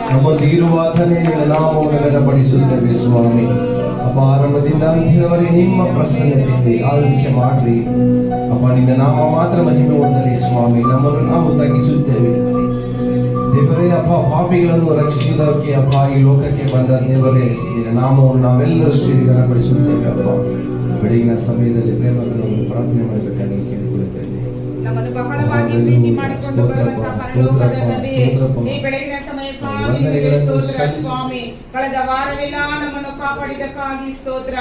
ನಮ್ಮೊಂದು ಇರುವಾತನೇ ನಿನ್ನ ನಾಮವನ್ನು ಘನಪಡಿಸುತ್ತೇವೆ ಸ್ವಾಮಿ. ಅಪ್ಪ, ಆರಂಭದಿಂದ ಅಂತ್ಯದವರೆಗೆ ನಿಮ್ಮ ಪ್ರಸನ್ನತೆಯಲ್ಲಿ ಆಳ್ವಿಕೆ ಮಾಡ್ರಿ ಅಪ್ಪ. ನಿನ್ನ ನಾಮ ಮಾತ್ರ ಮಹಿಮೆ ಹೊಂದಲಿ ಸ್ವಾಮಿ. ನಮ್ಮನ್ನು ನಾವು ತಗ್ಗಿಸುತ್ತೇವೆ ದೇವರೇ. ಅಪ್ಪ, ಪಾಪಿಗಳನ್ನು ರಕ್ಷಿಸುವುದಕ್ಕೆ ಅಪ್ಪ ಈ ಲೋಕಕ್ಕೆ ಬಂದ ದೇವರೇ, ನಿನ್ನ ನಾಮವನ್ನು ನಾವೆಲ್ಲರೂ ಸೇರಿ ಘನಪಡಿಸುತ್ತೇವೆ ಅಪ್ಪ. ಬೆಳಗಿನ ಸಮಯದಲ್ಲಿ ಪ್ರೇಮಗಳನ್ನು ಪ್ರಾರ್ಥನೆ ಮಾಡಬೇಕಾಗಿ ಕೇಳಿಕೊಳ್ಳುತ್ತೇವೆ. ನಮ್ಮನ್ನು ಬಹಳವಾಗಿ ಪ್ರೀತಿ ಮಾಡಿಕೊಂಡು ಬರುವಂತಹ ಪರಲೋಕದ ತಂದೆಯೇ, ಈ ಬೆಳಗಿನ ಸಮಯಕ್ಕಾಗಿ ನಿಮಗೆ ಸ್ತೋತ್ರ ಸ್ವಾಮಿ. ಕಳೆದ ವಾರವೆಲ್ಲ ನಮ್ಮನ್ನು ಕಾಪಾಡಿದಕ್ಕಾಗಿ ಸ್ತೋತ್ರ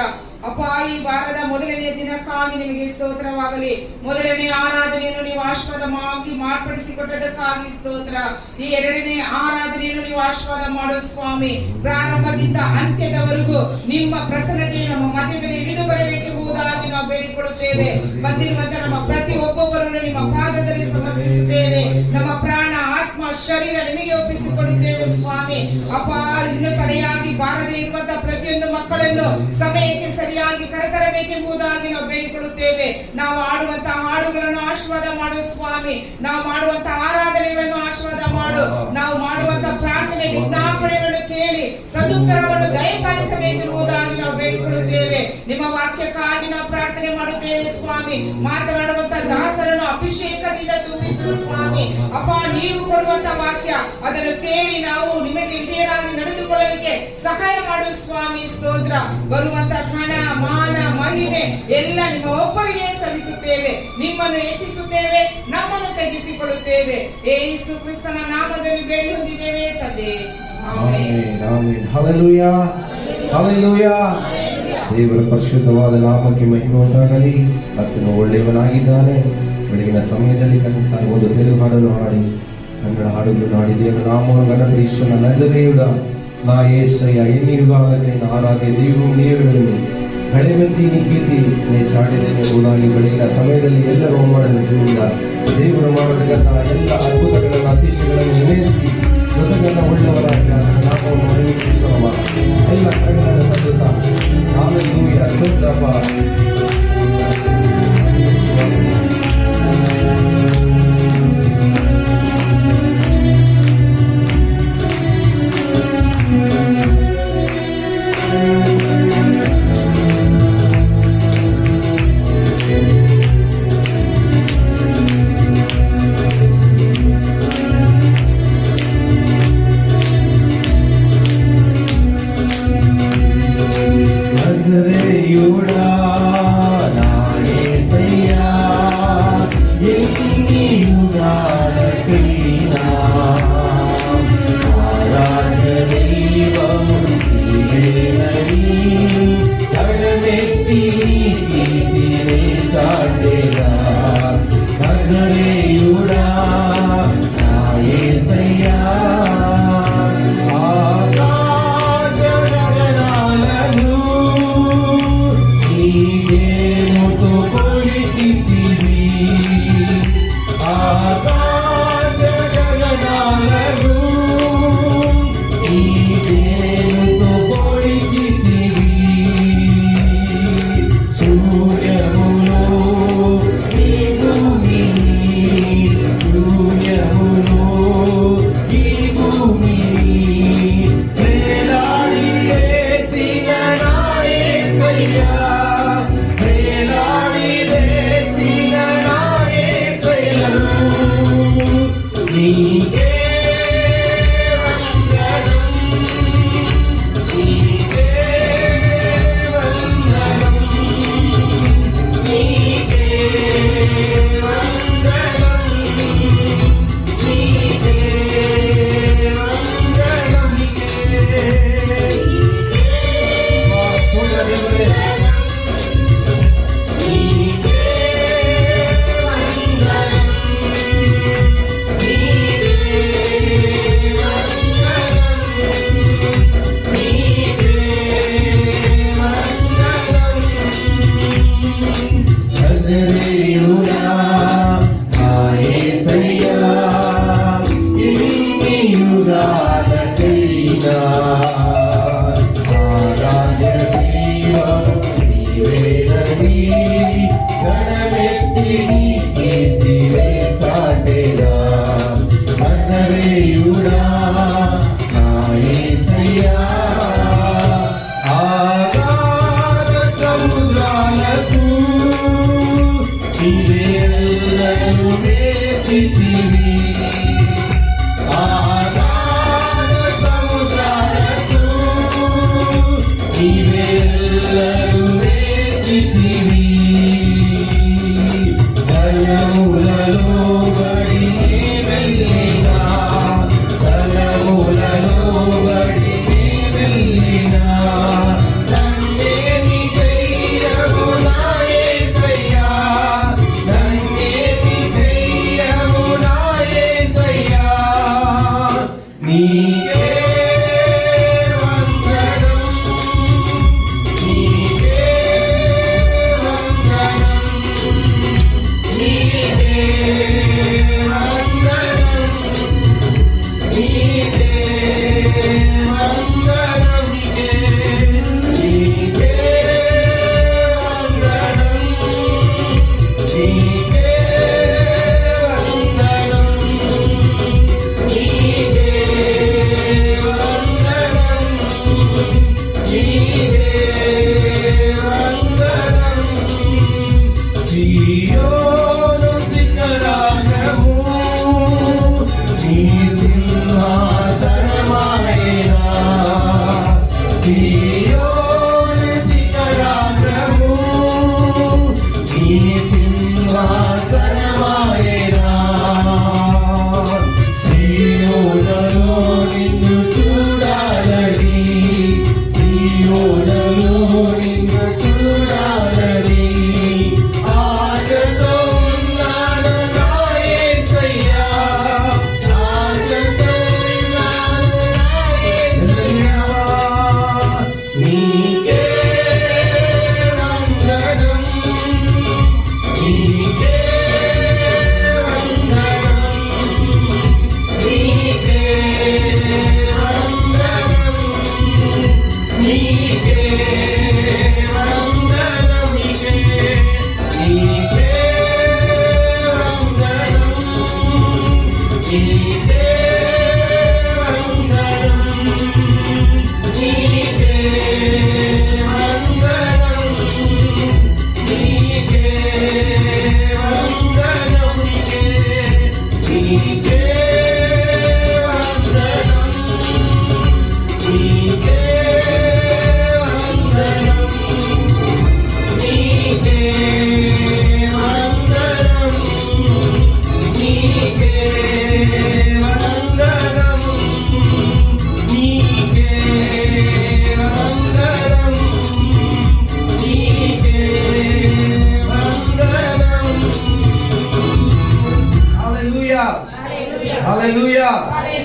ಅಪ್ಪ. ಈ ವಾರದ ಮೊದಲನೆಯ ದಿನಕ್ಕಾಗಿ ನಿಮಗೆ ಸ್ತೋತ್ರವಾಗಲಿ. ಮೊದಲನೇ ಆರಾಧನೆಯನ್ನು ನೀವು ಆಶೀರ್ವಾದವಾಗಿ ಮಾರ್ಪಡಿಸಿಕೊಟ್ಟದಕ್ಕಾಗಿ ಸ್ತೋತ್ರ. ಈ ಎರಡನೇ ಆರಾಧನೆಯನ್ನು ನೀವು ಆಶೀರ್ವಾದ ಮಾಡು ಸ್ವಾಮಿ. ಪ್ರಾರಂಭದಿಂದ ಅಂತ್ಯದವರೆಗೂ ನಿಮ್ಮ ಪ್ರಸನ್ನತೆ ನಮ್ಮ ಮಧ್ಯದಲ್ಲಿ ಇಳಿದು ಬರಬೇಕೆಂಬುದಾಗಿ ನಾವು ಬೇಡಿಕೊಳ್ಳುತ್ತೇವೆ. ಬಂದಿರುವ ನಮ್ಮ ಪ್ರತಿ ಒಬ್ಬೊಬ್ಬರನ್ನು ನಿಮ್ಮ ಪಾದದಲ್ಲಿ ಸಮರ್ಪಿಸುತ್ತೇವೆ. ನಮ್ಮ ಪ್ರಾಣ, ಆತ್ಮ, ಶರೀರ ನಿಮಗೆ ಒಪ್ಪಿಸಿಕೊಡುತ್ತೇವೆ ಸ್ವಾಮಿ. ಅಪ್ಪ, ಇನ್ನು ತಡೆಯಾಗಿ ಬಾರದೇ ಇರುವಂತಹ ಪ್ರತಿಯೊಂದು ಮಕ್ಕಳನ್ನು ಸಮಯಕ್ಕೆ ಸರಿಯಾಗಿ ಕರೆತರಬೇಕೆಂಬುದಾಗಿ ನಾವು ಬೇಡಿಕೊಳ್ಳುತ್ತೇವೆ. ನಾವು ಆಡುವಂತಹ ಹಾಡುಗಳನ್ನು ಆಶೀರ್ವಾದ ಮಾಡು ಸ್ವಾಮಿ. ನಾವು ಮಾಡುವಂತಹ ಆರಾಧನೆಗಳನ್ನು ಆಶೀರ್ವಾದ ಮಾಡು. ನಾವು ಮಾಡುವಂತಹ ಪ್ರಾರ್ಥನೆ ವಿಜ್ಞಾಪನೆಗಳನ್ನು ಕೇಳಿ ಸದುತ್ತರವನ್ನು ದಯಪಾಲಿಸಬೇಕೆಂಬುದಾಗಿ ನಾವು ಬೇಡಿಕೊಳ್ಳುತ್ತೇವೆ. ನಿಮ್ಮ ವಾಕ್ಯಕ್ಕಾಗಿ ನಾವು ಪ್ರಾರ್ಥನೆ ಮಾಡುತ್ತೇವೆ ಸ್ವಾಮಿ. ಮಾತನಾಡುವಂತಹ ದಾಸರನ್ನು ಅಭಿಷೇಕದಿಂದ ತುಂಬಿಸು ಸ್ವಾಮಿ. ಅಪ್ಪ, ನೀವು ಕೊಡುವಂತಹ ವಾಕ್ಯ ಅದನ್ನು ಕೇಳಿ ನಾವು ನಿಮಗೆ ವಿಧೇಯರಾಗಿ ನಡೆದುಕೊಳ್ಳಲಿಕ್ಕೆ ಸಹಾಯ ಮಾಡು ಸ್ವಾಮಿ. ಸ್ತೋತ್ರ. ಬರುವಂತಹ ಘನ, ಮಾನ, ಮಹಿಮೆ ಎಲ್ಲ ನಿಮ್ಮ ಒಬ್ಬರಿಗೆ ಸಲ್ಲಿಸುತ್ತೇವೆ. ನಿಮ್ಮನ್ನು ಹೆಚ್ಚಿಸುತ್ತೇವೆ, ನಮ್ಮನ್ನು ತಗ್ಗಿಸಿಕೊಳ್ಳುತ್ತೇವೆ. ಯೇಸು ಕ್ರಿಸ್ತನ ನಾಮದಲ್ಲಿ ಬೇಡಿ ಹೊಂದಿದ್ದೇವೆ ತಂದೆ. ಆಮೆನ್. Hallelujah, hallelujah. ದೇವರ ಪರಿಶುದ್ಧವಾದ ನಾಮಕ್ಕೆ ಮಹಿಮೆ ಉಂಟಾಗಲಿ. ಆತನು ಒಳ್ಳೆಯವನಾಗಿದ್ದಾನೆ. ಬೆಳಗಿನ ಸಮಯದಲ್ಲಿ ಒಂದು ತೆಲುಗು ಹಾಡನ್ನು ಹಾಡಿ, ಕನ್ನಡ ಹಾಡುಗಳನ್ನು ಹಾಡಿ ದೇವರ ನಾಮವನ್ನು ಘನಪಡಿಸುವ ನಜರೇಯುಡ నా యేసయ్య ఎన్ని యుగాలకైనా ఆరాధ్య దేవుడు నీవే. గళమెత్తి నీ కీర్తి నే ಮಾಡಿದ್ದೇನೆ ಕೂಡ ಈ ಬೆಳಗಿನ ಸಮಯದಲ್ಲಿ ಎಲ್ಲರೂ ಮಾಡಿದ್ರಿಂದ ದೇವರು ಮಾಡತಕ್ಕಂತಹ ಎಲ್ಲ ಅದ್ಭುತಗಳನ್ನು ಅತಿಶಯಗಳನ್ನು ನೆನೆಸಿ ಕೃತಜ್ಞತ ಉಳ್ಳವರಾಗಿ ನಾಮವನ್ನು ಮಹಿಮೆಪಡಿಸುವ ಎಲ್ಲ ಕರೆಗಳನ್ನು ತಂದುತ್ತಾ ಹಾಲೆಲೂಯಾ ಸ್ತೋತ್ರಪ್ಪ.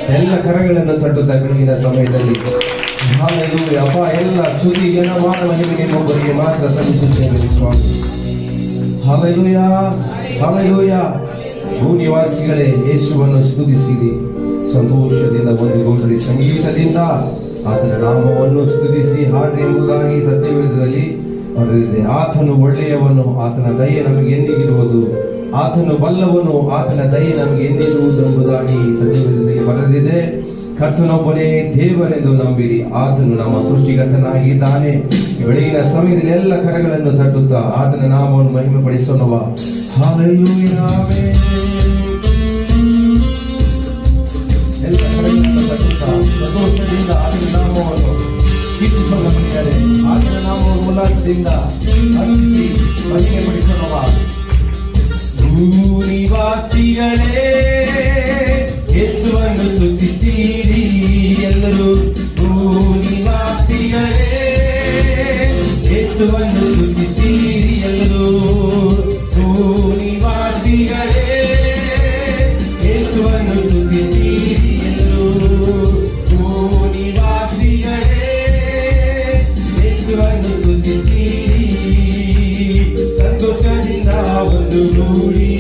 ಎಲ್ಲ ಕರಗಳನ್ನು ತಟ್ಟುತ್ತಾ ಬೆಳಗಿನ ಸಮಯದಲ್ಲಿ ಹಾಲೆಲೂಯಾ. ಅಪ್ಪ, ಎಲ್ಲ ಸ್ತುತಿ ಘನಮಾನ ಮಹಿಮೆ ನಿಮ್ಮೊಬ್ಬರಿಗೆ ಮಾತ್ರ ಸಲ್ಲಿಸುತ್ತೇವೆ ಸ್ವಾಮಿ. Hallelujah, hallelujah. ಭೂನಿವಾಸಿಗಳೇ, ಯೇಸುವನ್ನು ಸ್ತುತಿಸಿರಿ, ಸಂತೋಷದಿಂದ ಒಂದುಗೂಡ್ರಿ, ಸಂಗೀತದಿಂದ ಆತನ ನಾಮವನ್ನು ಸ್ತುತಿಸಿ ಹಾಡ್ರಿ ಎಂಬುದಾಗಿ ಸತ್ಯವೇದದಲ್ಲಿ ಬರೆದಿದೆ. ಆತನು ಒಳ್ಳೆಯವನು, ಆತನ ದಯೆ ನಮಗೆ ಎಂದಿಗಿರುವುದು, ಆತನು ಬಲ್ಲವನು, ಆತನ ದಯೆ ನಮಗೆ ಎಂದಿರುವುದು ಎಂಬುದಾಗಿ ಸತ್ಯವೇದದಲ್ಲಿ ಬರೆದಿದೆ. ಕರ್ತನೊಬ್ಬನೇ ದೇವರೆಂದು ನಂಬಿರಿ, ಆತನು ನಮ್ಮ ಸೃಷ್ಟಿಕರ್ತನಾಗಿದ್ದಾನೆ. ಬೆಳಗಿನ ಸಮಯದಲ್ಲಿ ಎಲ್ಲ ಕರಗಳನ್ನು ತಟ್ಟುತ್ತಾ ಆತನ ನಾಮವನ್ನು ಮಹಿಮೆ ಪಡಿಸೋಣವ. ಹಾಲೆಲೂಯಾ. ಎಲ್ಲ ಕರಗಳನ್ನು ತಟ್ಟುತ್ತಾ ಸಂತೋಷದಿಂದ ಆತನ ನಾಮವನ್ನು ಕೀರ್ತಿಸೋಣ. ಪ್ರಿಯರೇ, ಆತನ ನಾಮವನ್ನು ಉಲ್ಲಾಸದಿಂದ ಹರ್ಷಿಸಿ ಮಹಿಮೆ ಪಡಿಸೋಣವ. ಭೂನಿವಾಸಿಗಳೇ, ಯೇಸುವನ್ನು ಸ್ತುತಿಸಿರಿ ಎಲ್ಲರೂ. ಭೂನಿವಾಸಿಗಳೇ, ಯೇಸುವನ್ನು ಸ್ತುತಿಸಿರಿ ಎಲ್ಲರೂ. ಭೂನಿವಾಸಿಗಳೇ, ಯೇಸುವನ್ನು ಸ್ತುತಿಸಿರಿ ಎಲ್ಲರೂ. ಭೂನಿವಾಸಿಗಳೇ, ಯೇಸುವನ್ನು ಸ್ತುತಿಸಿರಿ. ಸಂತೋಷದಿಂದ ಒಂದುಗೂಡಿ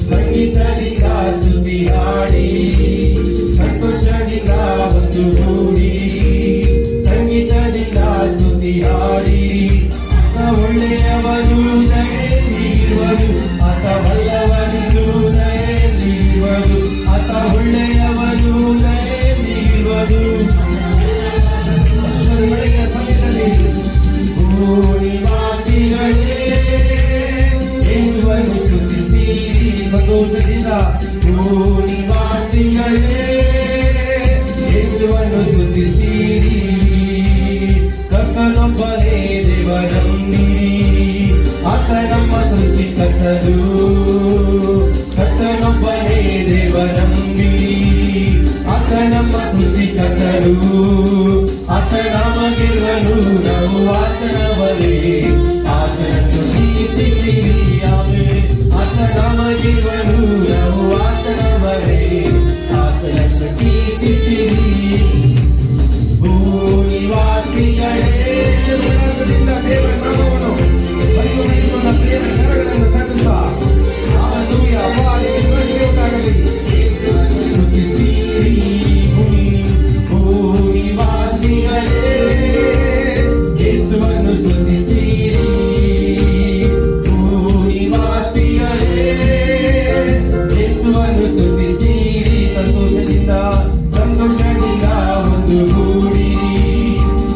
ಸಂಗೀತದಿಂದ ಸ್ತುತಿ ಹಾಡಿ. ಸಂತೋಷದಿಂದ ಒಂದುಗೂಡಿ ಸಂಗೀತದಿಂದ ಸ್ತುತಿ ಹಾಡಿ. ಒಳ್ಳೆಯವನು ದಯೆಯಲ್ಲಿರುವರು, ಆತ ಬಲ್ಲವನು ದಯೆಯಲ್ಲಿರುವರು, ಆತ ಒಳ್ಳೆಯವನು ದಯೆಯಲ್ಲಿರುವರು. ಬೆಳಗಿನ ಸಮಯದಲ್ಲಿ ಭೂನಿವಾಸಿಗಳೇ, ಯೇಸುವನ್ನು ಸ್ತುತಿಸಿರಿ ಸಂತೋಷದಿಂದ. ಭೂನಿವಾಸಿಗಳೇ, ಯೇಸುವನ್ನು ಸ್ತುತಿಸಿರಿ. ಕರ್ತನೊಬ್ಬನೇ ದೇವರಂಬಿರಿ, ಆತ ನಮ್ಮ ಸೃಷ್ಟಿಕರ್ತನು. ಕರ್ತನೊಬ್ಬನೇ ದೇವರಂಬಿರಿ, ಆತ ನಮ್ಮ ಸೃಷ್ಟಿಕರ್ತನು. ಆತ ನಮಗಿರುವನು, ನಾವು ಆತನವರೇ, ಆತನನ್ನು ಕೀರ್ತಿಸಿರಿ. ಆತ ನಮಗಿರುವನು, ನಾವು ಆತನವರೇ, ಆತನನ್ನು ಕೀರ್ತಿಸಿರಿ. ಭೂನಿವಾಸಿಗಳೇ, ಉಲ್ಲಾಸದಿಂದ ದೇವರ ನಾಮವನ್ನು ಮಹಿಮೆಪಡಿಸೋಣ. ಪ್ರಿಯರ ಕರಗಳನ್ನು ತಟ್ಟುತ್ತಾ ಹಾಲೆಲೂಯಾ. ಅಪ್ಪ, ನಿಮಗೆ ಮಹಿಮೆ ಉಂಟಾಗಲಿ. ಸ್ತುತಿಸಿರಿ. ಭೂನಿವಾಸಿಗಳೇ, ಯೇಸುವನ್ನು ಸ್ತುತಿಸಿರಿ. ಭೂನಿವಾಸಿಗಳೇ, ಯೇಸುವನ್ನು ಸ್ತುತಿಸಿರಿ. ಸಂತೋಷದಿಂದ ಸಂತೋಷದಿಂದ ಒಂದುಗೂಡಿ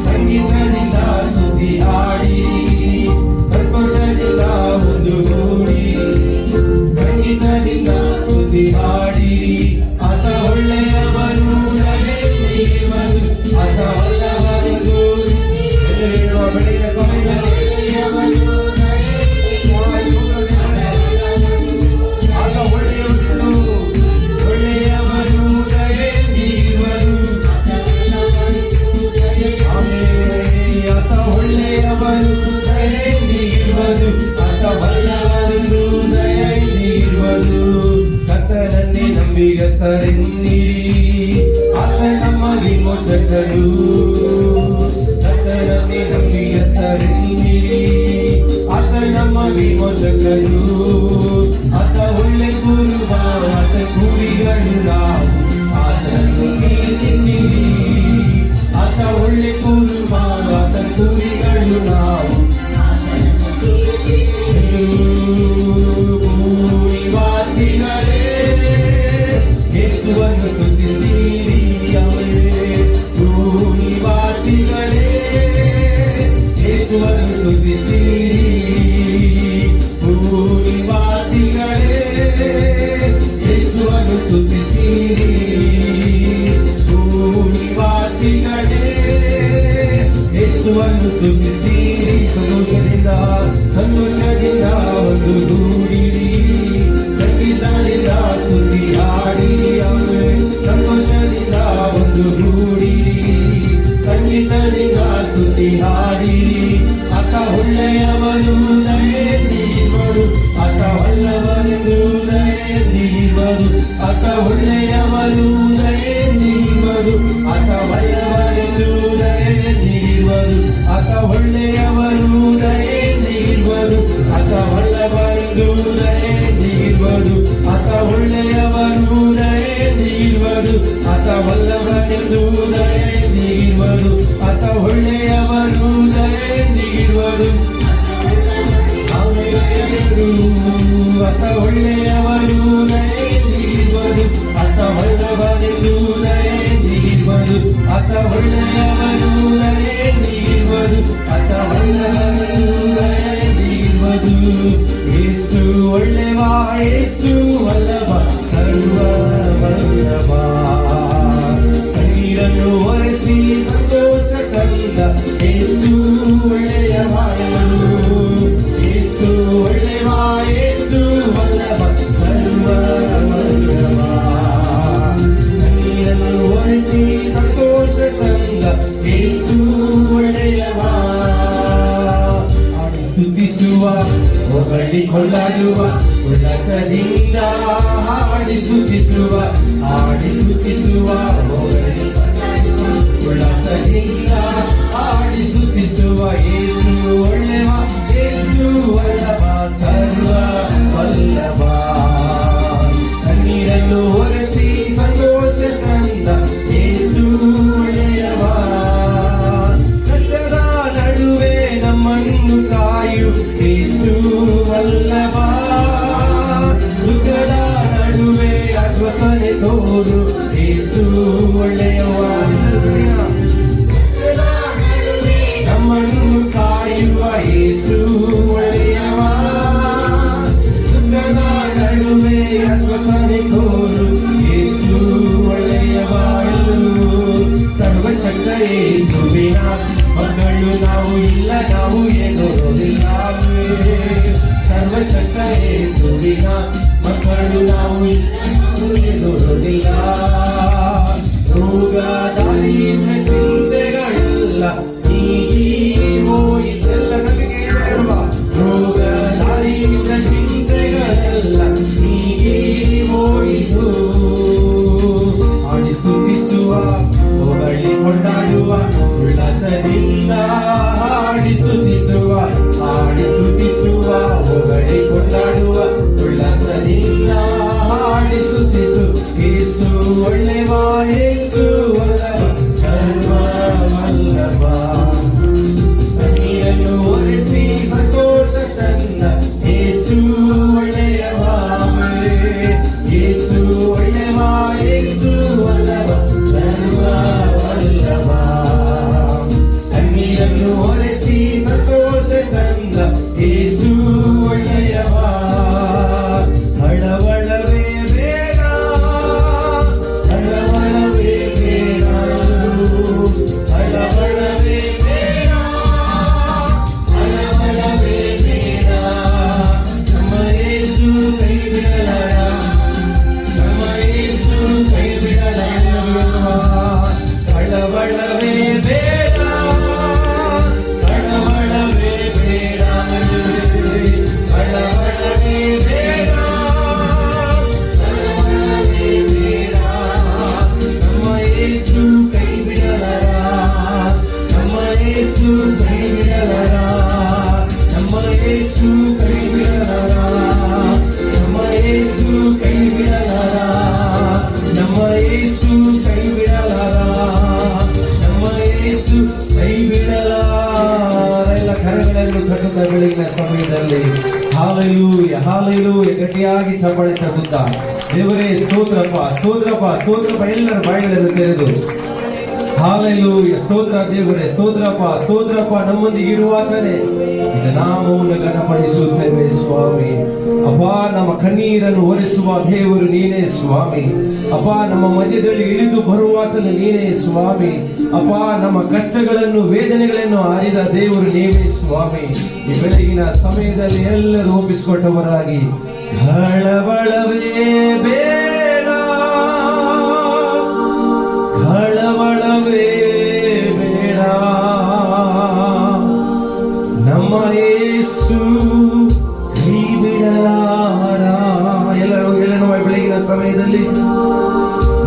ಸಂಗೀತದಿಂದ ಸ್ತುತಿ ಹಾಡಿ. ಸಂತೋಷದಿಂದ ಒಂದುಗೂಡಿ ಸಂಗೀತದಿಂದ ಸ್ತುತಿ ಹಾಡಿ. ಆತ ಒಳ್ಳೆಯವನು ದಯೆಯಲ್ಲಿರುವನು, ಆತ ಬಲ್ಲವನು. ಹೇಳುವ ಬೆಳಗಿನ ಸಮಯದಲ್ಲಿ ಆತ ಒಳ್ಳೆಯವನು, ಒಳ್ಳೆಯವನು ದಯೆಯಲ್ಲಿರುವನು. ಆತ ಒಳ್ಳೆಯವನು ದಯೆಯಲ್ಲಿರುವನು, ಆತ ಬಲ್ಲವನು ದಯೆಯಲ್ಲಿರುವನು. ಕರ್ತನನ್ನೇ ನಂಬಿಗಸ್ತರೆನ್ನಿರಿ, ಆತ ನಮ್ಮ ವಿಮೋಚಕನು. ಕರ್ತನನ್ನೇ ನಂಬಿಗಸ್ತರೆನ್ನಿರಿ, ಆತ ನಮ್ಮ ವಿಮೋಚಕನು. ಆತ ಒಳ್ಳೆ ಗುರುವ, ಆತ ಕುರಿಗಳು ನಾವು, ಆತನನ್ನು ಕೀರ್ತಿಸಿರಿ. ಆತ ಒಳ್ಳೆ ಗುರುವ, ಆತ ಕುರಿಗಳು ನಾವು. ಭೂನಿವಾಸಿಗಳೇ, ಯೇಸುವನ್ನು ಸ್ತುತಿಸಿರಿ. ಭೂನಿವಾಸಿಗಳೇ, ಯೇಸುವನ್ನು ಸ್ತುತಿಸಿರಿ. ಭೂನಿವಾಸಿಗಳೇ, ಯೇಸುವನ್ನು ಸ್ತುತಿಸಿರಿ. ಭೂನಿವಾಸಿಗಳೇ, ಯೇಸುವನ್ನು ಸ್ತುತಿಸಿರಿ. ಸಂತೋಷದಿಂದ ಸಂತೋಷದಿಂದ ಒಂದುಗೂಡಿರಿ ಸಂಗೀತದಿಂದ ಸ್ತುತಿ ಹಾಡಿ. ಸಂತೋಷದಿಂದ ಒಂದುಗೂಡಿರಿ ಸಂಗೀತದಿಂದ ಸ್ತುತಿ ಹಾಡಿ. ಆತ ಒಳ್ಳೆಯವನು ದಯೆಯಲ್ಲಿರುವನು, ಆತ ಬಲ್ಲವನು ದಯೆಯಲ್ಲಿರುವನು, ಆತ ಒಳ್ಳೆಯವನು ದಯೆ ಅತ ಒಳ್ಳೆಯವನು ನಯೆಂದಿರುವುದು, ಅತ ಒಳ್ಳೆಯವನೆಂದು ನಯೆಂದಿರುವುದು, ಅತ ಒಳ್ಳೆಯವನು ನಯೆಂದಿರುವುದು, ಅತ ಒಳ್ಳೆಯವನೆಂದು ನಯೆಂದಿರುವುದು. ಯೇಸು ಒಳ್ಳೆವ, ಯೇಸು ವಲ್ಲಭ, ಸರ್ವ ವಲ್ಲಭ. ಕಣ್ಣೀರನ್ನು ಒರೆಸಿ ಸಂತೋಷ ತಂದ ಯೇಸು ಒಳ್ಳೆಯವ, ಯೇಸು ಒಳ್ಳೆವ, ಯೇಸು ವಲ್ಲಭ, ಸರ್ವ ವಲ್ಲಭ. ಕಣ್ಣೀರನ್ನು ಒರೆಸಿ ಸಂತೋಷ ತಂದ ಯೇಸು ಒಳ್ಳೆಯವ. ಸ್ತುತಿಸುವ, ಹೊಗಳಿ ಕೊಳ್ಳಾಡುವ, ಉಲ್ಲಸದಿಂದ ಹಾಡಿ ಸ್ತುತಿಸುವ, ಹಾಡಿ ಸ್ತುತಿಸುವ, ಹೊಗಳಿ ಕೊಳ್ಳಾಡುವ, ಉಲ್ಲಸದಿಂದ ಹಾಡಿ ಸ್ತುತಿಸುವ. ಯೇಸು ಒಳ್ಳೆವ, ಯೇಸು ವಲ್ಲಭ, ಸರ್ವ ವಲ್ಲಭ. ಕಣ್ಣೀರನ್ನು ಒರೆಸಿ ಸಂತೋಷ ತಂದ ಯೇಸು ಒಳ್ಳೆಯವ. ಕಷ್ಟದ ನಡುವೆ ನಮ್ಮನ್ನು ಕಾಯು ಯೇಸು ವಲ್ಲಭ. ದುಃಖದ ನಡುವೆ ಆಶ್ವಾಸನೆ ತೋರು ಯೇಸು ಒಳ್ಳೆಯವ. ನಮ್ಮನ್ನು ಕಾಯುವ ಯೇಸು ಒಳ್ಳೆಯವ. ದುಃಖದ ನಡುವೆ ಆಶ್ವಾಸನೆ ತೋರು ಯೇಸು ಒಳ್ಳೆಯವ. ಸರ್ವಶಕ್ತ ಯೇಸುವಿನ ಮಕ್ಕಳು ನಾವು, ಇಲ್ಲ ನಾವು ಎದುರೋದಿಲ್ಲ. ಸರ್ವಶಕ್ತ ಯೇಸುವಿನ ಮಕ್ಕಳು ನಾವು, ಇಲ್ಲ ನಾವು ಎದುರೋದಿಲ್ಲ. ರೋಗ ದಾರಿಯಿಂದ ಚಿಂತೆಗಳೆಲ್ಲ ನೀಗಿ ಹೋಯಿತೆಲ್ಲ. ನಮಗೆ ರೋಗ ದಾರಿಯಿಂದ ಚಿಂತೆಗಳೆಲ್ಲ ನೀಗಿ ಹೋಯಿತು. ಹಾಡಿ ಸ್ತುತಿಸುವ, ಹೊಗಳಿ ಕೊಂಡಾಡುವ, ಉಲ್ಲಾಸದಿಂದ ಹಾಡಿ ಸ್ತುತಿಸುವ, ಹಾಡಿ ಸ್ತುತಿಸುವ, ಹೊಗಳಿ ಕೊಂಡಾಡುವ, ಉಲ್ಲಾಸದಿಂದ ಹಾಡಿ ಸ್ತುತಿಸು. ಯೇಸು ಒಳ್ಳೆವ, ಯೇಸು ವಲ್ಲಭ, ಸರ್ವ ವಲ್ಲಭ. ಕಣ್ಣೀರನ್ನು ಒರೆಸಿ ಸಂತೋಷ ತಂದ ಯೇಸು ಒಳ್ಳೆಯವ. ಯೇಸು ಒಳ್ಳೆವ, ಯೇಸು ವಲ್ಲಭ, ಸರ್ವ ವಲ್ಲಭ. ಕಣ್ಣೀರನ್ನು ಒರೆಸಿ ಸಂತೋಷ ತಂದ ಯೇಸು ಒಳ್ಳೆಯವ. ಹಳವಳವೇ ಬೇಡ, ಹಳವಳವೇ ಬೇಡ, ಹಳವಳವೇ ಬೇಡ, ಹಳವಳವೇ ಬೇಡ. ನಮ್ಮ ಯೇಸು ಕೈ ಬಿಡಲಾರ, ನಮ್ಮ ಯೇಸು ಕೈ ಬಿಡಲಾರ. ಹಳವಳವೇ ಬೇಡ, ಹಳವಳವೇ ಬೇಡ, ಹಳವಳವೇ ಬೇಡ, ಹಳವಳವೇ ಬೇಡ. ನಮ್ಮ ಯೇಸು ಕೈ ಬಿಡಲಾರ, ನಮ್ಮ ಯೇಸು ಕೈ ಬಿಡಲಾರ, ನಮ್ಮ ಯೇಸು ಕೈ ಬಿಡಲಾರ, ನಮ್ಮ ಯೇಸು ಕೈ ಬಿಡಲಾರ, ನಮ್ಮ ಯೇಸು ಕೈ ಬಿಡಲಾರ, ನಮ್ಮ ಯೇಸು ಕೈ ಬಿಡಲಾರ. ಎಲ್ಲ ಕರಗಳನ್ನು ತಟ್ಟುತ್ತಾ ಬೆಳಗಿನ ಸಮಯದಲ್ಲಿ ಹಾಲೆಲೂಯ, ಹಾಲೆಲೂಯ ಗಟ್ಟಿಯಾಗಿ ಚಪ್ಪಾಳೆ ತಟ್ಟುತ್ತಾ ದೇವರೇ ಸ್ತೋತ್ರಪ್ಪ, ಸ್ತೋತ್ರಪ್ಪ, ಸ್ತೋತ್ರಪ್ಪ. ಎಲ್ಲರ ಬಾಯಿಗಳನ್ನು ತೆರೆದು ಹಾಲೆಲೂಯ, ಸ್ತೋತ್ರ ದೇವರೇ, ಸ್ತೋತ್ರಪ್ಪ, ಸ್ತೋತ್ರಪ್ಪ. ನಮ್ಮೊಂದಿಗೆ ಇರುವಾತನೇ ನಿನ್ನ ನಾಮವನ್ನು ಘನಪಡಿಸುತ್ತೇವೆ ಸ್ವಾಮಿ. ಅಪ್ಪ, ನಮ್ಮ ಕಣ್ಣೀರನ್ನು ಒರೆಸುವ ದೇವರು ನೀನೇ ಸ್ವಾಮಿ. ಅಪ್ಪ, ನಮ್ಮ ಮಧ್ಯದಲ್ಲಿ ಇಳಿದು ಬರುವಾತನು ನೀನೇ ಸ್ವಾಮಿ. ಅಪ್ಪ, ನಮ್ಮ ಕಷ್ಟಗಳನ್ನು ವೇದನೆಗಳನ್ನು ಆರಿದ ದೇವರು ನೀವೇ ಸ್ವಾಮಿ. ಈ ಬೆಳಗಿನ ಸಮಯದಲ್ಲಿ ಎಲ್ಲರೂ ಒಪ್ಪಿಸಿಕೊಟ್ಟವರಾಗಿ ಹಳವಳವೇ ಬೇಡ, ಹಳವಳವೇ ಬೇಡ, ನಮ್ಮ ಯೇಸು ಕೈ ಬಿಡಲಾರ. ಎಲ್ಲರೂ ಬೆಳಗಿನ ಸಮಯದಲ್ಲಿ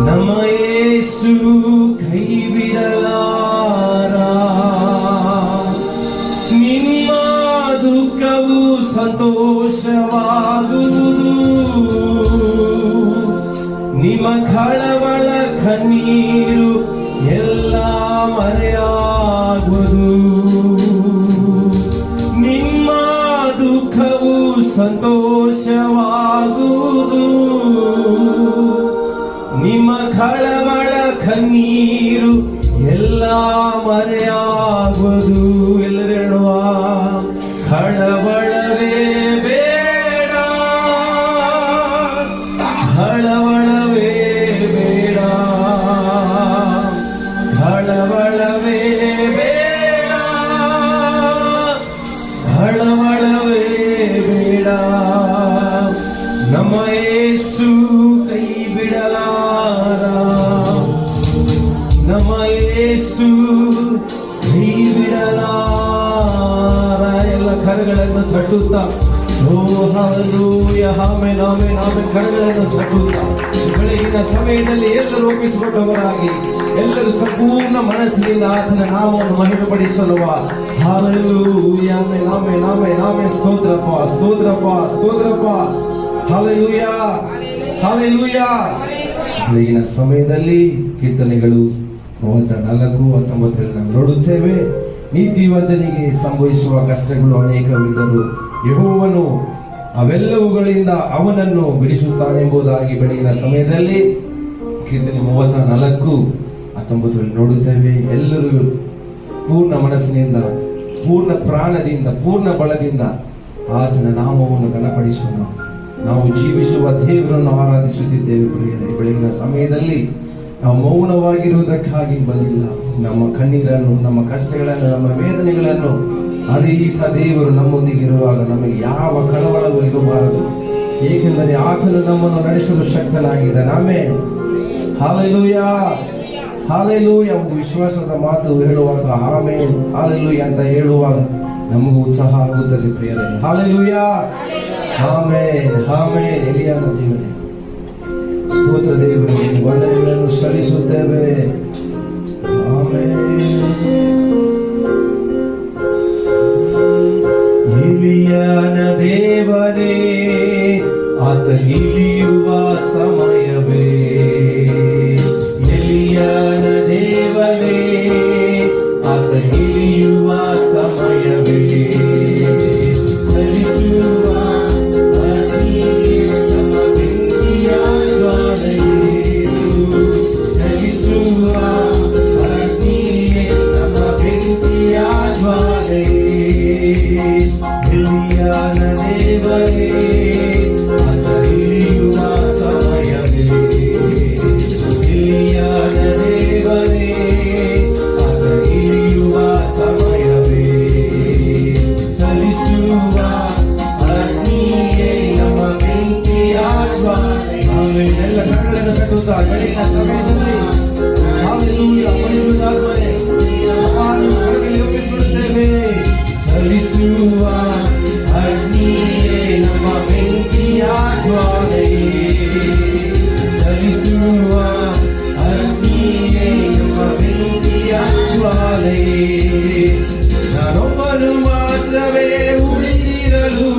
ನಮ್ಮ ಯೇಸು ಕೈ ಬಿಡಲಾರ. ನಿಮ್ಮ ದುಃಖವು ಸಂತೋಷವಾಗುವುದು, ನಿಮ್ಮ ಕಳವಳ ಕಣ್ಣೀರು ಎಲ್ಲ ಮರೆಯಾಗುವುದು. ನಿಮ್ಮ ದುಃಖವು ಸಂತೋಷವಾಗುವುದು, ನಿಮ್ಮ ಕಳವಳ ಕಣ್ಣೀರು ಎಲ್ಲ ಮರೆಯಾಗುವುದು. ಎಲ್ಲರೂ ಹೇಳುವ ಕಳವಳವೇ ಬೇಡ, ಕಳವಳವೇ ಬೇಡ, ಕಳವಳವೇ ಬೇಡ, ಕಳವಳವೇ ಬೇಡ. ನಮ್ಮ ಯೇಸು ಕೈ ಬಿಡಲಾರ, ನಮ್ಮ ಯೇಸು ಕೈ ಬಿಡಲಾರ. ಎಲ್ಲ ಕರಗಳನ್ನು ತಟ್ಟುತ್ತಾ ಓ ಹಲ್ಲೆಲೂಯಾ ಆಮೆನ್ ಆಮೆನ್ ಆಮೆನ್ ಕರಗಳನ್ನು ತಟ್ಟುತ್ತಾ ಬೆಳಗಿನ ಸಮಯದಲ್ಲಿ ಎಲ್ಲರೂ ಒಪ್ಪಿಸಿಕೊಟ್ಟವರಾಗಿ ಎಲ್ಲರೂ ಸಂಪೂರ್ಣ ಮನಸ್ಸಿನಿಂದ ಆತನ ನಾಮವನ್ನು ಮಹಿಮೆಪಡಿಸಲು ಹಲ್ಲೆಲೂಯಾ ಆಮೆನ್ ಆಮೆನ್ ಆಮೆನ್ ಆಮೆನ್. ಸ್ತೋತ್ರಪ್ಪ ಸ್ತೋತ್ರಪ್ಪ ಸ್ತೋತ್ರಪ್ಪ. ಹಲ್ಲೆಲೂಯಾ ಹಲ್ಲೆಲೂಯಾ. ಬೆಳಗಿನ ಸಮಯದಲ್ಲಿ ಕೀರ್ತನೆಗಳು 34:19 ನಾವು ನೋಡುತ್ತೇವೆ. ನೀತಿವಂತನಿಗೆ ಸಂಭವಿಸುವ ಕಷ್ಟಗಳು ಅನೇಕವಿದ್ದರೂ ಯೆಹೋವನು ಅವೆಲ್ಲವುಗಳಿಂದ ಅವನನ್ನು ಬಿಡಿಸುತ್ತಾನೆಂಬುದಾಗಿ ಬೆಳಗಿನ ಸಮಯದಲ್ಲಿ ಕೀರ್ತನೆ 34:19 ನೋಡುತ್ತೇವೆ. ಎಲ್ಲರೂ ಪೂರ್ಣ ಮನಸ್ಸಿನಿಂದ, ಪೂರ್ಣ ಪ್ರಾಣದಿಂದ, ಪೂರ್ಣ ಬಲದಿಂದ ಆತನ ನಾಮವನ್ನು ಘನಪಡಿಸೋಣ. ನಾವು ಜೀವಿಸುವ ದೇವರನ್ನು ಆರಾಧಿಸುತ್ತಿದ್ದೇವೆ. ಪ್ರಿಯರೇ, ಬೆಳಗಿನ ಸಮಯದಲ್ಲಿ ನಾವು ಮೌನವಾಗಿರುವುದಕ್ಕಾಗಿ ಬಂದಿಲ್ಲ. ನಮ್ಮ ಕಣ್ಣೀರನ್ನು, ನಮ್ಮ ಕಷ್ಟಗಳನ್ನು, ನಮ್ಮ ವೇದನೆಗಳನ್ನು ಅರಿತ ದೇವರು ನಮ್ಮೊಂದಿಗೆ ಇರುವಾಗ ನಮಗೆ ಯಾವ ಕಳವಳವೂ ಇರಬಾರದು. ಏಕೆಂದರೆ ಆತನು ನಮ್ಮನ್ನು ನಡೆಸಲು ಶಕ್ತನಾಗಿದ್ದಾನೆ. ಆಮೆನ್. Hallelujah hallelujah. ಒಂದು ವಿಶ್ವಾಸದ ಮಾತು ಹೇಳುವಾಗ ಆಮೆನ್ ಹಲ್ಲೆಲೂಯಾ ಅಂತ ಹೇಳುವಾಗ ನಮಗೂ ಉತ್ಸಾಹ ಆಗುತ್ತದೆ ಪ್ರಿಯರೇ. ಹಲ್ಲೆಲೂಯಾ ಆಮೆನ್ ಆಮೆನ್. ಎಲಿಯನ ದೇವರೇ ಸ್ತೋತ್ರ ದೇವರೇ, ವಂದನೆಗಳನ್ನು ಸಲ್ಲಿಸುತ್ತೇವೆ. ಆಮೆನ್. ಎಲಿಯನ ದೇವರೇ ಆತ ಇಳಿಯುವ ಸಮಯವೇ, ಎಲಿಯನ ದೇವರೇ ಆತ ಇಳಿಯುವ ಸಮಯವೇ. ನಾನೊಬ್ಬನು ಮಾತ್ರವೇ ಉಳಿದಿರಲು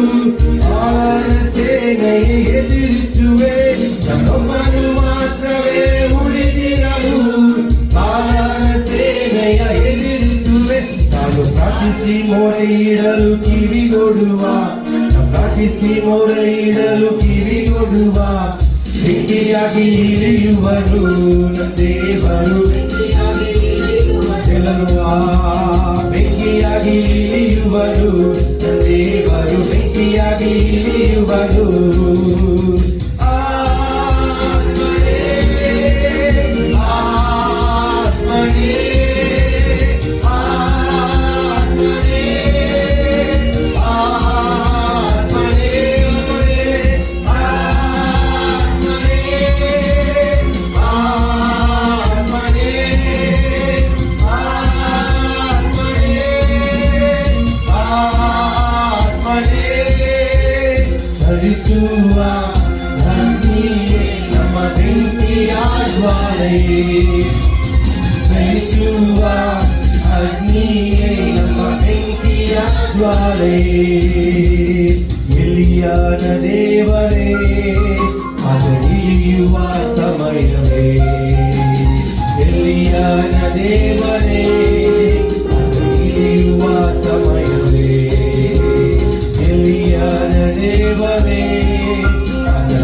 ಆಳನ ಸೇನೆಗೆ ಎದುರಿಸುವೆ. ನಾನೊಬ್ಬನು ಮಾತ್ರವೇ ಉಳಿದಿರಲು ಆಳನ ಸೇನೆಯ ಎದುರಿಸುವೆ. ನಾನು ಪ್ರಾರ್ಥಿಸಿ ಮೊರೆ ಇಡಲು ಕಿವಿಗೊಡುವ, ಪ್ರಾರ್ಥಿಸಿ ಮೊರೆ ಇಡಲು ಕಿವಿಗೊಡುವ. ಬೆಂಕಿಯಾಗಿ ಇಳಿಯುವರು ನಮ್ಮ ದೇವರು, ಬೆಂಕಿಯಾಗಿ ಇಳಿಯುವರು ದೇವರು, ಬೆಂಕಿಯಾಗಿ ಇಳಿಯುವರು. ಆತ್ಮನೇ ಆತ್ಮನೇ ಆತ್ಮನೇ ಆತ್ಮನೇ ಹರಿಸುವ ಅಗ್ನಿಯೇ ನಮ್ಮ ಬೆಂಕಿಯ ಜ್ವಾಲೆಯೇ, ಹರಿಸುವ ಅಗ್ನಿಯೇ ನಮ್ಮ ಬೆಂಕಿಯ ಜ್ವಾಲೆಯೇ. ಎಲಿಯನ ದೇವರೇ ಅದು ಇಳಿಯುವ ಸಮಯವೇ, ಎಲಿಯನ ದೇವರೇ ಅದು ಇಳಿಯುವ ಸಮಯವೇ. ಎಲಿಯನ ದೇವರೇ ಅದು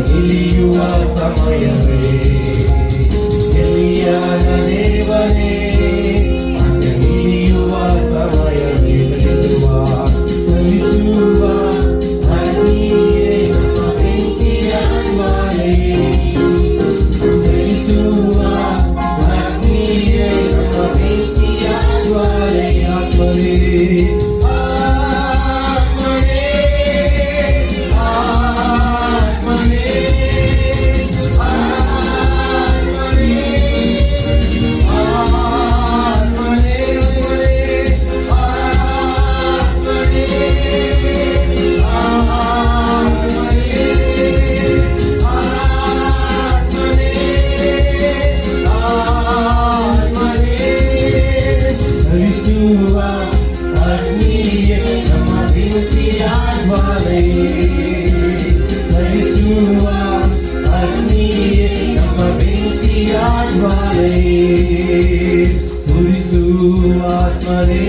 ಜ್ವಾಲೆ ದಹಿಸುವ ಅಗ್ನಿಯೇ ನಮ್ಮ ಬೆಂಕಿಯ ಜ್ವಾಲೆ ಸುರಿಸುವ ಆತ್ಮನೇ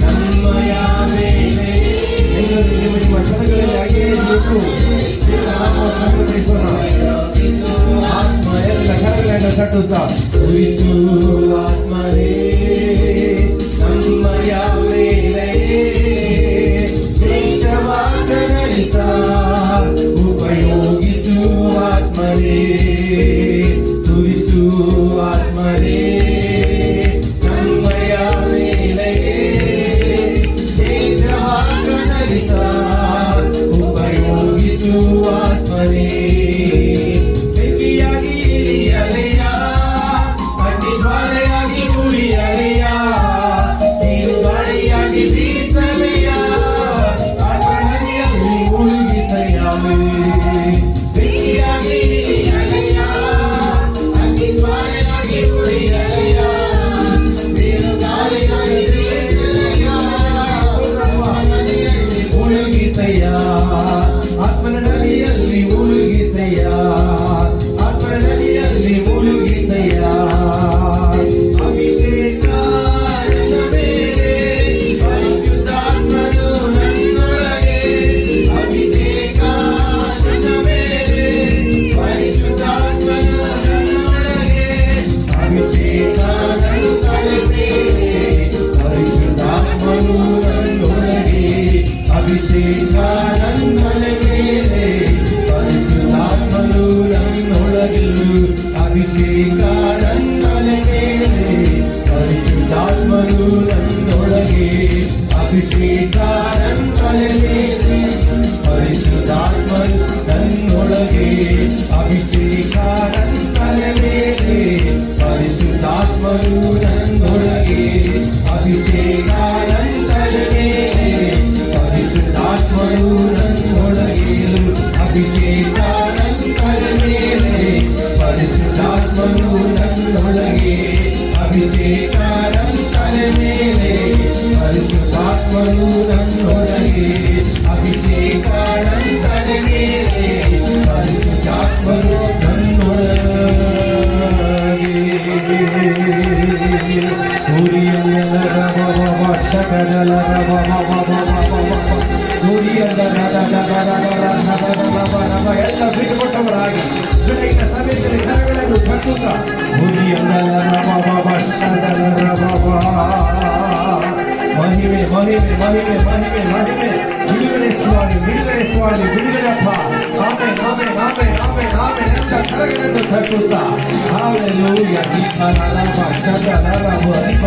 ನಮ್ಮಯ ಮೇಲೆ ನಿಮ್ಮ ಕ್ಷಣಗಳಲ್ಲಿ ಹಾಗೆಯೇ ಇರಬೇಕು. ಆತ್ಮ ಎಲ್ಲ ಕರಗಳನ್ನು ಕಟ್ಟುತ್ತಾ ಸುರಿಸುವ ಆತ್ಮನೇ ನಮ್ಮಯ ಮೇಲೆ ದೇಶವಾಸಗಳಿಸ ಉಪಯೋಗಿಸುವ ಆತ್ಮನೇ ಸುರಿಸುವ ಆತ್ಮನೇ ನಮ್ಮಯ ಮೇಲೆ ದೇಶವಾಸಗಳಿಸ ಉಪಯೋಗಿಸುವ ಆತ್ಮನೇ ಬೆಂಕಿಯಾಗಿ ಇಳಿಯಲೆಯ ಅಗ್ನಿ ಜ್ವಾಲೆಯಾಗಿ ಉಳಿಯಲೆಯ ನೀರು ಗಾಳಿಯಾಗಿ ಬೀಸಲೆಯ ಆತ್ಮನದಿಯಲ್ಲಿ ಮುಳುಗಿಸೆಯ ಬೆಂಕಿಯಾಗಿ ಇಳಿಯಲೆಯ ಅಗ್ನಿ ಜ್ವಾಲೆಯಾಗಿ ಉಳಿಯಲೆಯ ನೀರು ಗಾಳಿಯಾಗಿ ಬೀಸಲೆಯ ಮುಳುಗಿಸೆಯ ಆತ್ಮನ ನದಿಯಲ್ಲಿ ಮುಳುಗಿಸೆಯ ಆತ್ಮನ ನದಿಯಲ್ಲಿ ಮುಳುಗಿಸೆಯ ಅಭಿಷೇಕ ನನ್ನ ಮೇಲೆ ಪರಿಶುದ್ಧಾತ್ಮನು ನನ್ನೊಳಗೆ ಅಭಿಷೇಕ ನನ್ನ ಮೇಲೆ ಪರಿಶುದ್ಧಾತ್ಮನು ನನ್ನೊಳಗೆ ಅಭಿಷೇಕ ನನ್ನ ತಲೆ ಮೇಲೆ ಪರಿಶುದ್ಧಾತ್ಮನು ನನ್ನೊಳಗೆ ಅಭಿಷೇಕ ನನ್ನ ಮೇಲೆ ಪರಿಶುದ್ಧಾತ್ಮನು ನನ್ನೊಳಗೆ ಅಭಿಷೇಕ ನನ್ನ ಮೇಲೆ ಪರಿಶುದ್ಧಾತ್ಮನು ನನ್ನೊಳಗೆ ಅಭಿಷೇಕ ನನ್ನ ಮೇಲೆ ಪರಿಶುದ್ಧಾತ್ಮನು ನನ್ನೊಳಗೆ ಅಭಿಷೇಕ ನನ್ನ ಮೇಲೆ ಪರಿಶುದ್ಧಾತ್ಮನು ನನ್ನೊಳಗೆ ಅಭಿಷೇಕ ನನ್ನ ಮೇಲೆ ಪರಿಶುದ್ಧಾತ್ಮನು ನನ್ನೊಳಗೆ ಅಭಿಷೇಕ ನನ್ನ ಮೇಲೆ ಪರಿಶುದ್ಧಾತ್ಮನು ನನ್ನೊಳಗೆ ಅಭಿಷೇಕ ನನ್ನ ಮೇಲೆ ಪರಿಶುದ್ಧಾತ್ಮನು ನನ್ನೊಳಗೆ ಅಭಿಷೇಕ ನನ್ನ ಮೇಲೆ ಪರಿಶುದ್ಧಾತ್ಮನು ನನ್ನೊಳಗೆ ಎಲ್ಲ ಬಿಟ್ಟುಕೊಟ್ಟವರಾಗಿ ಬೆಳಗಿನ ಸಮಯದಲ್ಲಿ ಕರಗಳನ್ನು ಕಟ್ಟುತ್ತಾ ಮಹಿಮೆ ಮಹಿಮೆ ಮಹಿಮೆ ಮಹಿಮೆ ಮಹಿಮೆ ಬಿಡುಗಡೆ ಸ್ವಾಮಿ ಬಿಡುಗಡೆ ಸ್ವಾಮಿ ಬಿಡುಗಡೆ ಅಪ್ಪ ಆಮೆ ಆಮೆ ಆಮೆ ಆಮೆ ಆಮೆ ಎಲ್ಲ ಕರಗಳನ್ನು ಕಟ್ಟುತ್ತಾ ಹಾಲೆಲೂಯ ದೀಪ ನರವ ಶಬ್ದ ನರವ ದೀಪ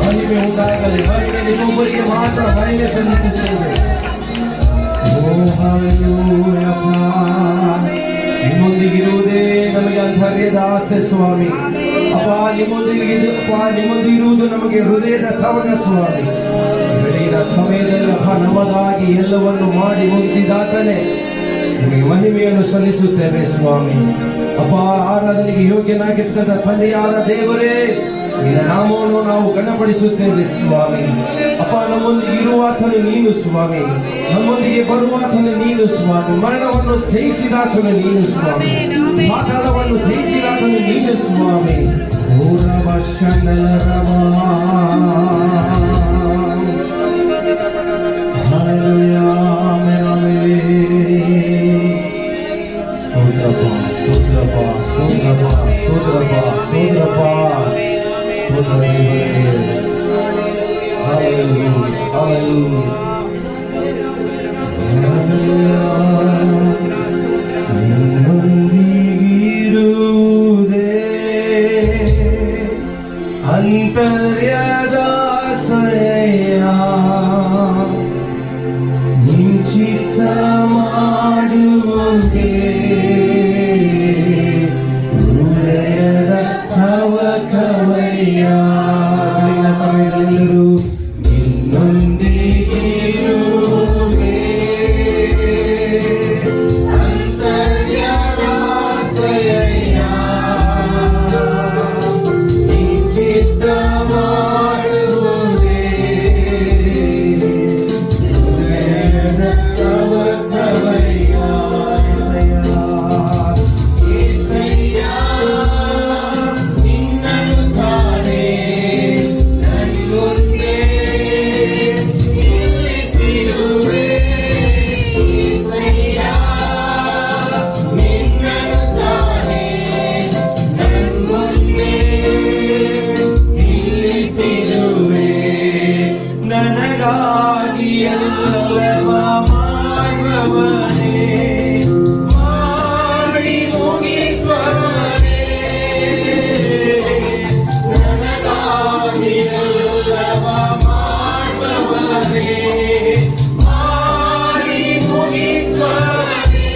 ಮಹಿಮೆ ಉಂಟಾಗಲಿ ಮಹಿಮೆ ನಿಮ್ಮೊಬ್ಬರಿಗೆ ಮಾತ್ರ ಮಹಿಮೆ ಸಲ್ಲಿಸುತ್ತೇವೆ. ನಿಮ್ಮೊಂದಿಗಿರುವುದೇ ನಮಗೆ ಹೃದಯದ ಆಸೆ ಸ್ವಾಮಿ. ಅಪ್ಪ ನಿಮ್ಮೊಂದಿಗಿರುವುದು ನಮಗೆ ಹೃದಯದ ಕವನ ಸ್ವಾಮಿ. ಬೆಳಗಿನ ಸಮಯದಲ್ಲಿ ಅಪ್ಪ ನಮಗಾಗಿ ಎಲ್ಲವನ್ನು ಮಾಡಿ ಮುಗಿಸಿದಾತನೇ ನಿಮಗೆ ಮಹಿಮೆಯನ್ನು ಸಲ್ಲಿಸುತ್ತೇವೆ ಸ್ವಾಮಿ. ಅಪ್ಪ ಆರಾಧನೆಗೆ ಯೋಗ್ಯನಾಗಿರ್ತದ ತಂದೆಯಾದ ದೇವರೇ ನಿನ್ನ ನಾಮವನ್ನು ನಾವು ಘನಪಡಿಸುತ್ತೇವೆ ಸ್ವಾಮಿ. ಅಪ್ಪ ನಮ್ಮೊಂದಿಗೆ ಇರುವಾತನು ನೀನು ಸ್ವಾಮಿ, ನಮ್ಮೊಂದಿಗೆ ಬರುವಾತನು ನೀನು ಸ್ವಾಮಿ, ಮರಣವನ್ನು ಜಯಿಸಿದಾತನು ನೀನು ಸ್ವಾಮಿ, ಪಾತಾಳವನ್ನು ಜಯಿಸಿದಾತನು ನೀನು ಸ್ವಾಮಿ. ಅಂತರ್ಯದ ಎಲ್ಲವ ಮಾಡುವವನೇ, ಮಾಡಿ ಮುಗಿಸುವವನೇ, ನನಗಾಗಿ ಎಲ್ಲವ ಮಾಡುವವನೇ, ಮಾಡಿ ಮುಗಿಸುವವನೇ,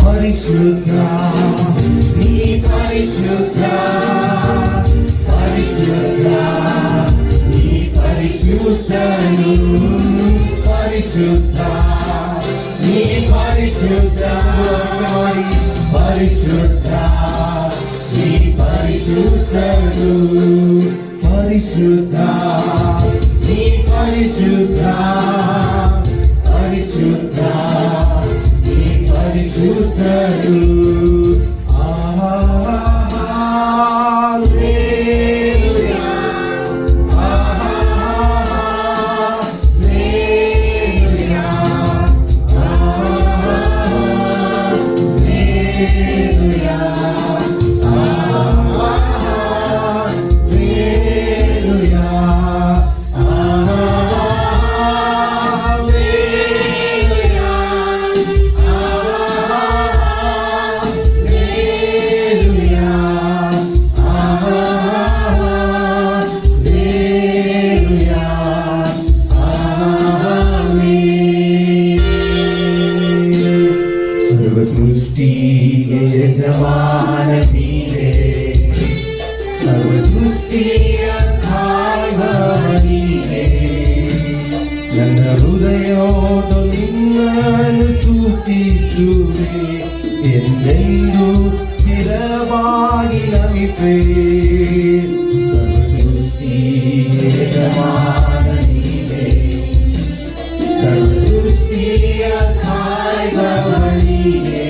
ಪರಿಶುದ್ಧ ನೀ ಪರಿಶುದ್ಧ, ಪರಿಶುದ್ಧ ನೀ ಪರಿಶುದ್ಧನು, ಪರಿಶುದ್ಧ ನೀ ಪರಿಶುದ್ಧ, ಪರಿಶುದ್ಧ ನೀ ಪರಿಶುದ್ಧನು, ಪರಿಶುದ್ಧ ನೀ ಪರಿಶುದ್ಧ, ಪರಿಶುದ್ಧ ನೀ ಪರಿಶುದ್ಧನು. सर्वसृष्टिगे यजमान नीवे, सर्वसृष्टिय धारक नीवे, ನನ್ನ ಹೃದಯವು ನಿನ್ನನ್ನು ಸ್ತುತಿಸುವೆ, ಎಂದೆಂದೂ ಸ್ಥಿರವಾಗಿ ನಮಿಪೆ. ಸರ್ವಸೃಷ್ಟಿಗೆ ಯಜಮಾನ ನೀವೆ, ಸರ್ವಸೃಷ್ಟಿಯ ಕಾಯುವವ ನೀವೆ,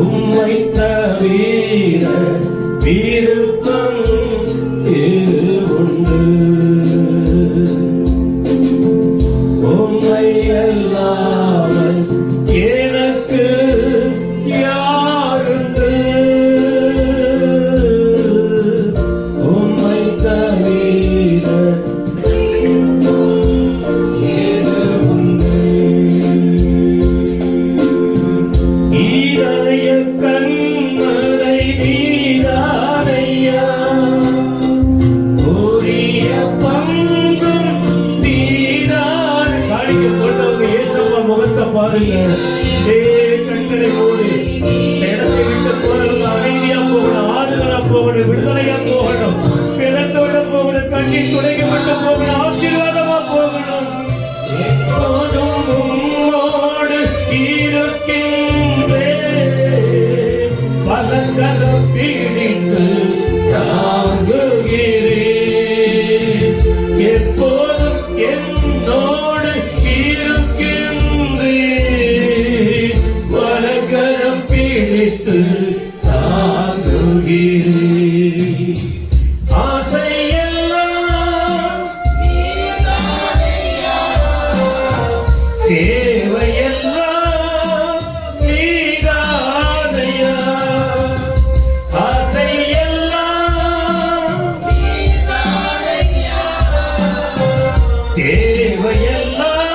உம்மை தவிர விருப்பம் இது உண்டு, உம்மை அல்லாமல் எனக்கு யாருண்டு, உம்மை தவிர இது உண்டு. இதய கண்மலை நீதானையா, உரிய பங்கும் நீதான். காணிக்க கொண்டவங்க ஏசப்பா முகத்தை பாருங்க. கண்களை மூடி இடத்தை விட்டு போறவங்க அமைதியா போகணும், ஆறுதலா போகணும், விடுதலையா போகணும், கிழத்தோட போகணும், கண்ணீர் துடைக்கப்பட்ட போகணும், ஆசீர்வாதமா போகணும். எப்போதும் உம்மோடு இருக்கின்றேன், பலகரம் பிடித்து தாங்குகிறேன். எப்போதும் என்னோடு இருக்கின்றேன், பலகரம் பிடித்து தாங்குகிறேன். ஆசையெல்லாம் தேவையெல்லாம் நீதானையா, ஆசையெல்லாம் தேவையெல்லாம்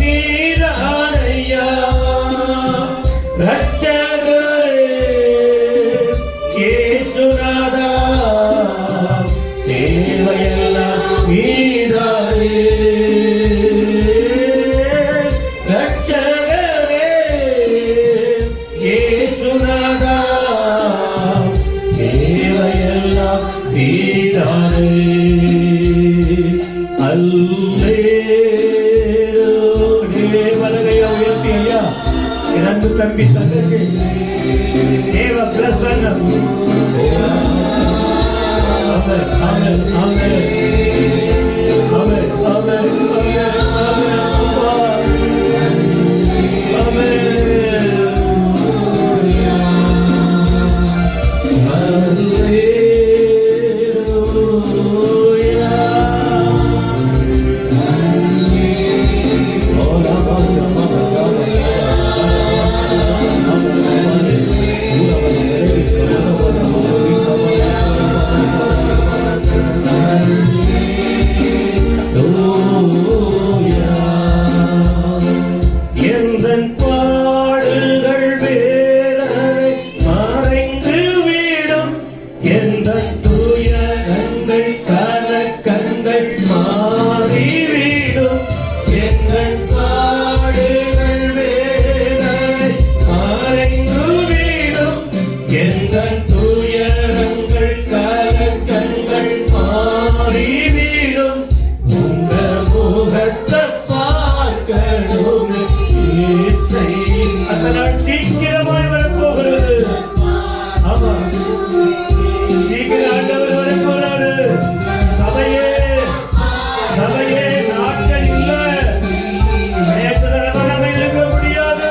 நீதானையா. ரட்சகரே இயேசுநாதா, தேவையெல்லாம் நீதானே. ரட்சகரே இயேசுநாதா, தேவையெல்லாம் நீதானே. அல்லேலூயா. வலகையா உயர்த்தி ஐயா, இரண்டு தம்பி தங்கச்சி தேவ பிரசன்னம். ஆமென், ஆமென், ஆமென், ஆமென், ஆமென், ஆமென், ஆமென். எந்தன் பாடுகள் வேதனை மறைந்து விடும், எந்தன் துயரங்கள் கலக்கங்கள் மாறிவிடும். எந்தன் பாடுகள் வேதனை மறைந்து விடும், எந்தன் துயரங்கள் கலக்கங்கள் மாறிவிடும். உங்க முகத்தை பார்க்கணும் அதனால் சீக்கிரமாய் வரப்போகிறது. ஆமா, சீக்கிரம் ஆண்டவர் வரப்போறாரு. சபையே, சபையே, நாட்கள் இல்ல, நேரத்துல நம்ம இருக்க முடியாது.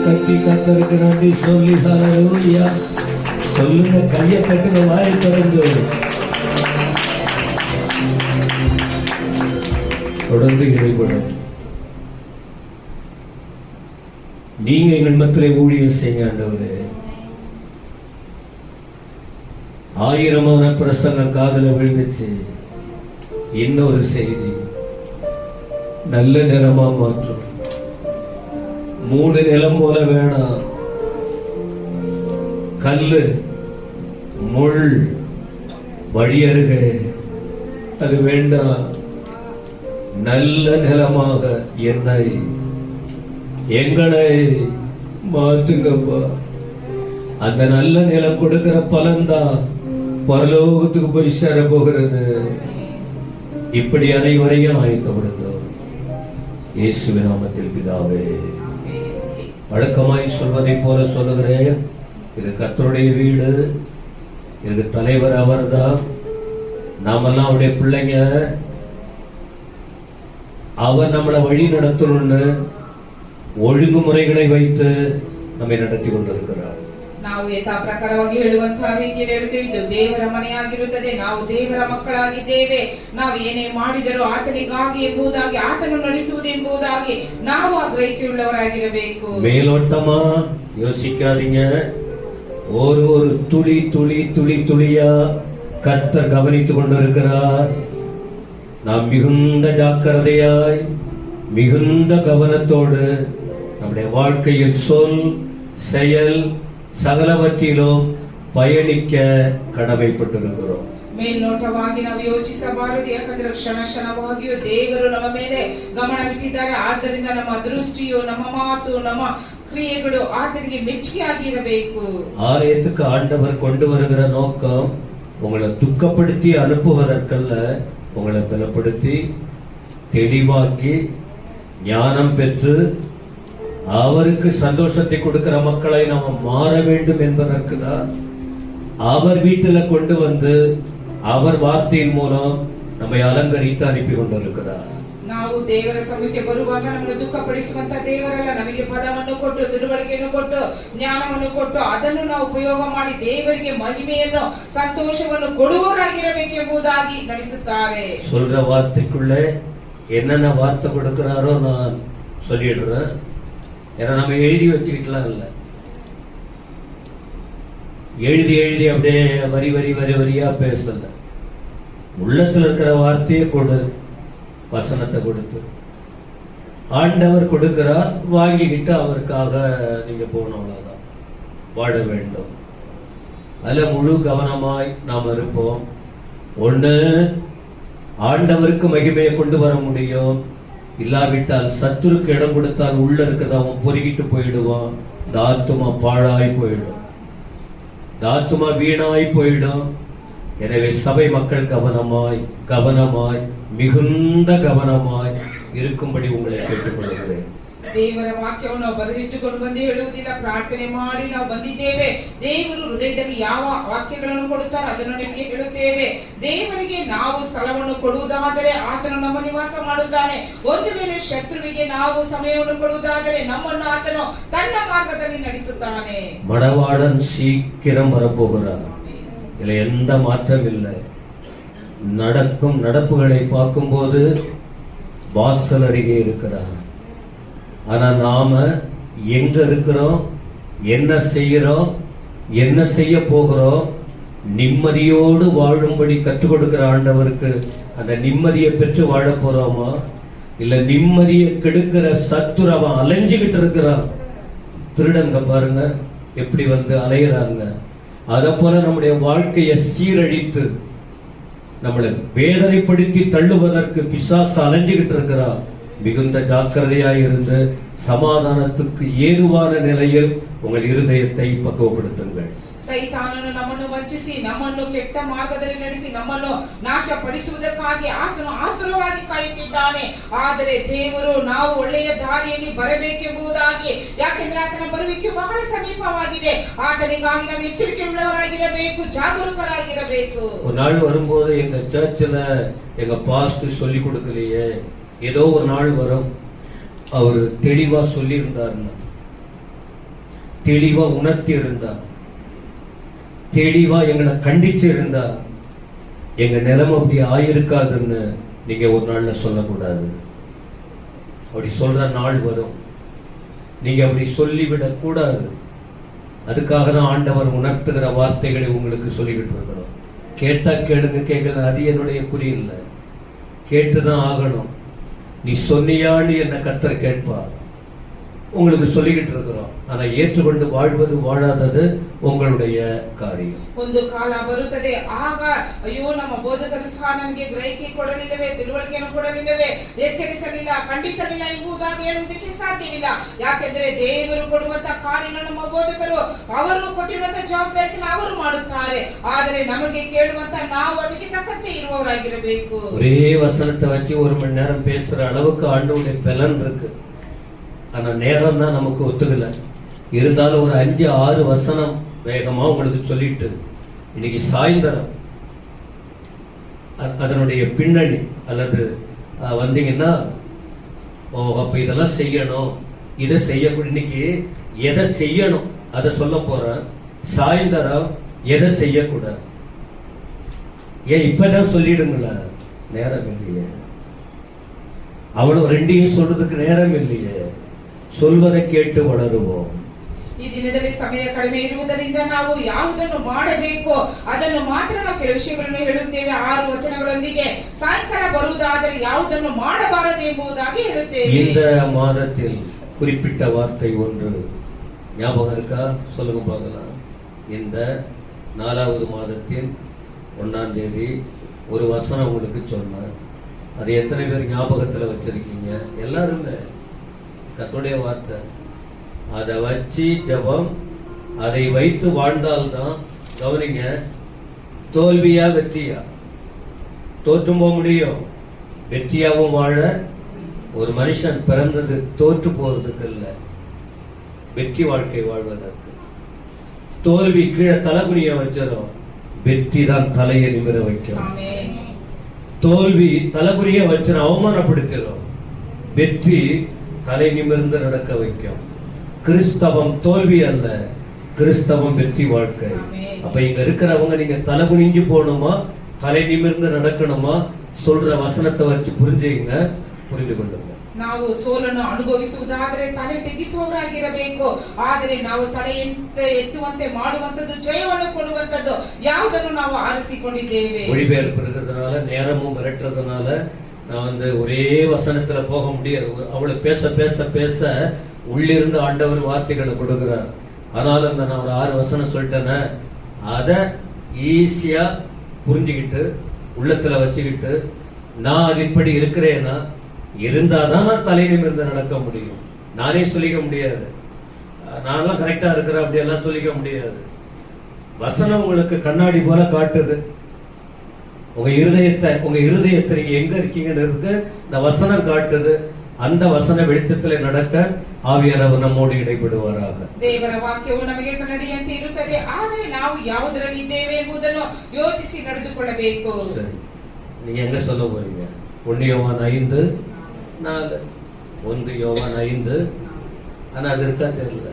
கட்டி கத்தருக்கு நன்றி சொல்லி ஹல்லேலூயா சொல்லுங்க. கையை கட்டுங்க, வாயை திறந்து தொடர்ந்து இடைப்படும். நீங்க எங்கள் மத்திலே ஊழியம் செய்யுங்க ஆண்டவரே. 1000 பிரசங்கம் காதுல விழுந்துச்சு. இன்னொரு செய்தி நல்ல நிலமா மாற்றும். 3 நிலம் போல வேணாம். கல்லு முள் வழியருக அது வேண்டாம். நல்ல நிலமாக என்னை எங்களை மாத்துங்கப்பா. அந்த நல்ல நிலம் கொடுக்கிற பலன் தான் பரலோகத்துக்கு போய் சேர போகிறது. இப்படி அனைவரையும் ஆயத்தப்படுத்தோம். இயேசுவின் நாமத்தில் பிதாவே. வழக்கமாய் சொல்வதை போல சொல்லுகிறேன், இது கர்த்தருடைய வீடு, இதுக்கு தலைவர் அவர்தான், நாமெல்லாம் அவருடைய பிள்ளைங்க. அவர் நம்மளை வழி நடத்தணும்னு ஒழுங்குமுறைகளை வைத்து நம்மை நடத்தி கொண்டிருக்கிறார். ನಾವು ಯಥಾ ಪ್ರಕಾರವಾಗಿ ಹೇಳುವಂತಹ ರೀತಿಯಲ್ಲಿ ಹೇಳುತ್ತೇವೆ, ಇದು ದೇವರ ಮನೆಯಾಗಿರುತ್ತದೆ, ನಾವು ದೇವರ ಮಕ್ಕಳಾಗಿದ್ದೇವೆ, ನಾವು ಏನೇ ಮಾಡಿದರೂ ಆತನಿಗಾಗಿ ಎಂಬುದಾಗಿ, ಆತನು ನಡೆಸುವುದೆಂಬುದಾಗಿ ನಾವು ಆ ಗ್ರಹಿಕೆಯುಳ್ಳವರಾಗಿರಬೇಕು. மேலோட்டமா யோசிக்காதீங்க. ஒரு துளி துளி துளி துளியா கர்த்தர் கவனித்துக் கொண்டிருக்கிறார். நாம் மிகுந்த ஜாக்கிரதையாய் மிகுந்த கவனத்தோடு நம்முடைய வாழ்க்கையில் சொல் செயல் சகலவற்றிலும் பயணிக்க கடமைப்பட்டிருக்கிறோம். ಮೇಲ್ನೋಟವಾಗಿ ನಾವು ಯೋಚಿಸಬಾರದು, ಯಾಕಂದ್ರೆ ಕ್ಷಣ ಕ್ಷಣವಾಗಿಯೂ ದೇವರು ನಮ್ಮ ಮೇಲೆ ಗಮನವಿಟ್ಟಿದ್ದಾರೆ. ಆದ್ದರಿಂದ ನಮ್ಮ ದೃಷ್ಟಿಯು, ನಮ್ಮ ಮಾತು, ನಮ್ಮ கிரியைகளோ ஆதரிக்கு மெச்சியாகிரಬೇಕು. ஆலயத்துக்கு ஆண்டவர் கொண்டு வருகிற நோக்கம் உங்களை துக்கப்படுத்தி அனுப்புவதற்கல்ல, உங்களை பலப்படுத்தி தெளிவாக்கி ஞானம் பெற்று அவருக்கு சந்தோஷத்தை கொடுக்கிற மக்களை நாம மாற வேண்டும் என்பதற்கு தான் அவர் வீட்டுல கொண்டு வந்து அவர் வார்த்தையின் மூலம் நம்மை அலங்கரித்து அனுப்பி கொண்டிருக்கிறார். ನಾವು ದೇವರ ಸಭೆಗೆ ಬರುವಾಗ ನಮ್ಮನ್ನು ದುಃಖಪಡಿಸುವಂತ ದೇವರಲ್ಲ, ನಮಗೆ ಪದವನ್ನು ಕೊಟ್ಟು ತಿಳುವಳಿಕೆಯನ್ನು ಕೊಟ್ಟು ಜ್ಞಾನವನ್ನು ಕೊಟ್ಟು ಅದನ್ನು ನಾವು ಉಪಯೋಗ ಮಾಡಿ ದೇವರಿಗೆ ಮಹಿಮೆಯನ್ನು ಸಂತೋಷವನ್ನು ಕೊಡುವವರಾಗಿರಬೇಕೆಂಬುದಾಗಿ ನಡೆಸುತ್ತಾರೆ. சொல்ற வார்த்தைக்குள்ளே என்னென்ன வார்த்தை கொடுக்கிறாரோ நான் சொல்லிடுறேன். ஏன்னா நம்ம எழுதி வச்சுக்கிட்டலாம் இல்லை, எழுதி எழுதி அப்படியே வரி வரி வரி வரியா பேசல. உள்ளத்துல இருக்கிற வார்த்தையை கொடு, வசனத்தை கொடுத்து ஆண்டவர் கொடுக்கிறார், வாங்கிக்கிட்டு அவருக்காக நீங்க போனவங்கதான் வாழ வேண்டும். அதுல முழு கவனமாய் நாம் இருப்போம். ஒண்ணு, ஆண்டவருக்கு மகிமையை கொண்டு வர முடியும். இல்லாவிட்டால் சத்துருக்கு இடம் கொடுத்தால் உள்ள இருக்கிறத அவன் பொறுக்கிட்டு போயிடுவான். இந்த ஆத்துமா பாழாய் போயிடும், இந்த ஆத்துமா வீணாய் போயிடும். எனவே சபை மக்கள் கவனமாய் கவனமாய் மிகுந்த கவனமாய் இருக்கும்படி உங்களை கேட்டுக்கொள்கிறேன். ದೇವರ ವಾಕ್ಯವನ್ನು ನಾವು ಬರೆದಿಟ್ಟುಕೊಂಡು ಬಂದು ಹೇಳುವುದಿಲ್ಲ, ಪ್ರಾರ್ಥನೆ ಮಾಡಿ ನಾವು ಬಂದಿದ್ದೇವೆ. ದೇವರು ಹೃದಯದಲ್ಲಿ ಯಾವ ವಾಕ್ಯಗಳನ್ನು ಕೊಡುತ್ತಾರೋ ಅದನ್ನು ನಿಮಗೆ ಹೇಳುತ್ತೇವೆ. ದೇವರಿಗೆ ನಾವು ಸ್ಥಳವನ್ನು ಕೊಡುವುದಾದರೆ ಆತನು ನಮ್ಮ ನಿವಾಸ ಮಾಡುತ್ತಾನೆ. ಒಂದು ವೇಳೆ ಶತ್ರುವಿಗೆ ನಾವು ಸಮಯವನ್ನು ಕೊಡುವುದಾದರೆ ನಮ್ಮನ್ನು ಆತನು ತನ್ನ ಮಾರ್ಗದಲ್ಲಿ ನಡೆಸುತ್ತಾನೆ. மணவாளன் சீக்கிரம் வரப்போகிறார், இதுல எந்த மாற்றம் இல்லை. நடக்கும் நடப்புகளை பார்க்கும்போது வாசல் அருகே இருக்கிறார். ஆனா நாம எங்க இருக்கிறோம், என்ன செய்யறோம், என்ன செய்ய போகிறோம், நிம்மதியோடு வாழும்படி கற்றுக் கொடுக்கிற ஆண்டவருக்கு அந்த நிம்மதியை பெற்று வாழ போறோமா, இல்ல நிம்மதியை கெடுக்கிற சத்துரு அவன் அலைஞ்சுகிட்டு இருக்கிறான். திருடங்க பாருங்க எப்படி வந்து அலையிறாங்க. அத போல நம்முடைய வாழ்க்கையை சீரழித்து நம்மளை வேதனைப்படுத்தி தள்ளுவதற்கு பிசாசு அலைஞ்சுகிட்டு இருக்கிறான். மிகுந்த ஜாக்கிரதையாய் இருந்து சமாதானத்துக்கு ஏதுவான நிலையில் உங்கள் இருதயத்தை பக்குவப்படுத்துங்கள். ಸೈತಾನನು ನಮ್ಮನ್ನು ವಂಚಿಸಿ ನಮ್ಮನ್ನು ಕೆಟ್ಟ ಮಾರ್ಗದಲ್ಲಿ ನಡೆಸಿ ನಮ್ಮನ್ನು ನಾಶಪಡಿಸುವುದಕ್ಕಾಗಿ ಆತನು ಆತುರವಾಗಿ ಕಾಯುತ್ತಿದ್ದಾನೆ. ಆದರೆ ದೇವರು ನಾವು ಒಳ್ಳೆಯ ದಾರಿಯಲ್ಲಿ ಬರಬೇಕೆಂಬುದಾಗಿ, ಯಾಕೆಂದ್ರೆ ಆತನ ಬರುವಿಕೆ ಬಹಳ ಸಮೀಪವಾಗಿದೆ. ಆತನಿಗಾಗಿ ನಾವು ಎಚ್ಚರಿಕೆ ಉಳ್ಳವರಾಗಿರಬೇಕು, ಜಾಗರೂಕರಾಗಿರಬೇಕು. ஒரு நாள் வரும்போது எங்க சர்ச்சில் எங்க பாஸ்டர் சொல்லி கொடுக்கலையே, ஏதோ ஒரு நாள் வரும் அவர் தெளிவா சொல்லி இருந்தாருன்னா, தெளிவா உணர்த்தி இருந்தார், தெளிவா எங்களை கண்டிச்சு இருந்தா, எங்க நிலைமை அப்படி ஆயிருக்காதுன்னு நீங்க ஒரு நாள்ல சொல்லக்கூடாது. அப்படி சொல்ற நாள் வரும், நீங்க அப்படி சொல்லிவிடக் கூடாது. அதுக்காக தான் ஆண்டவர் உணர்த்துகிற வார்த்தைகளை உங்களுக்கு சொல்லிக்கிட்டு இருக்கிறோம். கேட்டா கேளுங்க, கேட்கல அது என்னுடைய குறி இல்லை, கேட்டுதான் ஆகணும். நீ சொன்னியான்னு என்ன கர்த்தர் கேட்பார். உங்களுக்கு சொல்லிக்கிட்டு இருக்கிறோம். ஆனா ஏற்றுக்கொண்டு வாழ்வது வாழாதது ಉங்களுடைய ಕಾರ್ಯ. ಒಂದು ಕಾಲ ಬರುತ್ತದೆ, ಆಗ ಅಯ್ಯೋ ನಮ್ಮ ಬೋಧಕರು ಸಹ ನಮಗೆ ಗ್ರಹಿಕೆ ಕೊಡಲಿಲ್ಲವೇ, ತಿಳುವಳಿಕೆಯನ್ನು ಕೊಡಲಿಲ್ಲವೇ, ಎಚ್ಚರಿಸಲಿಲ್ಲ, ಖಂಡಿಸಲಿಲ್ಲ ಎಂಬುದಾಗಿ ಹೇಳುವುದಕ್ಕೆ ಸಾಧ್ಯವಿಲ್ಲ. ಯಾಕೆಂದರೆ ದೇವರು ಕೊಡುವಂತ ಕಾರ್ಯಗಳು ನಮ್ಮ ಬೋಧಕರು ಅವರು ಕೊಟ್ಟಿರುವಂತ ಜವಾಬ್ದಾರಿಯನ್ನು ಅವರು ಮಾಡುತ್ತಾರೆ. ಆದರೆ ನಮಗೆ ಕೇಳುವಂತ ನಾವು ಅದಕ್ಕೆ ತಕ್ಕಂತೆ ಇರುವವರಾಗಿರಬೇಕು. ஒரே வசனத்தை வச்சு 1 மணி நேரம் பேசுற அளவுக்கு ஆண்டவருடைய பலன் இருக்கு. ஆனா நேரம் தான் நமக்கு ஒத்துக்கல. இருந்தாலும் ஒரு 5-6 வசனம் வேகமா உங்களுக்கு சொல்லிட்டு இன்னைக்கு சாயந்தரம் அதனுடைய பின்னணி அல்லது வந்தீங்கன்னா அப்ப இதெல்லாம் செய்யணும், இதை செய்யக்கூட, இன்னைக்கு எதை செய்யணும் அதை சொல்ல போறேன். சாயந்தரம் எதை செய்யக்கூடாது, ஏன் இப்பதான் சொல்லிடுங்களா, நேரம் இல்லையே. அவ்வளவு ரெண்டையும் சொல்றதுக்கு நேரம் இல்லையே. சொல்வதை கேட்டு வளருவோம். ಈ ದಿನದಲ್ಲಿ ಸಮಯ ಕಡಿಮೆ ಇರುವುದರಿಂದ ನಾವು ಯಾವುದನ್ನು ಮಾಡಬೇಕೋ ಅದನ್ನು ಮಾತ್ರ ನಾವು ಕೆಲವು ವಿಷಯಗಳನ್ನು ಹೇಳುತ್ತೇವೆ 6 ವಚನಗಳೊಂದಿಗೆ. ಸಾಯಂಕಾಲ ಬರುವುದಾದರೆ ಯಾವುದನ್ನು ಮಾಡಬಾರದು ಎಂಬುದಾಗಿ ಹೇಳುತ್ತೇವೆ. இந்த மாதத்தில் குறிப்பிட்ட வார்த்தை ஒன்று ஞாபகம் இருக்கா? சொல்லுங்க பார்க்கலாம். இந்த 4வது மாதத்தின் 1ஆம் தேதி ஒரு வசனம் உங்களுக்கு சொன்னேன். அது எத்தனை பேர் ஞாபகத்துல வச்சிருக்கீங்க? எல்லாருமே கர்த்தருடைய வார்த்தை. அதை வச்சு ஜபம், அதை வைத்து வாழ்ந்தால்தான், கவனிங்க, தோல்வியா வெற்றியா? தோற்றும் போக முடியும், வெற்றியாவும் வாழ. ஒரு மனுஷன் பிறந்தது தோற்று போறதுக்கு இல்ல, வெற்றி வாழ்க்கை வாழ்வதற்கு. தோல்வி கீழே தலைகுனிய வச்சிடும், வெற்றி தான் தலையை நிமிர வைக்கும். தோல்வி தலைகுனிய வச்சிடும், அவமானப்படுத்திடும். வெற்றி தலை நிமிர்ந்து நடக்க வைக்கும். கிறிஸ்தவம் தோல்வி அல்ல, கிறிஸ்தவம் வெற்றி வாழ்க்கை. அப்ப இங்க இருக்கிறவங்க நீங்க தலை குனிஞ்சு போகணுமா, தலை நிமிர்ந்து நடக்கணுமா? சொல்ற வசனத்தை வச்சு புரிஞ்சுங்க, புரிந்து கொள்ளுங்க. ನಾವು ಸೋಲನ್ನು ಅನುಭವಿಸುವುದಾದರೆ ತಲೆ ತೆಗೆಸುವವರಾಗಿರಬೇಕು. ಆದರೆ ನಾವು ತಲೆ ಎತ್ತುವಂತೆ ಮಾಡುವಂತದ್ದು, ಜಯವನ್ನು ಕೊಡುವಂತದ್ದು ಯಾವುದನ್ನು ನಾವು ಆರಿಸಿಕೊಂಡಿದ್ದೇವೆ. மொழிபெயர்ப்பு இருக்கிறதுனால, நேரமும் விரட்டுறதுனால நான் ஒரே வசனத்துல போக முடியாது. அவளை பேச பேச பேச உள்ளிருந்து ஆண்டவர் வார்த்தைகளை கொடுக்கிறார். ஆனாலும் நான் ஒரு 6 வசனம் சொல்லிட்டேன்னா அதை ஈஸியா புரிஞ்சுக்கிட்டு உள்ளத்துல வச்சுக்கிட்டு நான் அதின்படி இருக்கிறேன்னா இருந்தாதான் நான் தலை நிமிர்ந்து நடக்க முடியும். நானே சொல்லிக்க முடியாது, நான்லாம் கரெக்டா இருக்கிறேன் அப்படியெல்லாம் சொல்லிக்க முடியாது. வசனம் உங்களுக்கு கண்ணாடி போல காட்டுது. உங்க இருதயத்தை நீங்க எங்க இருக்கீங்கன்னு இருக்கு இந்த வசனம் காட்டுது. அந்த வசன வெளிச்சத்துல நடக்க ஆவியானவர் நம்மோடு இடைப்படுவாராக. ದೇವರ ವಾಕ್ಯವು ನಮಗೆ ಕನ್ನಡಿಯಂತೆ ಇರುತ್ತದೆ. ಆದರೆ ನಾವು ಯಾವುದರಲ್ಲಿ ಇದ್ದೇವೆ ಎಂಬುದನ್ನು ಯೋಚಿಸಿ ನಡೆದುಕೊಳ್ಳಬೇಕು. ಸರಿ, நீங்க எங்க சொல்ல போறீங்க? 1 யோவான் 5:4. 1 யோவான் 5. ஆனா அது இருக்கா தெரியல.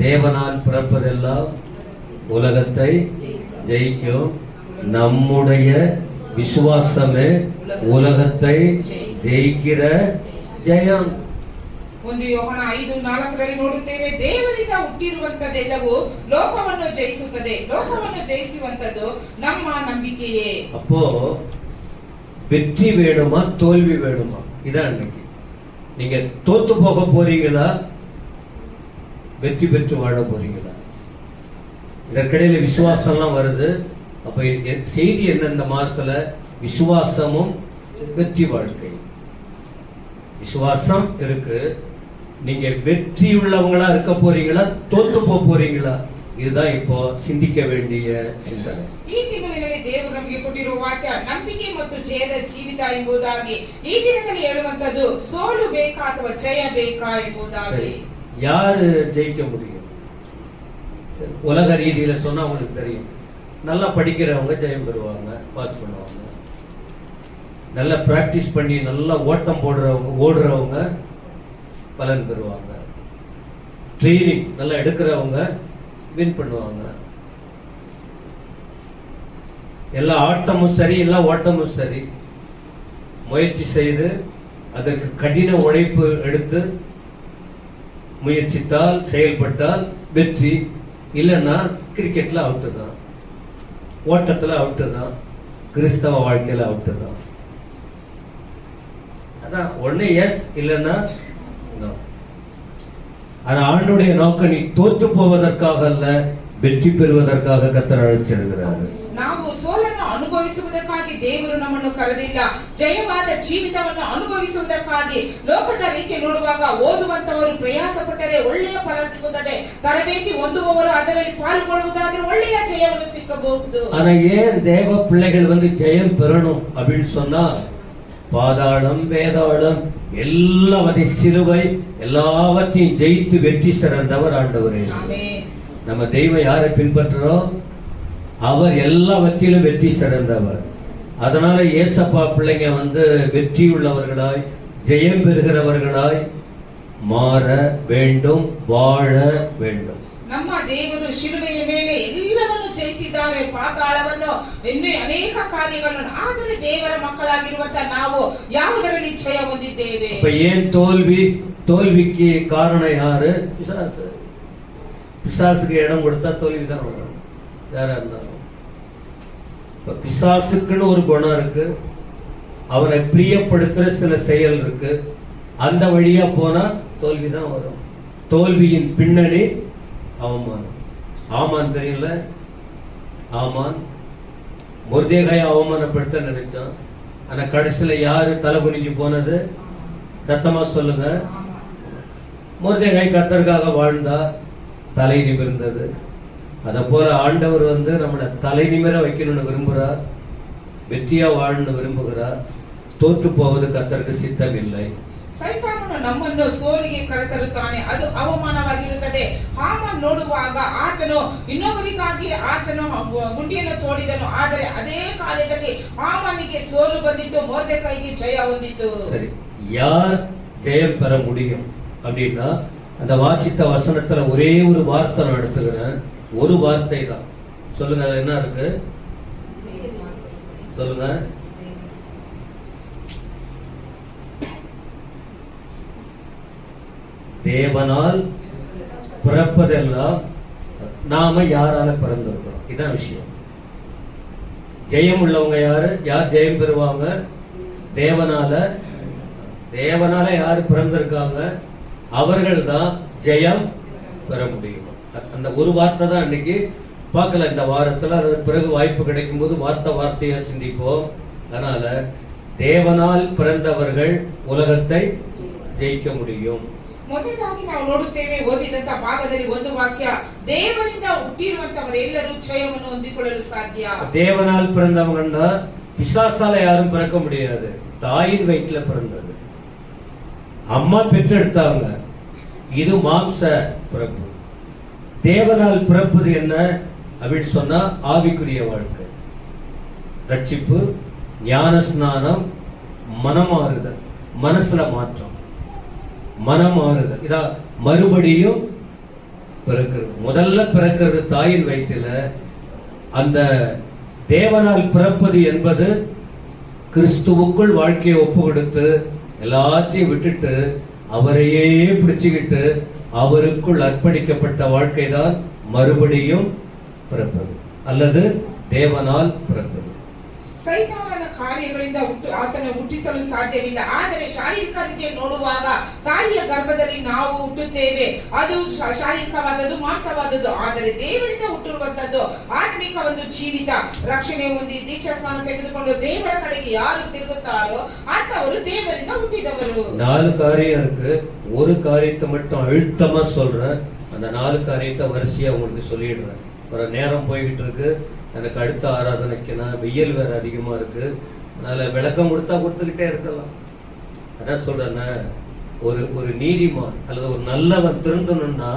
தேவனால் பிறப்பதெல்லாம் உலகத்தை ஜெயிக்கும். நம்முடைய விசுவாசமே உலகத்தை ஜெயிக்கிற ஜெயம். 1 ಯೋಹಾನ 5:4 ನೋಡುತ್ತೇವೆ, ದೇವರಿಂದ ಹುಟ್ಟಿರುವಂತದೆಲ್ಲವೂ ಲೋಕವನ್ನು ಜಯಿಸುತ್ತದೆ, ಲೋಕವನ್ನು ಜಯಿಸುವಂತದ್ದು ನಮ್ಮ ನಂಬಿಕೆಯೇ. அப்போ வெற்றி வேணுமா தோல்வி வேணுமா? இதான் இன்னைக்கு. நீங்க தோத்து போக போறீங்களா, வெற்றி பெற்று வாழ போறீங்களா? இதற்கிடையில விசுவாசம்லாம் வருது. அப்ப செய்தி என்ன இந்த மாசத்துல? விசுவாசமும் வெற்றி வாழ்க்கை. விசுவாசம் இருக்கு. நீங்க வெற்றி உள்ளவங்களா இருக்க போறீங்களா, தோத்து போக போறீங்களா? இதுதான் இப்போ சிந்திக்க வேண்டிய சிந்தனை. ಈ ತಿಂಗಳಿನಲ್ಲಿ ದೇವರು ನಮಗೆ ಕೊಟ್ಟಿರುವ ವಾಕ್ಯ ನಂಬಿಕೆ ಮತ್ತು ಜಯದ ಜೀವಿತ ಎಂಬುದಾಗಿ. ಈ ದಿನದಲ್ಲಿ ಹೇಳುವಂತದ್ದು ಸೋಲು ಬೇಕಾ ಅಥವಾ ಜಯ ಬೇಕಾ ಎಂಬುದಾಗಿ. யாரு ஜெயிக்க முடியும்? உலக ரீதியில சொன்னா உங்களுக்கு தெரியும். நல்லா படிக்கிறவங்க ஜெயம் பெறுவாங்க, பாஸ் பண்ணுவாங்க. நல்லா பிராக்டிஸ் பண்ணி நல்லா ஓட்டம் ஓடுறவங்க பலன் பெறுவாங்க. ட்ரைனிங் நல்லா எடுக்கிறவங்க வின் பண்ணுவாங்க. எல்லா ஆட்டமும் சரி, எல்லா ஓட்டமும் சரி, முயற்சி செய்து அதற்கு கடின உழைப்பு எடுத்து முயற்சித்தால் செயல்பட்டால் வெற்றி. இல்லைன்னா கிரிக்கெட்ல அவுட்டு தான், ஓட்டத்துல அவுட்டு தான், கிறிஸ்தவ வாழ்க்கையில அவுட்டு தான். அதான் ஒண்ணு எஸ் இல்லைன்னா ஆனா ஆண்டுடைய நோக்கம் நீ தோற்று போவதற்காக அல்ல, வெற்றி பெறுவதற்காக கர்த்தர் அழைச்சிருக்கிறார். ನಾವು ಸೋಲನ್ನು ಅನುಭವಿಸುವುದಕ್ಕಾಗಿ ದೇವರು ನಮ್ಮನ್ನು ಕರೆದಿಲ್ಲ, ಜಯವಾದ ಜೀವಿತವನ್ನು ಅನುಭವಿಸುವುದಕ್ಕಾಗಿ. ಲೋಕದ ರೀತಿ ನೋಡುವಾಗ ಓದುವಂತವರು ಪ್ರಯಾಸ ಪಟ್ಟರೆ ಒಳ್ಳೆಯ ಫಲ ಸಿಗುತ್ತದೆ, ತರಬೇತಿ ಹೊಂದುವವರು ಅದರಲ್ಲಿ ಪಾಲ್ಗೊಳ್ಳುವುದಾದ್ರೆ ಒಳ್ಳೆಯ ಜಯವನ್ನು ಸಿಕ್ಕಬಹುದು. ஆனா ஏன் தேவ பிள்ளைகள் ஜெயம் பெறணும் அப்படின்னு சொன்னா, பாதாளம் வேதாளம் எல்லாவற்றையும் சிலுவை எல்லாவற்றையும் ஜெயித்து வெற்றி சிறந்தவர் ஆண்டவரே. நம்ம தெய்வம் யாரை பின்பற்றுறோம், அவர் எல்லாவற்றிலும் வெற்றி சிறந்தவர். அதனால ஏசப்பா பிள்ளைங்க வெற்றி உள்ளவர்களாய் ஜெயம் பெறுகிறவர்களாய் மாற வேண்டும், வாழ வேண்டும். ನಮ್ಮ ದೇವರು ಶಿಲುಬೆಯ ಮೇಲೆ ಎಲ್ಲವನ್ನು ಜಯಿಸಿದ್ದಾರೆ, ಪಾತಾಳವನ್ನು, ಇನ್ನೂ ಅನೇಕ ಕಾರ್ಯಗಳನ್ನು. ಆದರೆ ದೇವರ ಮಕ್ಕಳಾಗಿರುವಂತ ನಾವು ಯಾವುದರಲ್ಲಿ ಜಯ ಹೊಂದಿದ್ದೇವೆ? ஏன் தோல்விக்கு காரணம் யாரு? பிசாசு. பிசாசுக்கு இடம் கொடுத்தா தோல்விதான் வரும், யாரா இருந்தாலும். பிசாசுக்குன்னு ஒரு குணம் இருக்கு, அவரை பிரியப்படுத்துற சில செயல் இருக்கு, அந்த வழியா போனா தோல்விதான் வரும். தோல்வியின் பின்னணி அவமானம். ஆமான் தெரியல, ஆமான் மொர்தெகாயை அவமானப்படுத்த நினைச்சான். ஆனா கடைசியில யாரு தலை குனிஞ்சு போனது? சத்தமா சொல்லுங்க. மொர்தெகாய் கர்த்தருக்காக வாழ்ந்தா, தலை நிமிர்ந்தது. அத போல ஆண்டவர் நம்மளை தலை நிமிர வைக்கணும்னு விரும்புகிறார், வெற்றியா வாழணும்னு விரும்புகிறார். தோற்று போவது கர்த்தருக்கு சித்தம் இல்லை. ಸೈತಾನನು ನಮ್ಮನ್ನು ಸೋಲಿಗೆ ಕರೆತರುತ್ತಾನೆ, ಅದು ಅವಮಾನವಾಗಿರುತ್ತದೆ. ಹಾಮಾನ್ ನೋಡುವಾಗ ಆತನು ಇನ್ನೊಬ್ಬರಿಗಾಗಿ ಆತನು ಗುಂಡಿಯನ್ನು ತೋಡಿದನು, ಆದರೆ ಅದೇ ಕಾಲದಲ್ಲಿ ಹಾಮಾನಿಗೆ ಸೋಲು ಬಂದಿತ್ತು, ಮೊರ್ದೆಕಾಯಿಗೆ ಜಯ ಹೊಂದಿತು. சரி, யார் ஜெயம் பெற முடியும் அப்படின்னா, அந்த வாசித்த வசனத்துல ஒரே ஒரு வார்த்தை நான் எடுத்துக்கிறேன், ஒரு வார்த்தை தான். சொல்லுங்க, அது என்ன இருக்கு? சொல்லுங்க. தேவனால் பிறப்பதெல்லாம் நாம யாரால பிறந்திருக்கிறோம், இதான் விஷயம். ஜெயம் உள்ளவங்க யாரு? யார் ஜெயம் பெறுவாங்க? தேவனால. தேவனால யாரு பிறந்திருக்காங்க, அவர்கள் தான் ஜெயம் பெற முடியும். அந்த ஒரு வார்த்தை தான் இன்னைக்கு பார்க்கல இந்த வாரத்துல. பிறகு வாய்ப்பு கிடைக்கும் போது வார்த்தையா சிந்திப்போம். அதனால தேவனால் பிறந்தவர்கள் உலகத்தை ஜெயிக்க முடியும். ಮೊದಲಾಗಿ ನಾವು ನೋಡುತ್ತೇವೆ, ಓದಿದಂತ ಭಾಗದಲ್ಲಿ ಒಂದು ವಾಕ್ಯ, ದೇವರಿಂದ ಹುಟ್ಟಿರುವಂತವರೆಲ್ಲರೂ ಜಯವನ್ನು ಹೊಂದಿಕೊಳ್ಳಲು ಸಾಧ್ಯ. தேவனால் பிறந்தவங்கன்னா பிசாசால யாரும் பிறக்க முடியாது, தாயின் வயிற்றுல பிறந்தது, அம்மா பெற்றெடுத்தாங்க. இது மாம்ச பிறப்பு. தேவனால் பிறப்பது என்ன அப்படின்னு சொன்னா, ஆவிக்குரிய வாழ்க்கை, ரட்சிப்பு, ஞான ஸ்நானம், மனமாறுதல், மனசுல மாற்றம், மனமாறுதல். இதா மறுபடியும் பிறக்கிறது. முதல்ல பிறக்கிறது தாயின் வயிற்றில. அந்த தேவனால் பிறப்பது என்பது கிறிஸ்துவுக்குள் வாழ்க்கையை ஒப்பு கொடுத்து எல்லாத்தையும் விட்டுட்டு அவரையே பிடிச்சுக்கிட்டு அவருக்குள் அர்ப்பணிக்கப்பட்ட வாழ்க்கை தான் மறுபடியும் பிறப்பது அல்லது தேவனால் பிறப்பது. ಸೈತಾನನ ಕಾರ್ಯಗಳಿಂದ ಆತನ ಹುಟ್ಟಿಸಲು ಸಾಧ್ಯವಿಲ್ಲ. ಆದರೆ ಶಾರೀರಿಕ ರೀತಿಯಲ್ಲಿ ನೋಡುವಾಗ ತಾಯಿಯ ಗರ್ಭದಲ್ಲಿ ನಾವು ಹುಟ್ಟುತ್ತೇವೆ, ಅದು ಶಾರೀರಿಕವಾದದ್ದು, ಮಾಂಸವಾದದ್ದು. ಆದರೆ ದೇವರಿಂದ ಹುಟ್ಟಿರುವಂತದ್ದು ಆತ್ಮಿಕ ಒಂದು ಜೀವಿತ. ರಕ್ಷಣೆ ಹೊಂದಿ ದೀಕ್ಷಾ ಸ್ನಾನ ತೆಗೆದುಕೊಂಡು ದೇವರ ಕಡೆಗೆ ಯಾರು ತಿರುಗುತ್ತಾರೋ ಅಂತವರು ದೇವರಿಂದ ಹುಟ್ಟಿದವರು. 4 காரியம் இருக்கு. ஒரு காரியத்தை மட்டும் அழுத்தமா சொல்றேன். அந்த 4 காரியத்தை வரிசையா உங்களுக்கு சொல்லிடுறேன். ஒரு நேரம் போய்கிட்டு இருக்கு. எனக்கு அடுத்த ஆராதனைக்குன்னா வெயில் வேற அதிகமா இருக்கு. அதனால விளக்கம் கொடுத்துக்கிட்டே இருக்கலாம். அதான் சொல்றேன்னா, ஒரு நீதிமான் அல்லது ஒரு நல்லவன் திருந்தணும்னா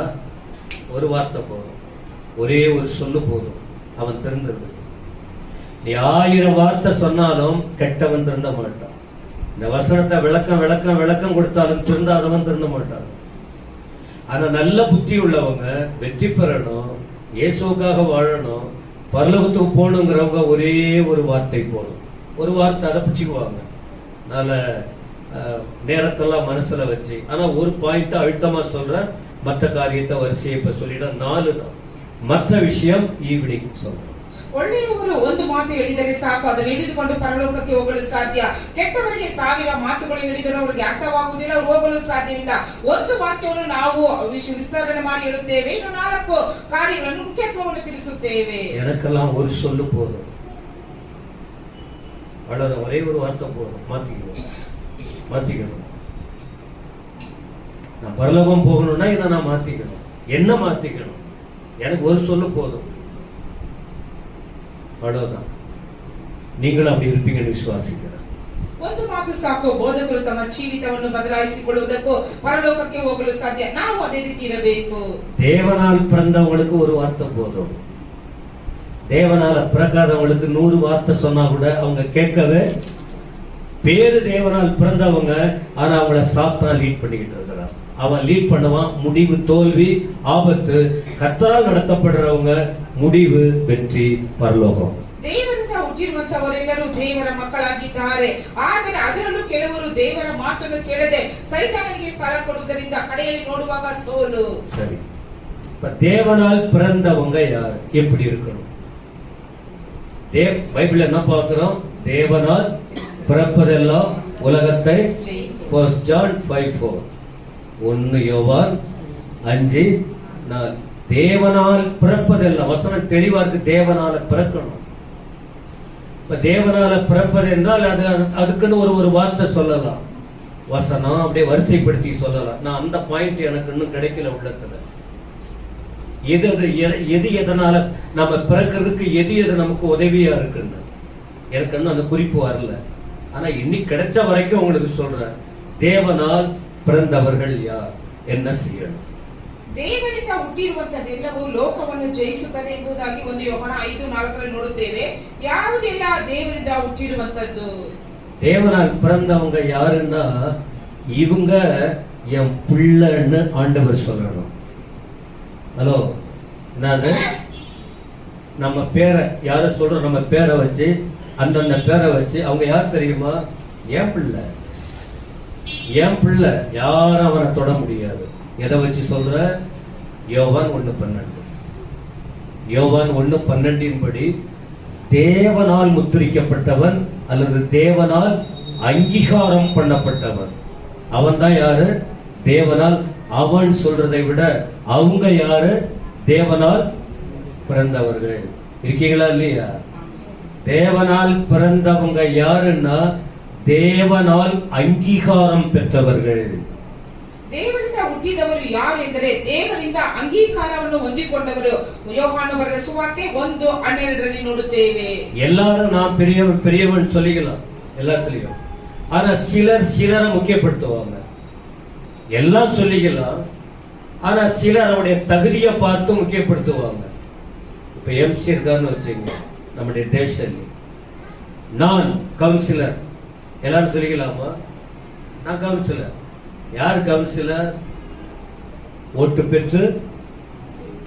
ஒரு வார்த்தை போதும், ஒரே ஒரு சொல்லு போதும், அவன் திருந்தது. நீ 1000 வார்த்தை சொன்னாலும் கெட்டவன் திருந்த மாட்டான். இந்த வசனத்தை விளக்கம் கொடுத்தாலும் திருந்தாதவன் திருந்த மாட்டான். ஆனா நல்ல புத்தி உள்ளவங்க வெற்றி பெறணும், இயேசுக்காக வாழணும், பரலோகத்துக்கு போகணுங்கிறவங்க ஒரே ஒரு வார்த்தை போதும். ஒரு வார்த்தை அதை பிடிச்சிக்குவாங்க. அதனால நேரத்தெல்லாம் மனசுல வச்சு, ஆனா ஒரு பாயிண்ட் அழுத்தமா சொல்றேன். மற்ற காரியத்தை வரிசையை இப்ப சொல்லிட 4 தான். மற்ற விஷயம் ஈவினிங் சொல்றேன். ಒಳ್ಳೆಯವರು ಒಂದು ಮಾತು ಹೇಳಿದರೆ ಸಾಕು, ಅದನ್ನು ಹಿಡಿದುಕೊಂಡು ಪರಲೋಕಕ್ಕೆ ಹೋಗಲು ಸಾಧ್ಯ. ಕೆಟ್ಟವರಿಗೆ 1000 ಮಾತುಗಳು ಹೇಳಿದರೂ ಅವರಿಗೆ ಅರ್ಥವಾಗುವುದಿಲ್ಲ, ಹೋಗಲು ಸಾಧ್ಯವಿಲ್ಲ. ಒಂದು ವಾಕ್ಯವನ್ನು ನಾವು ವಿಸ್ತರಣೆ ಮಾಡಿ ಹೇಳುತ್ತೇವೆ, ಇನ್ನು 4 ಕಾರ್ಯಗಳನ್ನು ಮುಖ್ಯತ್ವವನ್ನು ತಿಳಿಸುತ್ತೇವೆ. எனக்கெல்லாம் ஒரு சொல்லு போதும், அவ்வளவு ஒரே ஒரு வார்த்தை போதும், மாத்திக்கணும். நான் பரலோகம் போகணும்னா இதை நான் மாத்திக்கணும். என்ன மாத்திக்கணும்? எனக்கு ஒரு சொல்லு போதும், அவ்வளவுதான். நீங்களும் அப்படி இருப்பீங்கன்னு விசுவாசிக்கிறேன். ಒಂದು ಮಾತು ಸಾಕು, ಬೋಧಕರು ತಮ್ಮ ಜೀವಿತವನ್ನು ಬದಲಾಯಿಸಿಕೊಳ್ಳುವುದಕ್ಕೂ ಪರಲೋಕಕ್ಕೆ ಹೋಗಲು ಸಾಧ್ಯ. ನಾವು ಅದೇ ರೀತಿ ಇರಬೇಕು. தேவனால் பிறந்தவங்களுக்கு ஒரு வார்த்தை போதும். தேவனால பிறக்காதவங்களுக்கு 100 வார்த்தை சொன்னா கூட அவங்க கேட்கவே. பேரு தேவனால் பிறந்தவங்க, ஆனா அவங்கள சாத்தான் லீட் பண்ணிக்கிட்டு இருக்கிறான். அவன் லீட் பண்ணுவான், முடிவு தோல்வி, ஆபத்து. கர்த்தரால் நடத்தப்படுறவங்க முடிவு வெற்றி, பரலோகம். ದೇವರಿಂದ ಹುಟ್ಟಿರುವಂತವರೆಲ್ಲರೂ ದೇವರ ಮಕ್ಕಳಾಗಿದ್ದಾರೆ. ಆದರೆ ಅದರಲ್ಲೂ ಕೆಲವರು ದೇವರ ಮಾತನ್ನು ಕೇಳದೆ ಸೈತಾನನಿಗೆ ಸ್ಥಳ ಕೊಡುವುದರಿಂದ ಕಡೆಯಲ್ಲಿ ನೋಡುವಾಗ ಸೋಲು. சரி, இப்ப தேவனால் பிறந்தவங்க யார், எப்படி இருக்கணும்? பைபிள் என்ன பார்க்கிறோம்? தேவனால் பிறப்பதெல்லாம் உலகத்தை 1 ஜான் 5:4, 1 யோவான் 5:4. தேவனால் பிறப்பதெல்லாம், வசனம் தெளிவா இருக்கு. தேவனால பிறக்கணும். இப்ப தேவனால பிறப்பது என்றால் அதுக்குன்னு ஒரு வார்த்தை சொல்லலாம், வசனம் அப்படியே வரிசைப்படுத்தி சொல்லலாம். நான் அந்த பாயிண்ட் எனக்கு இன்னும் கிடைக்கல உள்ளத்துல. எது எதனால நம்ம பிறக்கிறதுக்கு எது நமக்கு உதவியா இருக்குன்னு எனக்கு இன்னும் அந்த குறிப்பு வரல. ஆனா இன்னைக்கு கிடைச்ச வரைக்கும் உங்களுக்கு சொல்றேன், தேவனால் பிறந்தவர்கள் யார், என்ன செய்யணும்? ದೇವರಿಂದ ಹುಟ್ಟಿರುವಂತದ್ದೆಲ್ಲವೂ ಲೋಕವನ್ನು ಜಯಿಸುತ್ತದೆ ಎಂಬುದಾಗಿ 1 ಯೋಹಾನ 5:4 ನೋಡುತ್ತೇವೆ. ಯಾವುದೆಲ್ಲ ದೇವರಿಂದ ಹುಟ್ಟಿರುವಂತದ್ದು? தேவனால் பிறந்தவங்க யாருன்னா, இவங்க என் பிள்ளைன்னு ஆண்டவர் சொல்லணும். ஹலோ, என்னது? நம்ம பேரை யார சொல்றோம்? நம்ம பேரை வச்சு, அந்தந்த பேரை வச்சு அவங்க யார் தெரியுமா? என் பிள்ளை, என் பிள்ளை. யாரும் அவனை தொட முடியாது. எதை வச்சு சொல்ற? யோவான் 1:12. யோவான் 1:12 படி தேவனால் முத்திரிக்கப்பட்டவன் அல்லது தேவனால் அங்கீகாரம் பண்ணப்பட்டவன் அவன் தான் யாரு? தேவனால். அவன் சொல்றதை விட அவங்க யாரு? தேவனால் பிறந்தவர்கள். இருக்கீங்களா இல்லையா? தேவனால் பிறந்தவங்க யாருன்னா தேவனால் அங்கீகாரம் பெற்றவர்கள். ದೇವರಿಂದ ಹುಟ್ಟಿದವರು ಯಾರು ಎಂದರೆ ದೇವರಿಂದ ಅಂಗೀಕಾರವನ್ನು ಹೊಂದಿಕೊಂಡವರು. ಯೋಹಾನ ಬರೆದ ಸುವಾರ್ತೆ 1:12 ನೋಡುತ್ತೇವೆ. எல்லாரும் நான் பெரியவன் சொல்லிக்கலாம் எல்லாத்துலயும். ஆனா சிலரை முக்கியப்படுத்துவாங்க. எல்லாம் சொல்லிக்கலாம், ஆனா சிலர் அவருடைய தகுதியை பார்த்து முக்கியப்படுத்துவாங்க. இப்ப எம்சி இருக்காருன்னு வச்சுங்க, நம்முடைய தேசத்தில். நான் கவுன்சிலர், எல்லாரும் சொல்லிக்கலாமா? நான் கவுன்சிலர். யார் கவுன்சிலர்? ஓட்டு பெற்று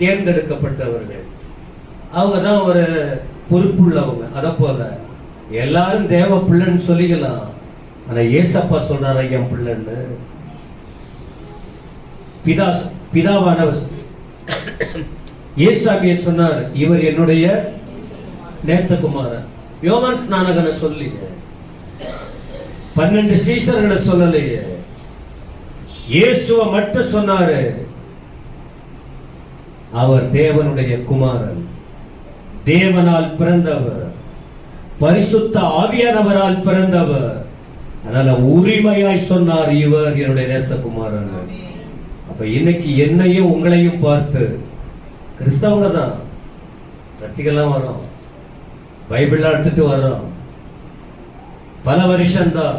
தேர்ந்தெடுக்கப்பட்டவர்கள். அவங்க தான் ஒரு பொறுப்புள்ளவங்க. அத போல எல்லாரும் தேவ பிள்ளைன்னு சொல்லிக்கலாம், ஆனா ஏசப்பா சொல்றாரு என் பிள்ளைன்னு. பிதாவானவர் ஏசாமியை சொன்னார், இவர் என்னுடைய நேசகுமாரன். யோவான் ஸ்நானகனை சொல்லி 12 சீஷர்களை சொல்லலையே, இயேசுவை மட்டும் சொன்னாரு. அவர் தேவனுடைய குமாரன், தேவனால் பிறந்தவர், பரிசுத்த ஆவியானவரால் பிறந்தவர். அதனால உரிமையாய் சொன்னார், இவர் என்னுடைய நேசகுமாரன். அப்ப இன்னைக்கு என்னையும் உங்களையும் பார்த்து கிறிஸ்தவங்க தான் ரட்சிக்கலாம் வரோம், பைபிள் எடுத்துட்டு வர்றோம், பல வருஷம் தான்.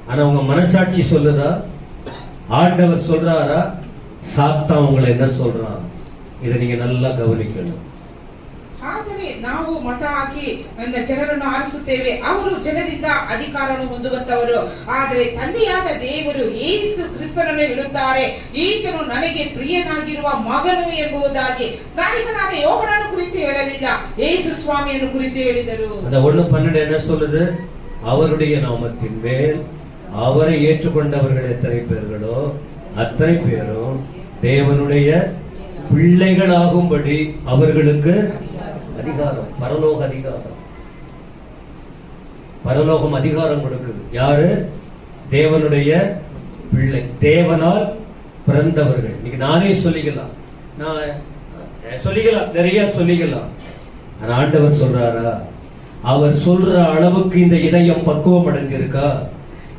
ஆனா உங்க மனசாட்சி சொல்லுதா? ஆண்டவர் சொல்றாரா? சாத்தான் உங்களை என்ன சொல்றான்? இதை நீங்க நல்லா கவனிக்கணும். ಆದರೆ ನಾವು ಮತ ಹಾಕಿ ಜನರನ್ನು ಆರಿಸುತ್ತೇವೆ, ಅವರು ಜನರಿಂದ ಅಧಿಕಾರವನ್ನು ಹೊಂದುವಂತವರು. ಆದರೆ ತಂದೆಯಾದ ದೇವರು ಯೇಸು ಕ್ರಿಸ್ತನನ್ನು ಹೇಳುತ್ತಾರೆ, ಈತನು ನನಗೆ ಪ್ರಿಯನಾಗಿರುವ ಮಗನು ಎಂಬುದಾಗಿ. ಸ್ನಾನಿಕನಾದ ಯೋಹಾನನ ಕುರಿತು ಹೇಳಲಿಲ್ಲ, ಯೇಸು ಸ್ವಾಮಿಯನ್ನು ಕುರಿತು ಹೇಳಿದರು. அந்த 1:12 என்ன சொல்லுது? அவருடைய நாமத்தின் மேல் அவரை ஏற்றுக்கொண்டவர்கள் எத்தனை பேர்களோ அத்தனை பேரும் தேவனுடைய பிள்ளைகளாகும்படி அவர்களுக்கு அதிகாரம், பரலோக அதிகாரம். பரலோகம் அதிகாரம் கொடுக்குது. யாரு? தேவனுடைய பிள்ளை, தேவனால் பிறந்தவர்கள். இன்னைக்கு நானே சொல்லிக்கலாம், நான் சொல்லிக்கலாம், நிறைய சொல்லிக்கலாம். ஆனா ஆண்டவர் சொல்றாரா? அவர் சொல்ற அளவுக்கு இந்த இதயம் பக்குவம் அடைஞ்சிருக்கா?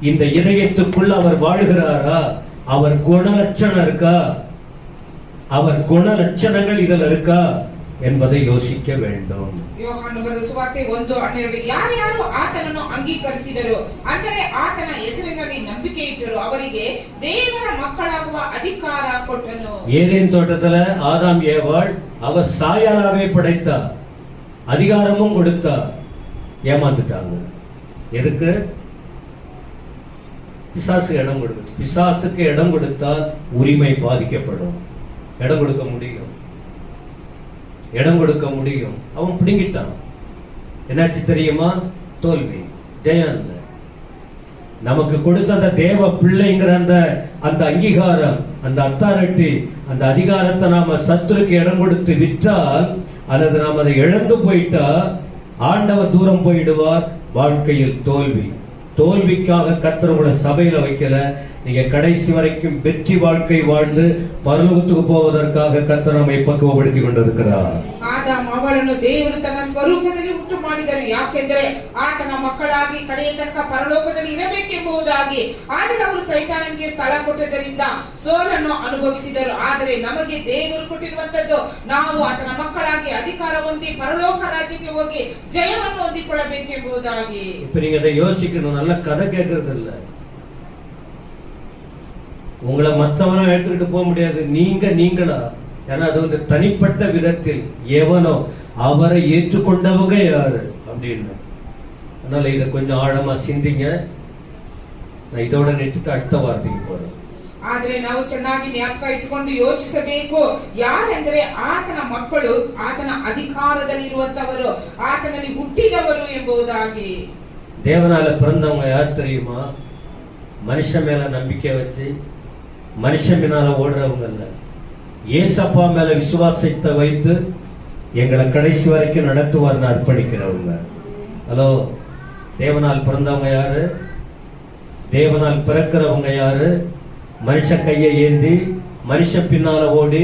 இந்த இதயத்துக்குள்ள அவர் வாழ்கிறாரா? அவர் குணலட்சணம் இருக்கா? அவர் குணலட்சணங்கள் இதில் இருக்கா ಎಂಬುದೇ ಯೋಚಿಕ வேண்டும். ಯೋಹಾನ ಬರೆದ ಸುವಾರ್ತೆ 1:12 ಯಾರ್ಯಾರು ಆತನನ್ನು ಅಂಗೀಕರಿಸಿದರು ಅಂದರೆ ಆತನ ಹೆಸರಿನಲ್ಲಿ ನಂಬಿಕೆ ಇಟ್ಟರು ಅವರಿಗೆ ದೇವರ ಮಕ್ಕಳಾಗುವ ಅಧಿಕಾರ ಕೊಟ್ಟನು. ஏதேன் தோட்டத்துல ஆதாம் ஏவாள் அவர் சாயலாவே படைத்தார், அதிகாரமும் கொடுத்தார். ஏமாந்துட்டாங்க. எதுக்கு? பிசாசு இடம் கொடுக்கும். பிசாசுக்கு இடம் கொடுத்தால் உரிமை பாதிக்கப்படும். இடம் கொடுக்க முடியும், இடம் கொடுக்க முடியும். அவன் பிடுங்கிட்டான். என்னாச்சு தெரியுமா? தோல்வி, ஜெயம் இல்லை. நமக்கு கொடுத்த அந்த தேவ பிள்ளைங்கிற அந்த அங்கீகாரம், அந்த அத்தாரிட்டி, அந்த அதிகாரத்தை நாம சத்துருக்கு இடம் கொடுத்து விற்றால் அல்லது நாம் அதை இழந்து போயிட்டா ஆண்டவர் தூரம் போயிடுவார். வாழ்க்கையில் தோல்வி. தோல்விக்காக கர்த்தர் உங்களை சபையில வைக்கல. நீங்க கடைசி வரைக்கும் வெற்றி வாழ்க்கை வாழ்ந்து பரலோகத்துக்கு போவதற்காக கர்த்தர் நம்மை பக்குவப்படுத்தி கொண்டிருக்கிறார். ಆದಾಮ ಅವಳನ್ನು ದೇವರು ತನ್ನ ಸ್ವರೂಪದಲ್ಲಿ ಹುಟ್ಟು ಮಾಡಿದರು, ಯಾಕೆಂದರೆ ಆತನ ಮಕ್ಕಳಾಗಿ ಕಡೆಯ ತನಕ ಪರಲೋಕದಲ್ಲಿ ಇರಬೇಕೆಂಬುದಾಗಿ. ಆದರೆ ಅವರು ಸೈತಾನನಿಗೆ ಸ್ಥಳ ಕೊಟ್ಟದರಿಂದ ಸೋಲನ್ನು ಅನುಭವಿಸಿದರು. ಆದರೆ ನಮಗೆ ದೇವರು ಕೊಟ್ಟಿರುವಂತದ್ದು ನಾವು ಆತನ ಮಕ್ಕಳಾಗಿ ಅಧಿಕಾರ ಹೊಂದಿ ಪರಲೋಕ ರಾಜ್ಯಕ್ಕೆ ಹೋಗಿ ಜಯವನ್ನು ಹೊಂದಿಕೊಳ್ಳಬೇಕೆಂಬುದಾಗಿ. இப்ப நீங்க அதை யோசிக்கணும். நல்ல கதை கேட்கறது இல்ல. உங்களை மற்றவனும் எடுத்துக்கிட்டு போக முடியாது. நீங்களா? ஏன்னா அது வந்து தனிப்பட்ட விதத்தில் எவனோ அவரை ஏற்றுக்கொண்டவங்க யாரு அப்படின்னு. அதனால இதை கொஞ்சம் ஆழமா சிந்திங்க. நான் இதோட நிறுத்திட்டு அடுத்த வார்த்தைக்கு போறேன். ಆದ್ರೆ ನಾವು ಚೆನ್ನಾಗಿ ಜ್ಞಾಪಕ ಇಟ್ಟುಕೊಂಡು ಯೋಚಿಸಬೇಕು. ಯಾರೆಂದರೆ ಆತನ ಮಕ್ಕಳು, ಆತನ ಅಧಿಕಾರದಲ್ಲಿರುವಂತವರು, ಆತನಲ್ಲಿ ಹುಟ್ಟಿದವರು ಎಂಬುದಾಗಿ. தேவனால பிறந்தவங்க யார் தெரியுமா? மனுஷன் மேல நம்பிக்கை வச்சு மனுஷன் பின்னால ஓடுறவங்க இல்ல. ஏசப்பா மேல விசுவாசத்தை வைத்து எங்களை கடைசி வரைக்கும் நடத்துவார்னு அர்ப்பணிக்கிறவங்க. ஹலோ, தேவனால் பிறந்தவங்க யாரு? தேவனால் பிறக்கிறவங்க யாரு? மனுஷ கையை ஏந்தி மனுஷ பின்னால ஓடி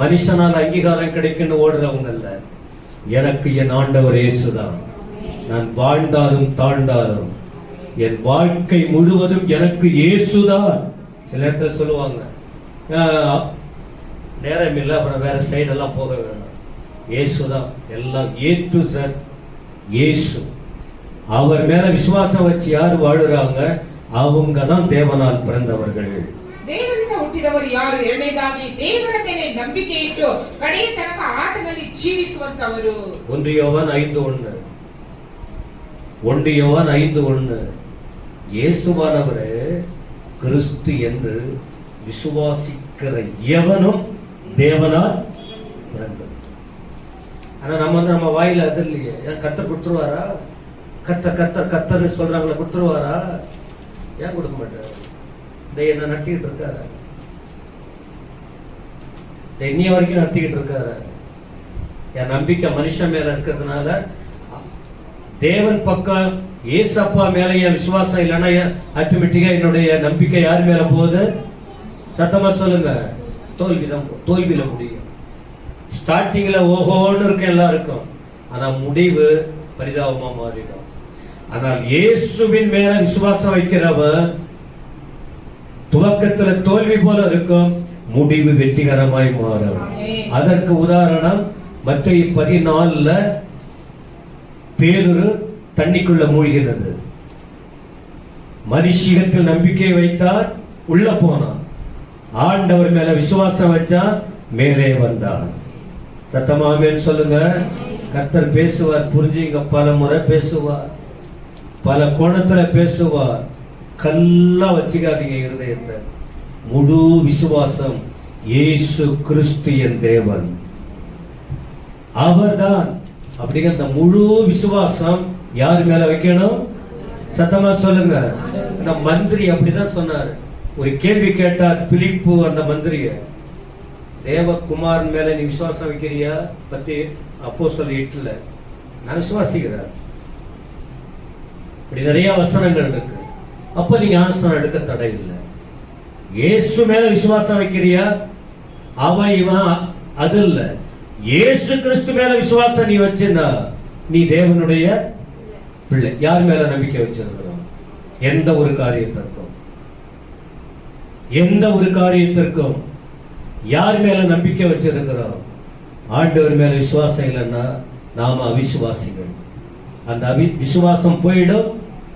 மனுஷனால் அங்கீகாரம் கிடைக்குன்னு ஓடுறவங்க இல்ல. எனக்கு என் ஆண்டவர் இயேசுதான். நான் வாழ்ந்தாலும் தாழ்ந்தாலும் என் வாழ்க்கை முழுவதும் எனக்கு இயேசுதான். சில இடத்துல சொல்லுவாங்க, நேரம் இல்லை, அப்புறம் வேற சைடெல்லாம் போக வேண்டாம். இயேசுதான் எல்லாம். ஏ டு Z இயேசு. அவர் மேல விசுவாசம் வச்சு யார் வாழுறாங்க அவங்க தான் தேவனால் பிறந்தவர்கள். ದೇವರಿಂದ ಹುಟ್ಟಿದವರು ಯಾರು? ಎರಡನೇದಾಗಿ ದೇವರ ಮೇಲೆ ನಂಬಿಕೆ ಇಟ್ಟು ಕಡೆಯ ತನಕ ಆತನಲ್ಲಿ ಜೀವಿಸುವಂತವರು. 1 யோவான் 5:1. 1 யோவான் 5:1 இயேசுவானவரே கிறிஸ்து என்று விசுவாசிக்கிற எவனும் தேவனால் பிறந்தவர். ஆனா நம்ம வாயில அது இல்லையே. கர்த்தர் கொடுத்துருவாரா? கர்த்தர்னு சொல்றாங்களா, கொடுத்துருவாரா? ஏன் கொடுக்க மாட்டாரு? என்ன நடத்திக்கிட்டு இருக்காரு, இன்னைய வரைக்கும் நடத்திக்கிட்டு இருக்காரு. என் நம்பிக்கை மனுஷன் மேல இருக்கிறதுனால தேவன் பக்கம் ஏசப்பா மேல என் விசுவாசம் இல்லைன்னா ஆட்டோமேட்டிக்கா என்னுடைய நம்பிக்கை யார் மேல போகுது? சத்தமா சொல்லுங்க. தோல்வியில முடியும். ஸ்டார்டிங்ல ஓஹோன்னு இருக்க எல்லாருக்கும், ஆனா முடிவு பரிதாபமா மாறிடும். ஆனால் இயேசுவின் மேல விசுவாசம் வைக்கிறவன் துவக்கத்துல தோல்வி போல இருக்கும், முடிவு வெற்றிகரமாய் மாறும். அதற்கு உதாரணம் மத்தேயு 14 பேதுரு தண்ணிக்குள்ள மூழ்கிறது. மனுஷிகத்தில் நம்பிக்கை வைத்தார், உள்ள போனான். ஆண்டவர் மேல விசுவாசம் வச்சா மேலே வந்தான். சத்தமாமேன்னு சொல்லுங்க. கர்த்தர் பேசுவார், புரிஞ்சுங்க. பல முறை பேசுவார், பல கோணத்துல பேசுவார். கல்லா வச்சுக்காதீங்க இருதயத்தை. முழு விசுவாசம், இயேசு கிறிஸ்து என் தேவன், அவர்தான். அப்படிங்கிற அந்த முழு விசுவாசம் யார் மேல வைக்கணும்? சத்தமா சொல்லுங்க. அந்த மந்திரி அப்படிதான் சொன்னார். ஒரு கேள்வி கேட்டார் பிலிப்பு அந்த மந்திரிய, தேவகுமாரன் மேல நீ விசுவாசம் வைக்கிறியா? பத்தி அப்போஸ்தலர் 8ல நான் விசுவாசிக்கிறேன். இப்படி நிறைய வசனங்கள் இருக்கு. அப்ப நீங்க ஞானஸ்நானம் எடுக்க தடை இல்லை. இயேசு மேல விசுவாசம் வைக்கிறியா? அவன் இவன் அது இல்ல. இயேசு கிறிஸ்து மேல விசுவாசம் நீ வச்சிருந்தா நீ தேவனுடைய பிள்ளை. யார் மேல நம்பிக்கை வச்சிருக்கிறோம்? எந்த ஒரு காரியத்திற்கும் யார் மேல நம்பிக்கை வச்சிருக்கிறோம்? ஆண்டவர் மேல விசுவாசம் இல்லைன்னா நாம அவிசுவாசிகள். அந்த விசுவாசம் போயிடும்,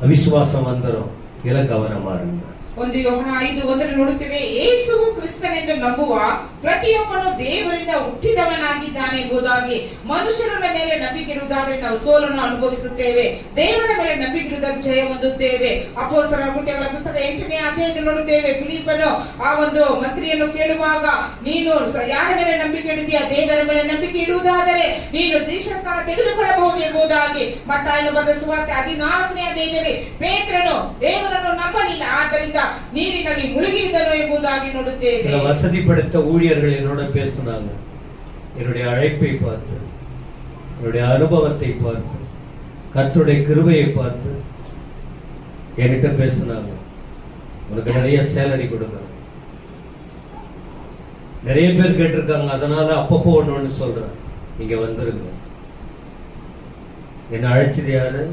அவிசுவாசம் வந்துடும். ಇದರ ಗಮನ ಇರಲಿ. 1 ಯೋಹನ 5:1 ನೋಡುತ್ತೇವೆ, ಯೇಸುವು ಕ್ರಿಸ್ತನೆಂದು ನಂಬುವ ಪ್ರತಿಯೊಬ್ಬನು ದೇವರಿಂದ ಹುಟ್ಟಿದವನಾಗಿದ್ದಾನೆ ಎಂಬುದಾಗಿ. ಮನುಷ್ಯರ ಮೇಲೆ ನಂಬಿಕೆ ಇರುವುದಾದರೆ ನಾವು ಸೋಲನ್ನು ಅನುಭವಿಸುತ್ತೇವೆ, ದೇವರ ಮೇಲೆ ನಂಬಿಕೆ ಇರುವುದಾದರೆ ಜಯ ಹೊಂದುತ್ತೇವೆ. ಅಪೊಸ್ತಲರ ಕೃತ್ಯಗಳ ಪುಸ್ತಕ 8ನೇ ಅಧ್ಯಾಯದಲ್ಲಿ ನೋಡುತ್ತೇವೆ, ಫಿಲಿಪ್ಪನು ಆ ಒಂದು ಮಂತ್ರಿಯನ್ನು ಕೇಳುವಾಗ, ನೀನು ಯಾರ ಮೇಲೆ ನಂಬಿಕೆ ಇಡುತ್ತೀಯ? ದೇವರ ಮೇಲೆ ನಂಬಿಕೆ ಇಡುವುದಾದರೆ ನೀನು ದೀಕ್ಷಾಸ್ನಾನ ತೆಗೆದುಕೊಳ್ಳಬಹುದು ಎಂಬುದಾಗಿ. ಮತ್ತಾಯನು ಬರೆದ ಸುವಾರ್ತೆ 14ನೇ ಅಧ್ಯಾಯದಲ್ಲಿ ಪೇತ್ರನು ದೇವರನ್ನು ನಂಬಲಿಲ್ಲ, ಆದ್ದರಿಂದ நீரிನಲ್ಲಿ முழுகியதனோ என்பதாகி ನೋಡುತ್ತೇವೆ. சில வசதி படைத்த ஊழியர்கள் என்னோட பேசினாங்க. என்னுடைய அழைப்பை பார்த்து, என்னுடைய அனுபவத்தை பார்த்து, கர்த்தருடைய கிருபையை பார்த்து என்கிட்ட பேசினாங்க. உனக்கு நிறைய சேலரி கொடுக்கணும். நிறைய பேர் கேட்டிருக்காங்க. அதனால அப்பப்போ ஒண்ணு சொல்றேன், நீங்க வந்துருங்க. என்ன அழைச்சது யாரு?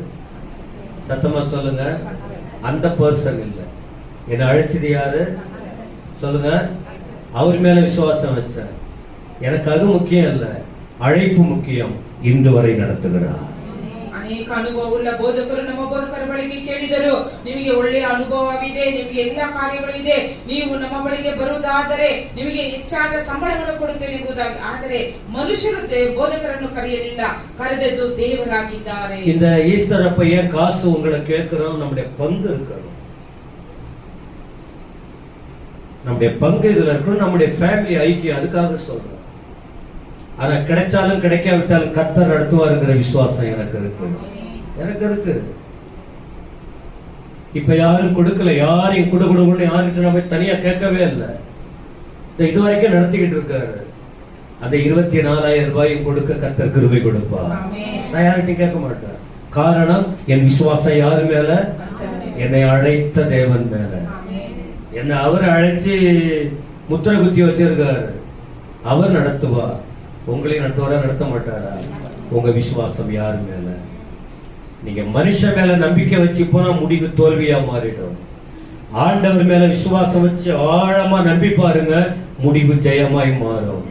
சத்தமா சொல்லுங்க. அந்த பர்சன் இல்ல. என்ன அழைச்சது யாரு சொல்லுங்க? அவர் மேல விசுவாசம் வச்சேன். எனக்கு அது முக்கியம் இல்ல, அழைப்பு முக்கியம். இன்று வரை நடத்துகிறார். ಅನೇಕ ಅನುಭವವುಳ್ಳ ಬೋಧಕರು ನಮ್ಮ ಬೋಧಕರ ಬಳಿಗೆ ಕೇಳಿದರು, ನಿಮಗೆ ಒಳ್ಳೆಯ ಅನುಭವವಿದೆ, ನಿಮಗೆ ಎಲ್ಲಾ ಕಾರ್ಯಗಳಿದೆ, ನೀವು ನಮ್ಮ ಬಳಿಗೆ ಬರುವುದಾದರೆ ನಿಮಗೆ ಹೆಚ್ಚಾದ ಸಂಬಳವನ್ನು ಕೊಡುತ್ತೇನೆ ಎಂಬುದಾಗಿ. ಆದರೆ ಮನುಷ್ಯರು ಬೋಧಕರನ್ನು ಕರೆಯಲಿಲ್ಲ, ಕರೆದದ್ದು ದೇವರಾಗಿದ್ದಾರೆ. இந்த ஈஸ்டர் அப்ப ஏன் காசு உங்களை கேட்கிறோம்? நம்முடைய பங்கு இருக்கணும். நம்முடைய பங்கு இதுல இருக்கணும். நம்முடைய ஃபேமிலி ஐக்கியம், அதுக்காக சொல்றோம். ஆனா கிடைச்சாலும் கிடைக்காவிட்டாலும் கர்த்தர் நடத்துவாருங்கிற விசுவாசம் எனக்கு இருக்கு. இப்ப யாரும் கொடுக்கல, யாரையும் கொடுக்கணும் யாருக்கிட்ட நம்ம தனியா கேட்கவே இல்லை. இதுவரைக்கும் நடத்திக்கிட்டு இருக்காரு. அந்த 24,000 ரூபாயும் கொடுக்க கர்த்தர் கிருபை கொடுப்பார். நான் யார்கிட்டையும் கேட்க மாட்டேன். காரணம், என் விசுவாசம் யாரு மேல? என்னை அழைத்த தேவன் மேல. என்ன அவர் அழைச்சி முத்திரை குத்தி வச்சிருக்காரு. அவர் நடத்துவார். உங்களையும் நடத்துவாரா? நடத்த மாட்டாரா? உங்க விசுவாசம் யார் மேல? நீங்க மனுஷன் மேல நம்பிக்கை வச்சு போனா முடிவு தோல்வியா மாறிடும். ஆண்டவர் மேல விசுவாசம் வச்சு ஆழமா நம்பி பாருங்க, முடிவு ஜெயமாய் மாறும்.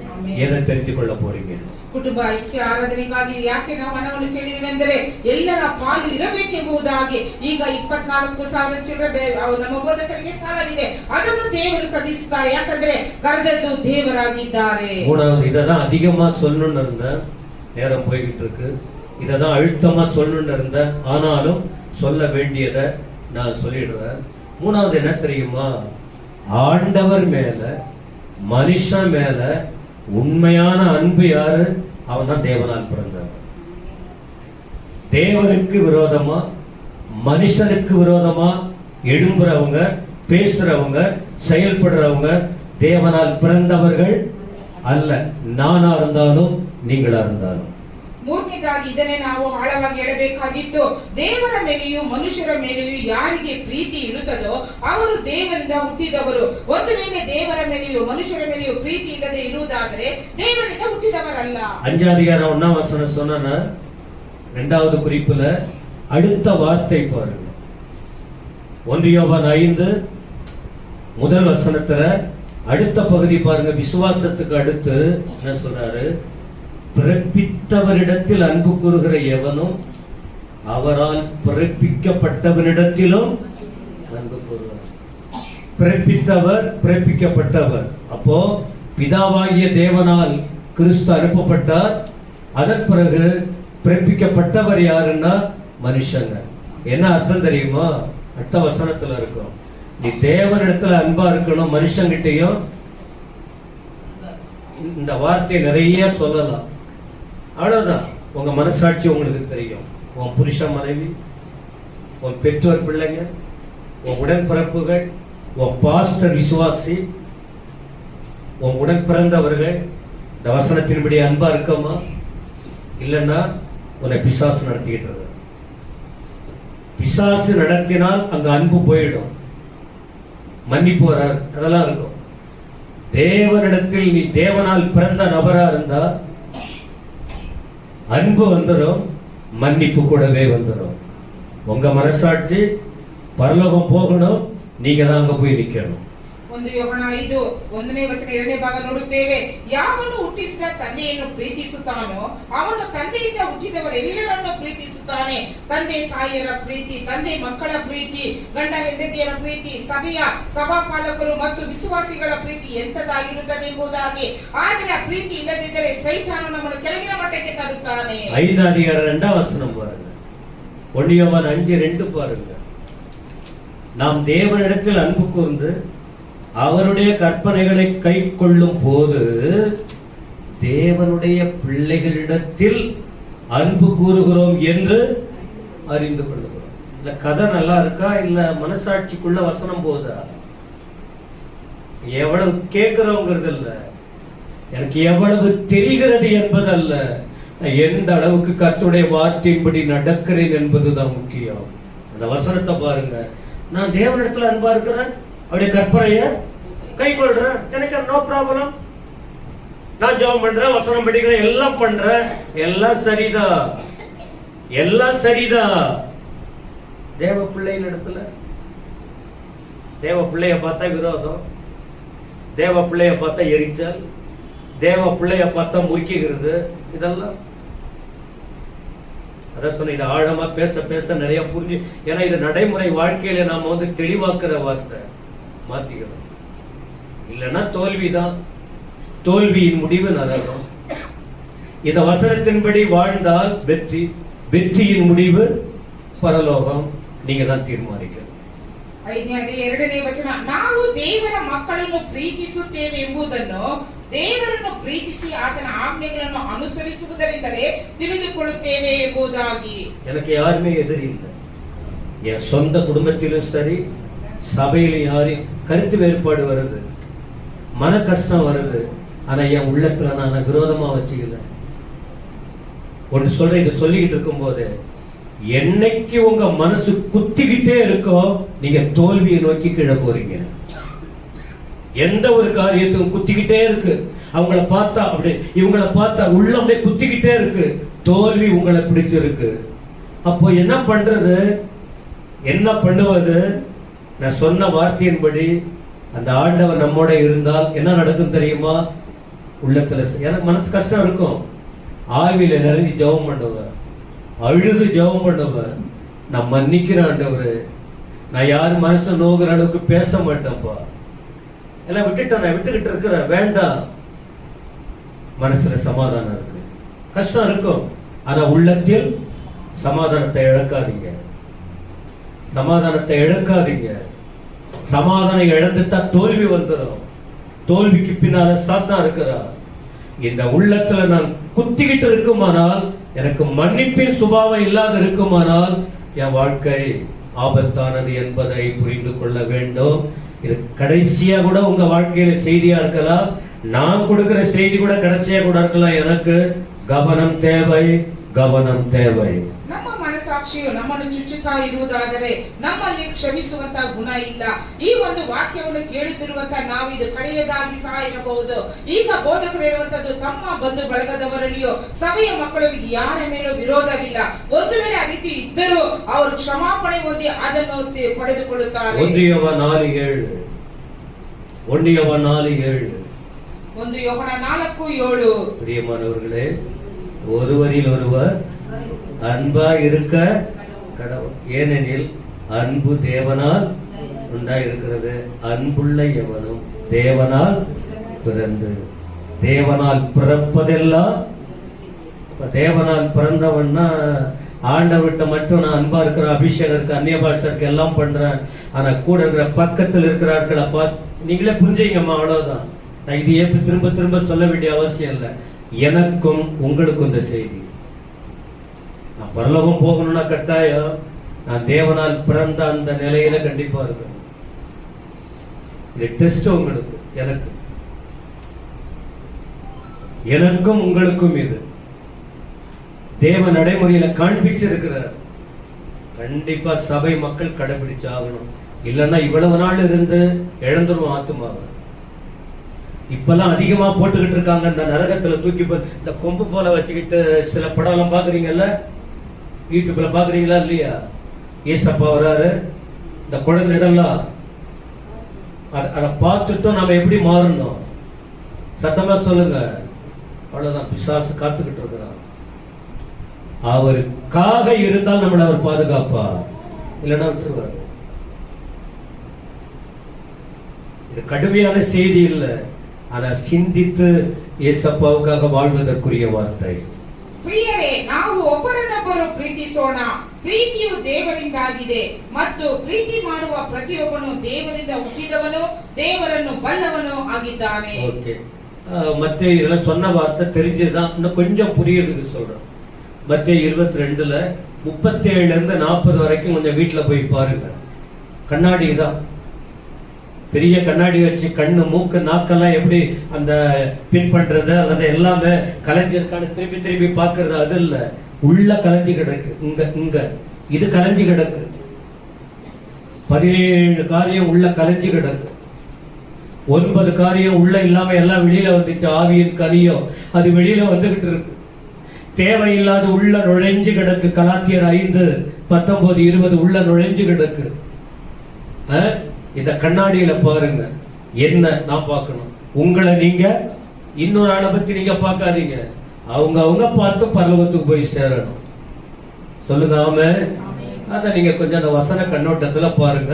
எதை தெரிந்து கொள்ள போறீங்க? ಕುಟುಂಬ ಐಕ್ಯ ಆರಾಧನೆಗಾಗಿ ಯಾಕೆ ನಾವು ಹಣವನ್ನು ಕೇಳಿದ್ದೇವೆ ಅಂದರೆ ಎಲ್ಲರ ಪಾಲು ಇರಬೇಕೆಂಬುದಾಗಿ. ಈಗ 24,000 ಚಿಲ್ಲರೆ ನಮ್ಮ ಬೋಧಕರಿಗೆ ಸಾಲವಿದೆ, ಅದನ್ನು ದೇವರು ಸಲ್ಲಿಸುತ್ತಾರೆ. ಯಾಕಂದ್ರೆ ಕರೆದದ್ದು ದೇವರಾಗಿದ್ದಾರೆ. இததான் அதிகமா சொல்லணும்னு இருந்த, நேரம் போய்கிட்டு இருக்கு. இததான் அழுத்தமா சொல்லணும்னு இருந்த, ஆனாலும் சொல்ல வேண்டியதை நான் சொல்லிடுறேன். மூணாவது என்ன தெரியுமா? ஆண்டவர் மேல, மனுஷன் மேல உண்மையான அன்பு யாரு? அவன் தான் தேவனால் பிறந்தவன். தேவனுக்கு விரோதமா, மனுஷனுக்கு விரோதமா எழும்புறவங்க, பேசுறவங்க, செயல்படுறவங்க தேவனால் பிறந்தவர்கள் அல்ல. நானா இருந்தாலும் நீங்களா இருந்தாலும். ಮೂರನೇದಾಗಿ ಇದನ್ನೇ ನಾವು ಆಳವಾಗಿ ಹೇಳಬೇಕಾಗಿತ್ತು. ದೇವರ ಮೇಲೆಯೂ ಮನುಷ್ಯರ ಮೇಲೆಯೂ ಯಾರಿಗೆ ಪ್ರೀತಿ ಇರುತ್ತದೋ ಅವರು ದೇವರಿಂದ ಹುಟ್ಟಿದವರು. ಒಂದು ವೇಳೆ ದೇವರ ಮೇಲೆಯೂ ಮನುಷ್ಯರ ಮೇಲೆಯೂ ಪ್ರೀತಿ ಇಲ್ಲದೆ ಇರುವುದಾದರೆ ದೇವರಿಂದ ಹುಟ್ಟಿದವರಲ್ಲ. 5 அதிகாரம் 1ஆம் வசனம் சொன்னா, 2வது குறிப்புல அடுத்த வார்த்தை பாருங்க. 1 யோவான் 5 முதல் வசனத்துல அடுத்த பகுதி பாருங்க. விசுவாசத்துக்கு அடுத்து என்ன சொல்றாரு? பிறப்பித்தவரிடத்தில் அன்பு கூறுகிற எவனும் அவரால் பிறப்பிக்கப்பட்டவனிடத்திலும் அன்பு கூறுவார். பிறப்பித்தவர், பிறப்பிக்கப்பட்டவர். அப்போ பிதாவாகிய தேவனால் கிறிஸ்து அனுப்பப்பட்டார். அதன் பிறகு பிறப்பிக்கப்பட்டவர் யாருன்னா மனுஷங்க. என்ன அர்த்தம் தெரியுமா? அடுத்த வசனத்துல இருக்கும். நீ தேவனிடத்துல அன்பா இருக்கணும், மனுஷங்கிட்டையும். இந்த வார்த்தையை நிறைய சொல்லலாம். அவ்வளவுதான். உங்க மனசாட்சி உங்களுக்கு தெரியும். உன் புருஷ மனைவி, உன் பெற்றோர் பிள்ளைங்க, உன் உடன்பிறப்புகள், உன் பாஸ்டர் விசுவாசி, உன் உடன் பிறந்தவர்கள் இந்த வசனத்தின்படி அன்பா இருக்கமா? இல்லைன்னா உன்னை பிசாசு நடத்திக்கிட்டு இருக்க. பிசாசு நடத்தினால் அங்க அன்பு போயிடும், மன்னிப்பு வராது, அதெல்லாம் இருக்கும். தேவனிடத்தில் நீ தேவனால் பிறந்த நபரா இருந்தா அன்பு வந்துடும், மன்னிப்பு கூடவே வந்துடும். உங்க மனசாட்சி பரலோகம் போகணும், நீங்க தான் அங்க போய் நிக்கணும். 1 ಯೋಹನ 5:1ನೇ ವಚನ 2ನೇ ಭಾಗ ನೋಡುತ್ತೇವೆ. ಯಾವನು ಹುಟ್ಟಿಸಿದ ತಂದೆಯನ್ನು ಪ್ರೀತಿಸುತ್ತಾನೋ ಅವನು ತಂದೆಯಿಂದ ಹುಟ್ಟಿದವರೆಲ್ಲರನ್ನು ಪ್ರೀತಿಸುತ್ತಾನೆ. ತಂದೆ ತಾಯಿಯರ ಪ್ರೀತಿ, ತಂದೆ ಮಕ್ಕಳ ಪ್ರೀತಿ, ಗಂಡ ಹೆಂಡತಿಯರ ಪ್ರೀತಿ, ಸಭೆಯ ಸಭಾಪಾಲಕರು ಮತ್ತು ವಿಶ್ವಾಸಿಗಳ ಪ್ರೀತಿ ಎಂತದಾಗಿರುತ್ತದೆ ಎಂಬುದಾಗಿ. ಆದರೆ ಪ್ರೀತಿ ಇಲ್ಲದಿದ್ದರೆ ಸೈತಾನು ನಮ್ಮನ್ನು ಕೆಳಗಿನ ಮಟ್ಟಕ್ಕೆ ತರುತ್ತಾನೆ. 5 அதிகாரம் 2ஆம் வசனம் பாருங்க. 1 யோவான் 5:2 பாருங்க. நாம் தேவனிடத்தில் அன்பு கூர்ந்து அவருடைய கற்பனைகளை கை கொள்ளும் போது தேவனுடைய பிள்ளைகளிடத்தில் அன்பு கூறுகிறோம் என்று அறிந்து கொள்ளுகிறோம். இல்ல கதை நல்லா இருக்கா, இல்ல மனசாட்சிக்குள்ள வசனம் போதா? எவ்வளவு கேட்கிறோங்கிறது இல்ல, எனக்கு எவ்வளவு தெரிகிறது என்பதல்ல, எந்த அளவுக்கு கர்த்தருடைய வார்த்தையின்படி நடக்கிறேன் என்பதுதான் முக்கியம். அந்த வசனத்தை பாருங்க. நான் தேவனிடத்துல அன்பா இருக்கிறேன், அவருடைய கற்பனைய கை கொள்றேன், எனக்கு நோ ப்ராப்ளம். நான் ஜெபம் பண்றேன், வசனம் படிக்கிறேன், எல்லாம் பண்றேன், எல்லாம் சரிதான், எல்லாம் சரிதான். தேவ பிள்ளைகள் இடத்துல தேவ பிள்ளைய பார்த்தா விரோதம், தேவ பிள்ளைய பார்த்தா எரிச்சல், தேவ பிள்ளைய பார்த்தா முறிக்கிறது, இதெல்லாம் அதான் சொன்ன. இது ஆழமா பேச பேச நிறைய புரிஞ்சு, ஏன்னா இது நடைமுறை வாழ்க்கையில நாம தெளிவாக்குற வார்த்தை மாத்திக்கிறோம். இல்லைன்னா தோல்விதான், தோல்வியின் முடிவு நரகம். இந்த வசனத்தின்படி வாழ்ந்தால் வெற்றி, வெற்றியின் முடிவு பரலோகம். நீங்க தான் தீர்மானிக்கணும். 2ನೇ ವಚನ, ನಾವು ದೇವರ ಮಕ್ಕಳನ್ನು ಪ್ರೀತಿಸುತ್ತೇವೆ ಎಂಬುದನ್ನು ದೇವರನ್ನು ಪ್ರೀತಿಸಿ ಆತನ ಆಜ್ಞೆಗಳನ್ನು ಅನುಸರಿಸುವುದರಿಂದಲೇ ತಿಳಿದುಕೊಳ್ಳುತ್ತೇವೆ ಎಂಬುದಾಗಿ. எனக்கு யாருமே எதிரி இல்லை. என் சொந்த குடும்பத்திலும் சரி, சபையில யாரையும் கருத்து வேறுபாடு வருது, மன கஷ்டம் வருது, ஆனா என் உள்ளத்துல நான் விரோதமா வச்சுக்கல. ஒன்று சொல்றேன், இதை சொல்லிக்கிட்டு இருக்கும் போது என்னைக்கு உங்க மனசு குத்திக்கிட்டே இருக்கோ நீங்க தோல்வியை நோக்கி கீழே போறீங்க. எந்த ஒரு காரியத்துக்கும் குத்திக்கிட்டே இருக்கு, அவங்கள பார்த்தா அப்படி, இவங்களை பார்த்தா உள்ள அப்படியே குத்திக்கிட்டே இருக்கு, தோல்வி உங்களை பிடிச்சிருக்கு. அப்போ என்ன பண்றது, என்ன பண்ணுவது? நான் சொன்ன வார்த்தையின்படி அந்த ஆண்டவர் நம்மோட இருந்தால் என்ன நடக்கும் தெரியுமா? உள்ளத்துல எனக்கு மனசு கஷ்டம் இருக்கும், ஆவியில நிறைஞ்சு ஜெபம் பண்ணுவேன், அழுது ஜெபம் பண்ணுவேன், நான் மன்னிக்கிற ஆண்டவரு, நான் யாரு மனசு நோகிற அளவுக்கு பேச மாட்டேன்ப்பா, எல்லாம் விட்டுட்டேன், நான் விட்டுக்கிட்டு இருக்கிறேன், வேண்டாம். மனசுல சமாதானம் இருக்கு, கஷ்டம் இருக்கும், ஆனா உள்ளத்தில் சமாதானத்தை இழக்காதீங்க, சமாதானத்தை இழக்காதீங்க. சமாதானம் இழந்துட்டா தோல்வி வந்துடும், தோல்விக்கு பின்னால சாத்தான் இருக்கிறார். இந்த உள்ளத்துல நான் குத்திக்கிட்டு இருக்குமானால், எனக்கு மன்னிப்பின் சுபாவம் இல்லாத இருக்குமானால் என் வாழ்க்கை ஆபத்தானது என்பதை புரிந்து கொள்ள வேண்டும். இது கடைசியா கூட உங்க வாழ்க்கையில செய்தியா இருக்கலாம், நான் கொடுக்கிற செய்தி கூட கடைசியா கூட இருக்கலாம். எனக்கு கவனம் தேவை, கவனம் தேவை. ನಮ್ಮ ಮನಸಾಕ್ಷಿಯು ನಮ್ಮನ್ನು ಚುಚ್ಚುತ್ತಾ ಇರುವುದಾದರೆ ನಮ್ಮಲ್ಲಿ ಕ್ಷಮಿಸುವಂತ ಗುಣ ಇಲ್ಲ. ಈ ಒಂದು ವಾಕ್ಯವನ್ನು ಕೇಳುತ್ತಿರುವಂತ ನಾವು ಇದು ಕಡೆಯದಾಗಿ ಸಹ ಇರಬಹುದು. ಈಗ ಬೋಧಕರು ಹೇಳುವಂತದ್ದು ತಮ್ಮ ಬಂಧು ಬಳಗದವರಲ್ಲಿಯೋ ಸಭೆಯ ಮಕ್ಕಳಿಗೆ ಯಾರ ಮೇಲೂ ವಿರೋಧವಿಲ್ಲ. ಒಂದು ವೇಳೆ ಆ ರೀತಿ ಇದ್ದರೂ ಅವರು ಕ್ಷಮಾಪಣೆ ಹೊಂದಿ ಅದನ್ನು ಪಡೆದುಕೊಳ್ಳುತ್ತಾರೆ. 1 யோவான் 4:7 1 யோவான் 4:7 1 ಯೋಹನ 4:7. பிரியமானவர்களே, ஒருவரில் ஒருவர் அன்பா இருக்க கடவுள், ஏனெனில் அன்பு தேவனால் உண்டாயிருக்கிறது, அன்புள்ள எவனும் தேவனால் பிறந்து. தேவனால் பிறப்பதெல்லாம், தேவனால் பிறந்தவன்னா ஆண்டவர்கிட்ட மட்டும் நான் அன்பா இருக்கிற, அபிஷேகருக்கு, அந்நிய பாஷருக்கு எல்லாம் பண்றேன், ஆனா கூட இருக்கிற பக்கத்தில் இருக்கிறார்களை பார்த்து நீங்களே புரிஞ்சுங்கம்மா, அவ்வளவுதான். நான் இதையே திரும்ப திரும்ப சொல்ல வேண்டிய அவசியம் இல்லை. எனக்கும் உங்களுக்கும் இந்த செய்தி, நான் பரலோகம் போகணும்னா கட்டாயம் நான் தேவனால் பிறந்த அந்த நிலையில கண்டிப்பா இருக்கணும். இது டெஸ்ட் உங்களுக்கு, எனக்கு எனக்கும் உங்களுக்கும் இது தேவ நடைமுறையில காண்பிச்சிருக்கிறார். கண்டிப்பா சபை மக்கள் கடைபிடிச்சு ஆகணும். இல்லைன்னா இவ்வளவு நாள் இருந்து இழந்துரும் ஆத்துமாவை. இப்பெல்லாம் அதிகமா போட்டுக்கிட்டு இருக்காங்க. இந்த நரகத்துல தூக்கி இந்த கொம்பு போல வச்சுக்கிட்டு சில படம் எல்லாம் பாக்குறீங்கல்ல, யூடியூப்ல பாக்குறீங்களா இல்லையா? ஏசப்பா வராரு, இந்த குழந்தை இதெல்லாம் அதை பார்த்துட்டும் நம்ம எப்படி மாறணும்? சத்தமா சொல்லுங்க. அவ்வளவுதான், பிசாசு காத்துக்கிட்டு இருக்கிறான். அவருக்காக இருந்தால் நம்மளை அவர் பாதுகாப்பா, இல்லைன்னா விட்டுருவாரு. இது கடுமையான செய்தி இல்லை, ஆனா சிந்தித்து ஏசப்பாவுக்காக வாழ்வதற்குரிய ವಾರ್ತೆ. ಪ್ರಿಯರೇ, ನಾವು ಒಬ್ಬರನ್ನೊಬ್ಬರು ಪ್ರೀತಿಸೋಣ. ಪ್ರೀತಿಯು ದೇವರಿಂದಾಗಿದೆ ಮತ್ತು ಪ್ರೀತಿ ಮಾಡುವ ಪ್ರತಿಯೊಬ್ಬನು ದೇವರಿಂದ ಹುಟ್ಟಿದವನು, ದೇವರನ್ನು ಬಲ್ಲವನು ಆಗಿದ್ದಾನೆ. ஓகே, மத்தேயு இதெல்லாம் சொன்ன வார்த்தை தெரிஞ்சதுதான், இன்னும் கொஞ்சம் புரியுறதுக்கு சொல்றேன். மத்தேயு 22ல 37ல இருந்து 40 வரைக்கும் கொஞ்சம் வீட்டுல போய் பாருங்க. கண்ணாடி தான், பெரிய கண்ணாடி வச்சு கண்ணு மூக்கு நாக்கெல்லாம் எப்படி அந்த பின் பண்றது, அதை எல்லாமே கலைஞ்சிருக்கான்னு திரும்பி திரும்பி பாக்குறது. அது இல்ல, உள்ள கலைஞ்சி கிடக்கு. இங்க இது கலைஞ்சி கிடக்கு. 17 காரியம் உள்ள கலைஞ்சி கிடக்கு. 9 காரியம் உள்ள இல்லாம எல்லாம் வெளியில வந்துச்சு. ஆவியின் கனியம் அது வெளியில வந்துகிட்டு இருக்கு. தேவையில்லாத உள்ள நுழைஞ்சு கிடக்கு. கலாத்தியர் 5:19-20 உள்ள நுழைஞ்சு கிடக்கு. இந்த கண்ணாடியில பாருங்க, என்ன நான் பார்க்கணும். உங்களை நீங்க இன்னொரு ஆளை பத்தி நீங்க பார்க்காதீங்க. அவங்க பார்த்து பரலோகத்துக்கு போய் சேரணும். சொல்லுங்க ஆமென். அத நீங்க கொஞ்சம் அந்த வசன கண்ணோட்டத்துல பாருங்க.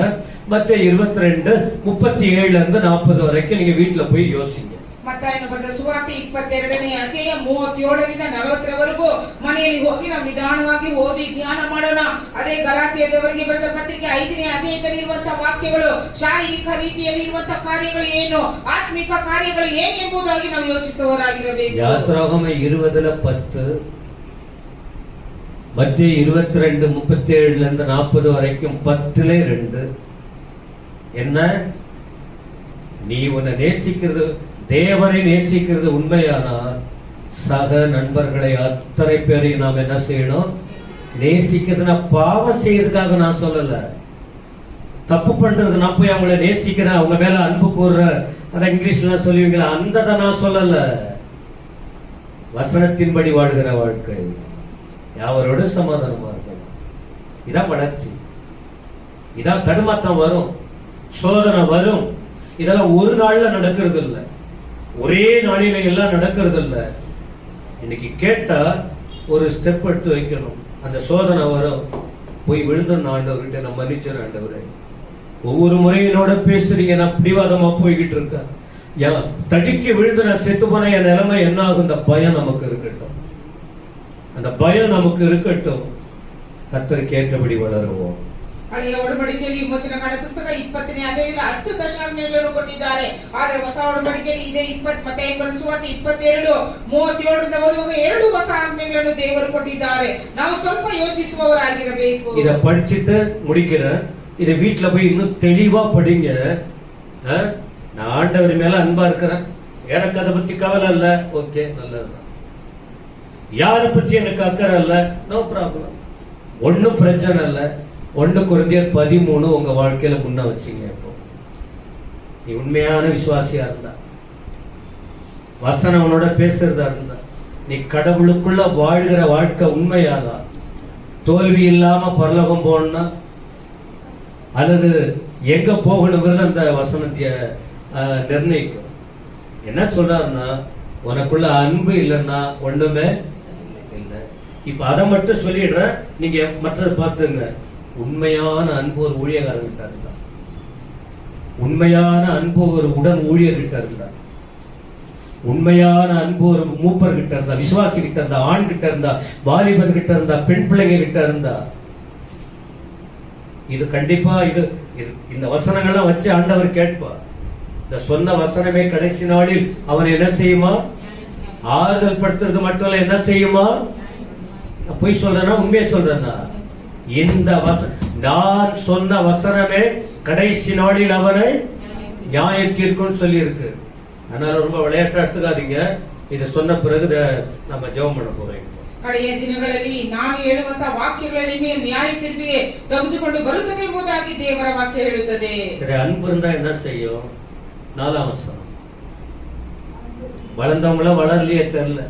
மத்தேயு 22:37ல இருந்து 40 வரைக்கும் நீங்க வீட்டுல போய் யோசிங்க. ಮತ್ತಾಯನ ಬರೆದ ಸುವಾರ್ತೆ 22ನೇ ಅಧ್ಯಾಯ 37ರಿಂದ 40ರವರೆಗೂ ಮನೆಯಲ್ಲಿ ಹೋಗಿ ನಾವು ನಿಧಾನವಾಗಿ ಓದಿ ಧ್ಯಾನ ಮಾಡೋಣ. ಅದೇ ಗಲಾತ್ಯದವರಿಗೆ ಬರೆದ ಪತ್ರಿಕೆ 5ನೇ ಅಧ್ಯಾಯದಲ್ಲಿ ಇರುವಂತಹ ವಾಕ್ಯಗಳು, ಶಾರೀರಿಕ ರೀತಿಯಲ್ಲಿ ಇರುವಂತಹ ಕಾರ್ಯಗಳು ಏನು, ಆತ್ಮಿಕ ಕಾರ್ಯಗಳು ಏನು ಎಂಬುದಾಗಿ ನಾವು ಯೋಚಿಸುವವರಾಗಿರಬೇಕು. ಯಾತ್ರಾಗಮ 20:10, மத்தேயு 22:37ல இருந்து 40 வரைக்கும் 10:2 என்ன? நீ உன்னை நேசிக்கிறது, தேவனை நேசிக்கிறது உண்மையானால் சக நண்பர்களை அத்தனை பேரையும் நாம் என்ன செய்யணும்? நேசிக்கிறதுனா பாவம் செய்யறதுக்காக நான் சொல்லல, தப்பு பண்றது. நான் போய் அவங்கள நேசிக்கிறேன், அவங்க மேல அன்பு கூறுற, அத இங்கிலீஷ்ல சொல்லுவீங்களா, அந்த நான் சொல்லல. வசனத்தின்படி வாழ்கிற வாழ்க்கை, யாவரோட சமாதானமா இருக்கணும். இதான் வளர்ச்சி. இதான் தடுமாற்றம் வரும், சோதனை வரும். இதெல்லாம் ஒரு நாள்ல நடக்கிறது இல்லை, ஒரே நாளில எல்லாம் நடக்கிறது இல்லை. இன்னைக்கு கேட்டா ஒரு ஸ்டெப் எடுத்து வைக்கணும். அந்த சோதனை வரும், போய் விழுந்தோம் ஆண்டவர்கிட்ட, நான் மன்னிச்சேன் ஆண்டவரே. ஒவ்வொரு முறையும் என்னோட பேசுறீங்க, நான் பிடிவாதமா போய்கிட்டு இருக்கேன், தடிக்கு விழுந்து நான் செத்து போன என் நிலைமை என்ன ஆகும்? இந்த பயம் நமக்கு இருக்கட்டும், அந்த பயம் நமக்கு இருக்கட்டும். கர்த்தருக்கு ஏற்றபடி வளருவோம். ಹಳೆಯ ಒಡಂಬಡಿಕೆಯಲ್ಲಿ ವಿಮೋಚನಕಾಂಡ ಪುಸ್ತಕ 20ನೇ ಅಧ್ಯಾಯದಲ್ಲಿ 10 ದಶಾಂಶಗಳನ್ನು ಕೊಟ್ಟಿದ್ದಾರೆ. ಆದರೆ ಹೊಸ ಒಡಂಬಡಿಕೆಯಲ್ಲಿ ಇದೇ 20 ಮತ್ತಾಯನ ಬರೆದ ಸುವಾರ್ತೆ 22:37ರಿಂದ ಓದುವಾಗ 2 ಹೊಸ ಆಜ್ಞೆಗಳನ್ನು ದೇವರು ಕೊಟ್ಟಿದ್ದಾರೆ. ನಾವು ಸ್ವಲ್ಪ ಯೋಚಿಸುವವರಾಗಿರಬೇಕು. இத படிச்சிட்டு முடிக்கிறேன். இத வீட்ல போய் இன்னும் தெளிவா படிங்க. நான் ஆண்டவர் மேல அன்பா இருக்கிறேன், எனக்கு அதை பத்தி கவலை இல்ல, ஓகே, நல்லதுதான். யாரை பத்தி எனக்கு அக்கறை இல்ல, நோ ப்ராப்ளம், ஒன்னும் பிரச்சனை இல்ல. 1 கொரிந்தியர் 13 உங்க வாழ்க்கையில முன்ன வச்சீங்க. இப்போ நீ உண்மையான விசுவாசியா இருந்தா, வசனம் உன்னோட பேசுறதா இருந்தா, நீ கடவுளுக்குள்ள வாழ்கிற வாழ்க்கை உண்மையாதா, தோல்வி இல்லாம பரலோகம் போகணும்னா, அல்லது எங்க போகணுங்கிறது அந்த வசனத்தை நிர்ணயிக்கும். என்ன சொல்றாருன்னா, உனக்குள்ள அன்பு இல்லைன்னா ஒண்ணுமே இல்லை. இப்ப அதை மட்டும் சொல்லிடுறேன், நீங்க மற்றதை பார்த்துங்க. உண்மையான அன்பு ஒரு ஊழியக்காரர்கிட்ட இருந்தா, உண்மையான அன்பு ஒரு உடன் ஊழியர்கிட்ட இருந்தா, உண்மையான அன்பு ஒரு மூப்பர் கிட்ட இருந்தா, விசுவாசி கிட்ட இருந்தா, ஆண் கிட்ட இருந்தா, வாலிபன் கிட்ட இருந்தா, பெண் பிள்ளைங்க கிட்ட இருந்தா, இது கண்டிப்பா இது இந்த வசனங்கள்லாம் வச்சு ஆண்டவர் கேட்பா. இந்த சொன்ன வசனமே கடைசி நாளில் அவன் என்ன செய்யுமா? ஆறுதல் படுத்துறது மட்டும் இல்ல, என்ன செய்யுமா? பொய் சொல்றேன்னா உண்மையை சொல்றேன்னா, இந்த நான் சொன்ன வசனமே கடைசி நாளில் அவனை நியாயம் தீர்க்கும்னு சொல்லி இருக்கு. அதனால ரொம்ப விளையாட்டா எடுத்துக்காதீங்க. இதை சொன்ன பிறகு நம்ம ஜெபம் பண்ண போறோம். ಕಡೆಯ ದಿನಗಳಲ್ಲಿ ನಾನು ಹೇಳುವಂತ ವಾಕ್ಯಗಳ ಮೇಲೆ ನ್ಯಾಯ ತೀರ್ಪಿಗೆ ತೆಗೆದುಕೊಂಡು ಬರುತ್ತದೆ ಎಂಬುದಾಗಿ ದೇವರ ವಾಕ್ಯ ಹೇಳುತ್ತದೆ. சரி, அன்பு இருந்தா என்ன செய்யும்? 4ஆம் வசனம். வளர்ந்தவங்கள வளரலையே தெரியல.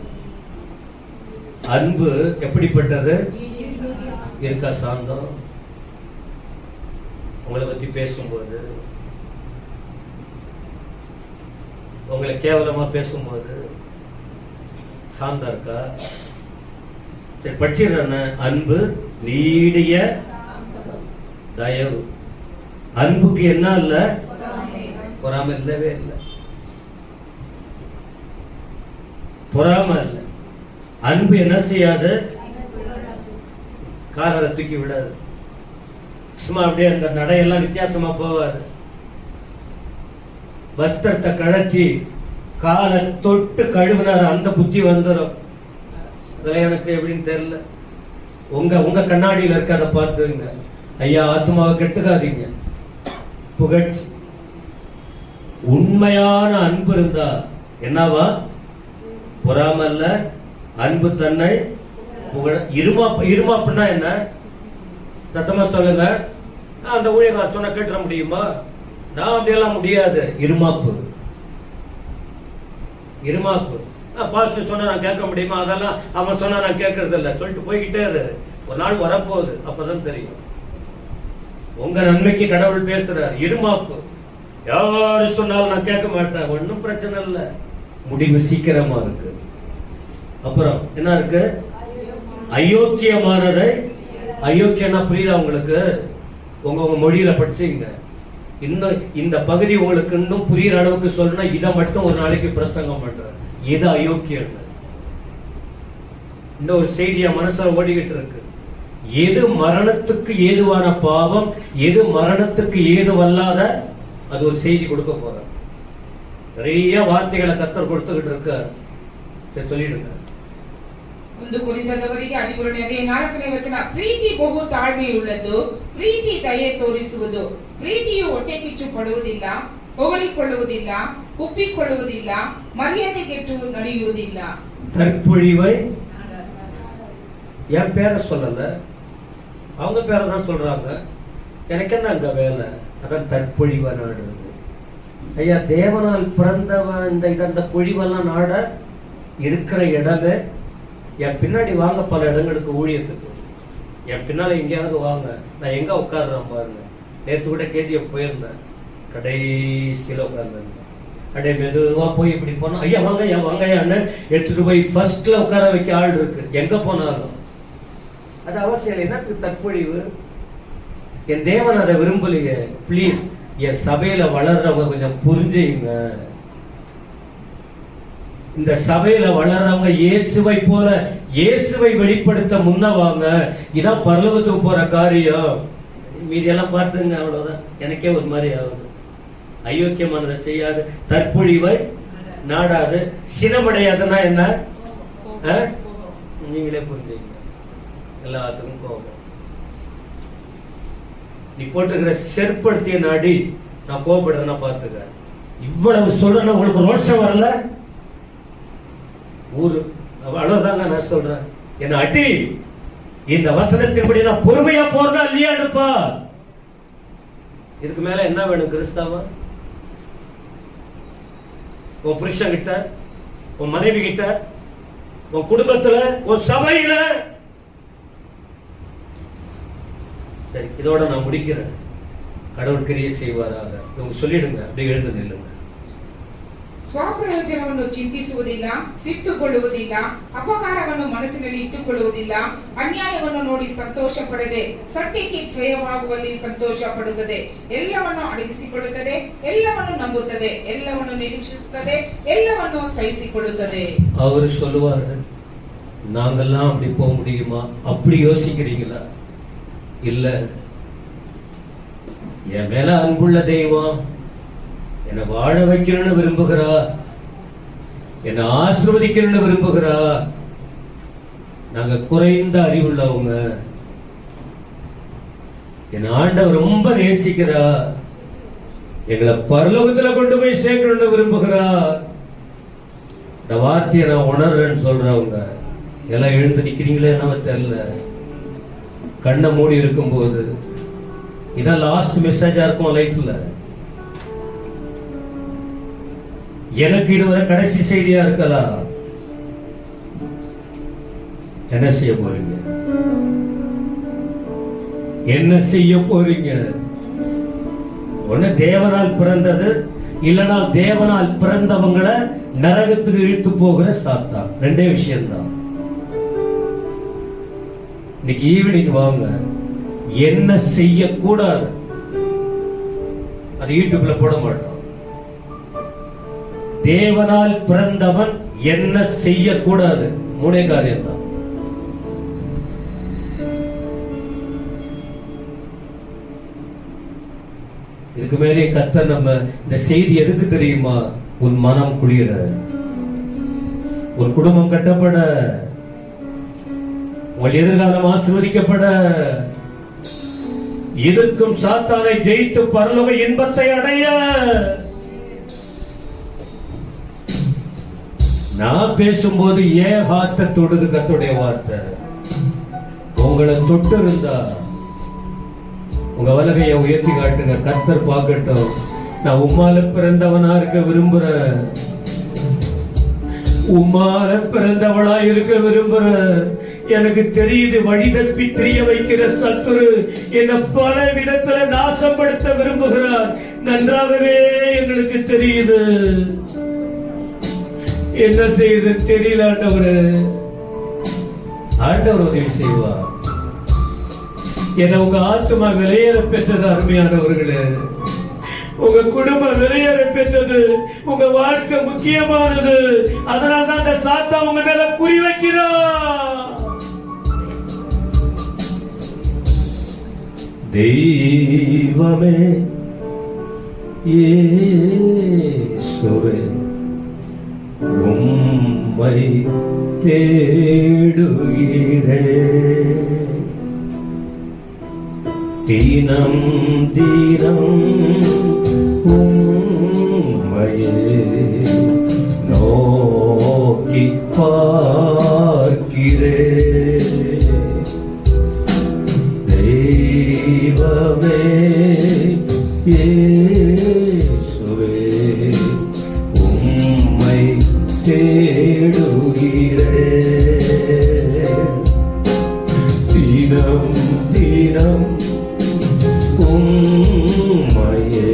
அன்பு எப்படிப்பட்டது? இருக்கா சாந்தம்? உங்களை பத்தி பேசும்போது, உங்களை கேவலமா பேசும்போது சாந்தம் இருக்கா? சரி, படிச்சிடுறேன். அன்பு நீடிய தயவு. அன்புக்கு என்ன இல்ல? பொறாமை இல்லவே இல்லை. பொறாமை இல்ல. அன்பு என்ன செய்யாது? காலரை தூக்கி விடாது. சும்மா அப்படியே அந்த நடையெல்லாம் வித்தியாசமா போவாரு. வஸ்திரத்தை கழட்டி காலை தொட்டு கழுவினார், அந்த புத்தி வந்துடும். அதெல்லாம் எனக்கு எப்படின்னு தெரியல. உங்க கண்ணாடியில் இருக்க அதை பார்த்துங்க. ஐயா, ஆத்மாவை கெட்டுக்காதீங்க. புகழ்ச்சி. உண்மையான அன்பு இருந்தா என்னவா? பொறாமல்ல, அன்பு தன்னை புகழ. இருமாப்புன்னா என்ன? சத்தமா சொல்லுங்க. அந்த ஊழியக்காரர் சொன்ன கேட்டுற முடியுமா? நான் அப்படியெல்லாம் முடியாது. இருமாப்பு. இருமாப்பு. பாஸ்டர் சொன்னா நான் கேட்க முடியுமா? அதெல்லாம் அவன் சொன்னா நான் கேட்கறது இல்லை. சொல்லிட்டு போய்கிட்டே இரு. ஒரு நாள் வரப்போகுது, அப்பதான் தெரியும். உங்க நன்மைக்கு கடவுள் பேசுறார். இருமாப்பு. யாரு சொன்னாலும் நான் கேட்க மாட்டேன். ஒன்னும் பிரச்சனை இல்லை. முடிவு சீக்கிரமா இருக்கு. அப்புறம் என்ன இருக்கு? அயோக்கியமானதை. அயோக்கியம்னா புரியுதா உங்களுக்கு? உங்க மொழியில படிச்சீங்க. இன்னும் இந்த பகுதி உங்களுக்கு இன்னும் புரியுற அளவுக்கு சொல்லணும்னா இதை மட்டும் ஒரு நாளைக்கு பிரசங்கம் பண்றேன். எது அயோக்கியம்? இந்த ஒரு செய்தியா மனசுல ஓடிக்கிட்டு இருக்கு. எது மரணத்துக்கு ஏதுவான பாவம், எது மரணத்துக்கு ஏதுவல்லாத, அது ஒரு செய்தி கொடுக்க போற. நிறைய வார்த்தைகளை கர்த்தர் கொடுத்துக்கிட்டு இருக்கார். சரி, சொல்லிடுங்க. 1 ಕೊರಿಂಥದವರಿಗೆ 13ನೇ 4ನೇ ವಚನ. ಪ್ರೀತಿ ಬಹು ತಾಳ್ಮೆಯುಳ್ಳದ್ದು, ಪ್ರೀತಿ ದಯೆ ತೋರಿಸುವುದು, ಪ್ರೀತಿಯು ಹೊಟ್ಟೆ ಕಿಚ್ಚು ಪಡುವುದಿಲ್ಲ, ಹೊಗಳಿಕೊಳ್ಳುವುದಿಲ್ಲ, ಕುಪ್ಪಿಕೊಳ್ಳುವುದಿಲ್ಲ, ಮರ್ಯಾದೆಗೆಟ್ಟು ನಡೆಯುವುದಿಲ್ಲ. தற்பொழிவை என் பேரை சொல்லல, அவங்க பேரை தான் சொல்றாங்க. எனக்கு என்ன அங்க வேலை? அதான் தற்பொழிவ நாடு. ஐயா, தேவனால் பிறந்தவன் இந்த பொழிவெல்லாம் நாட இருக்கிற இடமே. என் பின்னாடி வாங்க, பல இடங்களுக்கு ஊழியத்துக்கு. என் பின்னால எங்கேயாவது வாங்க, நான் எங்க உட்கார்றேன் பாருங்க. நேற்று கூட கேதிய போயிருந்தேன், கடைசியில உட்கார்ந்தேன். அப்படியே மெதுவா போய் இப்படி போனா, ஐயா வாங்க, ஐயா வாங்க, ஐயான்னு எடுத்துட்டு போய் ஃபர்ஸ்ட்ல உட்கார வைக்க ஆள் இருக்கு எங்க போனாலும். அது அவசியம் இல்லை. எனக்கு தற்பொழிவு. என் தேவன் அதை விரும்பலையே. பிளீஸ், என் சபையில வளர்றவங்க கொஞ்சம் புரிஞ்சுங்க. இந்த சபையில வளர்றவங்க இயேசுவை போல இயேசுவை வெளிப்படுத்த முன்னவாங்க. இதான் பரலோகத்துக்கு போற காரியம். மீதியெல்லாம் பார்த்துங்க, அவ்வளவுதான். எனக்கே ஒரு மாதிரி ஆகுது. அயோக்கியமானதை செய்யாது, தற்பொழிவை நாடாது, சினமடையாதுன்னா என்ன? நீங்களே புரிஞ்சுங்க. எல்லாத்துக்கும் கோபம். நீ போட்டுக்கிற செருப்படுத்திய நாடி நான் கோபப்படுறேன்னா பாத்துக்க. இவ்வளவு சொல்லணும், உங்களுக்கு ரோஷம் வரல? ஊரு அவ்வளவுதாங்க நான் சொல்றேன். என்ன அடி, இந்த வசனத்தின்படி நான் பொறுமையா போறதா இல்லையாடுப்பா. இதுக்கு மேல என்ன வேணும் கிறிஸ்தவ? உன் புருஷன் கிட்ட, உன் மனைவி கிட்ட, உன் குடும்பத்துல, உன் சபையில. சரி, இதோட நான் முடிக்கிறேன். கடவுள் கிரியை செய்வாராக. இவங்க சொல்லிடுங்க, அப்படியே எழுந்து நில்லுங்க. ಸ್ವಪ್ರಯೋಜನವನ್ನು ಚಿಂತಿಸುವುದಿಲ್ಲ, ಸಿಟ್ಟುಕೊಳ್ಳುವುದಿಲ್ಲ, ಅಪಕಾರವನ್ನು ಮನಸ್ಸಿನಲ್ಲಿ ಇಟ್ಟುಕೊಳ್ಳುವುದಿಲ್ಲ, ಅನ್ಯಾಯವನ್ನು ನೋಡಿ ಸಂತೋಷ ಪಡದೆ ಸತ್ಯಕ್ಕೆ ಜಯವಾಗುವಲ್ಲಿ ಸಂತೋಷ ಪಡುತ್ತದೆ, ಎಲ್ಲವನ್ನು ಅಡಗಿಸಿಕೊಳ್ಳುತ್ತದೆ, ಎಲ್ಲವನ್ನು ನಂಬುತ್ತದೆ, ಎಲ್ಲವನ್ನು ನಿರೀಕ್ಷಿಸುತ್ತದೆ, ಎಲ್ಲವನ್ನು ಸಹಿಸಿಕೊಳ್ಳುತ್ತದೆ. அவர் சொல்லுவாரு, நாங்கெல்லாம் அப்படி போக முடியுமா? அப்படி யோசிக்கிறீங்களா? இல்ல, என் மேல அன்புள்ள தெய்வம் என்னை வாழ வைக்கணும்னு விரும்புகிறா, என்னை ஆசீர்வதிக்கணும்னு விரும்புகிறா. நாங்க குறைந்த அறிவுள்ளவங்க. என் ஆண்டவர் ரொம்ப நேசிக்கிறா, எங்களை பரலோகத்துல கொண்டு போய் சேர்க்கணும்னு விரும்புகிறா. இந்த வார்த்தையை நான் உணர்றேன்னு சொல்றவங்க எல்லாம் எழுந்து நிக்கிறீங்களே என்னவோ தெரியல. கண்ணை மூடி இருக்கும்போது இதான் லாஸ்ட் மெசேஜா இருக்கும் லைஃப்ல. எனக்கு இதுவரை கடைசி செய்தியா இருக்கலாம். என்ன செய்ய போறீங்க? என்ன செய்ய போறீங்க? ஒண்ணு தேவனால் பிறந்தது, இல்லனா தேவனால் பிறந்தவங்களை நரகத்துக்கு இழுத்து போகிற சாத்தான். ரெண்டே விஷயம்தான். இன்னைக்கு ஈவினிங் வாங்க. என்ன செய்யக்கூடாது அது யூடியூப்ல போட மாட்டோம். தேவனால் பிறந்தவன் என்ன செய்யக்கூடாது, மூணே காரியம் தான். இதுக்கு மேலே கர்த்தர் நம்ம இந்த செய்தி எதுக்கு தெரியுமா? உன் மனம் குளிர, உன் குடும்பம் கட்டப்பட, உன் எதிர்காலம் ஆசீர்வதிக்கப்பட, எதிர்க்கும் சாத்தானை ஜெயித்து பரலோக இன்பத்தை அடைய. நான் பேசும்போது ஏன் ஹார்ட்டை தொடுது கர்த்தருடைய வார்த்தை. உங்களை தொட்டு இருந்தா உங்க வலகையை உயர்த்தி காட்டுங்க. கர்த்தர் பார்க்கட்டும். நான் உம்மால பிறந்தவனா இருக்க விரும்புறேன், உம்மால பிறந்தவளா இருக்க விரும்புறேன். எனக்கு தெரியுது வழி தப்பி தெரிய வைக்கிற சத்துரு என்ன பல விதத்துல நாசப்படுத்த விரும்புகிறார். நன்றாகவே எங்களுக்கு தெரியுது. என்ன செய்யுது தெரியல. ஆண்டவர் உதவி செய்வார். என உங்க ஆத்மா விலையேற பெற்றது. அருமையானவர்களே, உங்க குடும்பம் விலையேற பெற்றது. உங்க வாழ்க்கை முக்கியமானது. அதனால்தான் அந்த சாத்தான் உங்க மேல குறி வைக்கிறார். தெய்வமே இயேசுவே உம்மை தேடுகிறேன். தினம் தினம் உம்மையே நோக்கி பார்க்கிறேன். தெய்வமே இயேசுவே உம்மை தேடுகிறேன். தினம் தினம் உம்மையே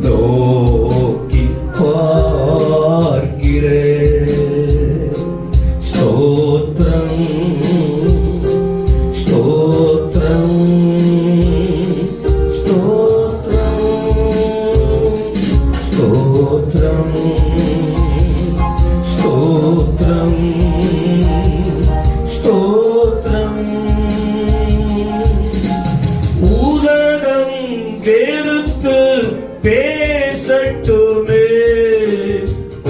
நோக்கி பார்க்கிறேன். ஸ்தோத்திரம் ஸ்தோத்திரம் ஸ்தோத்திரம் ஸ்தோத்திரம் ஸ்தோத்திரம் ஸ்தோத்திரம். உலகம் வெறுத்து பேசட்டுமே,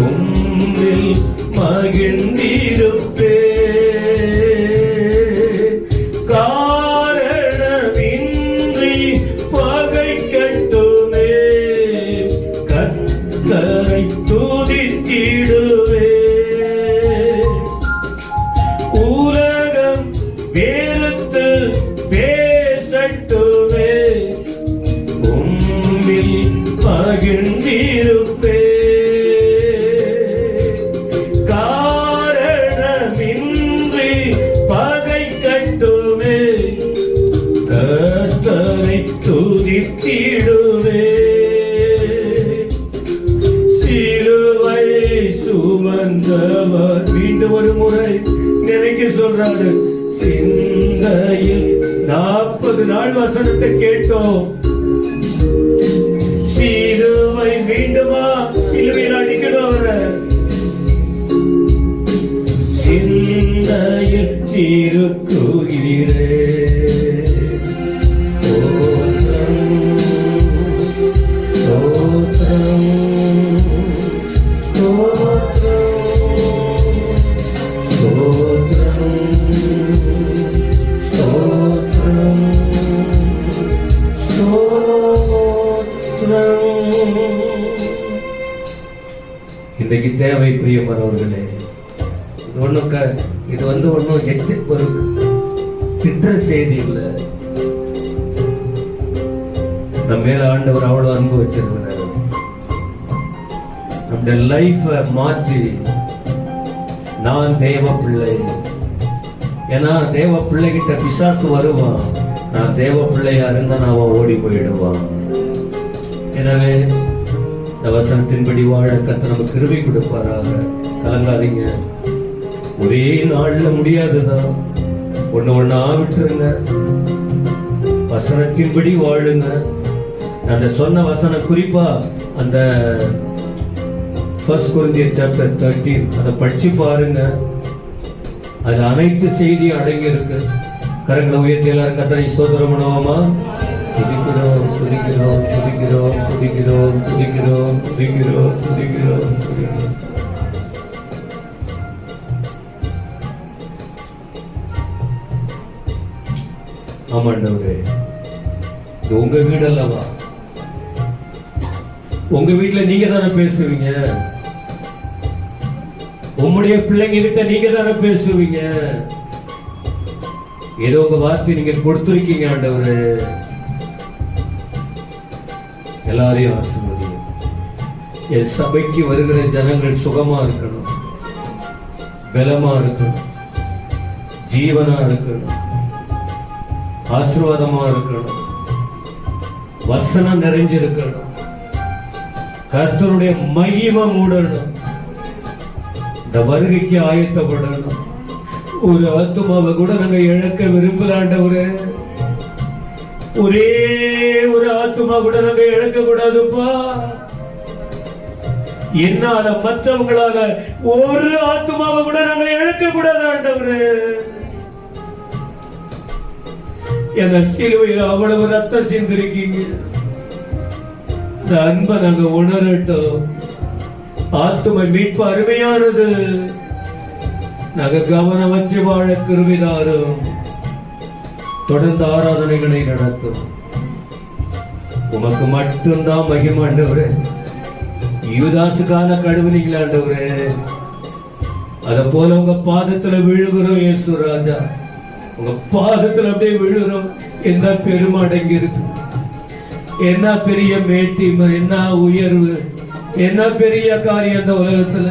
உம்மில் மகிழ்ந்திருப்பே. காரணமின்றி பகைக்கட்டுமே, கர்த்தரை துதித்திடுவே. உலகம் வெறுத்து பேசட்டுமே, உம்மில் மகிழ்ந்திருப்பே. காரணமின்றி பகைக்கட்டுமே, கர்த்தரை துதித்திடுவே. சிலுவை சுமந்தவர் மீண்டும் ஒரு முறை நினைக்க சொல்றாரு. சிந்தையில் 40 நாள் வசனத்தை கேட்டோம். சிலுவை மீண்டுமா? சிலுவையில் அடிக்கணும் அவரை. சிந்தையில் திருக்குகிறே. இன்றைக்கு தேவை பிரியமானவர்களே. இது ஒன்றும் ஒரு திட்ட செய்தி இல்லை. நம்ம மேல ஆண்டவர் அவ்வளவு அன்பு வச்சிருக்கிறார். நம்முடைய லைஃப மாற்றி நான் தேவ பிள்ளை. ஏன்னா தேவ பிள்ளைகிட்ட பிசாசு வருவான். நான் தேவ பிள்ளையா இருந்தா நான் ஓடி போயிடுவான். எனவே இந்த வசனத்தின்படி வாழ கர்த்தர் நமக்கு கிருபை கொடுப்பாராக. கலங்காதீங்க. ஒரே நாள்ல முடியாதுதான். ஒண்ணா விட்டுருங்க. வசனத்தின்படி வாழுங்க. அந்த சொன்ன வசனம் குறிப்பா அந்த 1 Corinthians chapter 13 அதை படிச்சு பாருங்க. அது அனைத்து செய்தி அடங்கி இருக்கு. கரங்களை உயர்த்தி எல்லாரும் கர்த்தரை ஸ்தோத்திரம் பண்ணுவோமா? துதிக்கிறோம் துதிக்கிறோம் துதிக்கிறோம் துதிக்கிறோம் துதிக்கிறோம் துதிக்கிறோம் துதிக்கிறோம் துதிக்கிறோம். ஆமாண்டவரே, இது உங்க வீடு அல்லவா? உங்க வீட்டுல நீங்க தானே பேசுவீங்க. உங்களுடைய பிள்ளைங்க கிட்ட நீங்க தானே பேசுவீங்க. ஏதோ உங்க வார்த்தை நீங்க கொடுத்திருக்கீங்க ஆண்டவரே. எல்லாரையும் ஆசீர்வதிங்க. என் சபைக்கு வருகிற ஜனங்கள் சுகமா இருக்கணும், பலமா இருக்கணும், ஜீவனா இருக்கணும், ஆசீர்வாதமா இருக்கணும், வசனம் நிறைஞ்சிருக்கணும், கர்த்தருடைய மகிமை மூடணும், இந்த வருகைக்கு ஆயத்தப்படணும். ஒரு ஆத்துமாவை கூட நாங்க இழக்க விரும்பலாண்டவரே. ஒரே ஒரு ஆத்துமா கூட நாங்க இழக்க கூடாதுப்பா. என்னால மற்றவங்களால ஒரு ஆத்துமாவை கூட நாங்க இழக்க கூடாது ஆண்டவரே. எங்க சிலுவையில் அவ்வளவு ரத்தம் சிந்திருக்கீங்க. இந்த அன்பை நாங்க உணரட்டும். ஆத்துமை மீட்பு அருமையானது. நாங்க கவனம் வச்சு வாழ கிருபைதாரும். தொடர்ந்து ஆராதனைகளை நடத்தும். உமக்கு மட்டும்தான் மகிமை ஆண்டவரே. யூதாசுக்கான கழுவுனீங்களா ஆண்டவரே? அத போல உங்க பாதத்துல விழுகிறோம் இயேசு ராஜா. உங்க பாதத்துல அப்படியே விழுகிறோம். என்ன பெருமை அடங்கி இருக்கு, என்ன பெரிய மேட்டிமை, என்ன உயர்வு, என்ன பெரிய காரியம் அந்த உலகத்துல.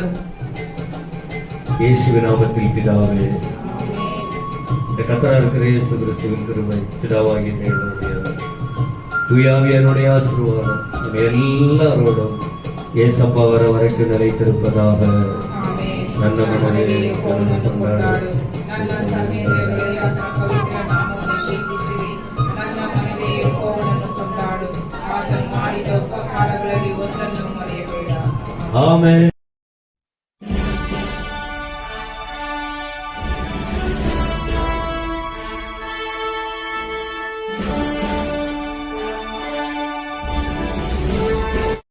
இயேசுவின் நாமத்தில் பிதாவே, இந்த கர்த்தராக இருக்கிற இயேசு கிறிஸ்துவின் கிருபை, பிதாவாகிய தேவனுடைய தூயாவியனுடைய ஆசீர்வாதம் எல்லாரோடும் ஏசப்பா வர வரைக்கும் நிலைத்திருப்பதாக. நல்ல மனமே கொண்டாடு. ಆಮೆನ್.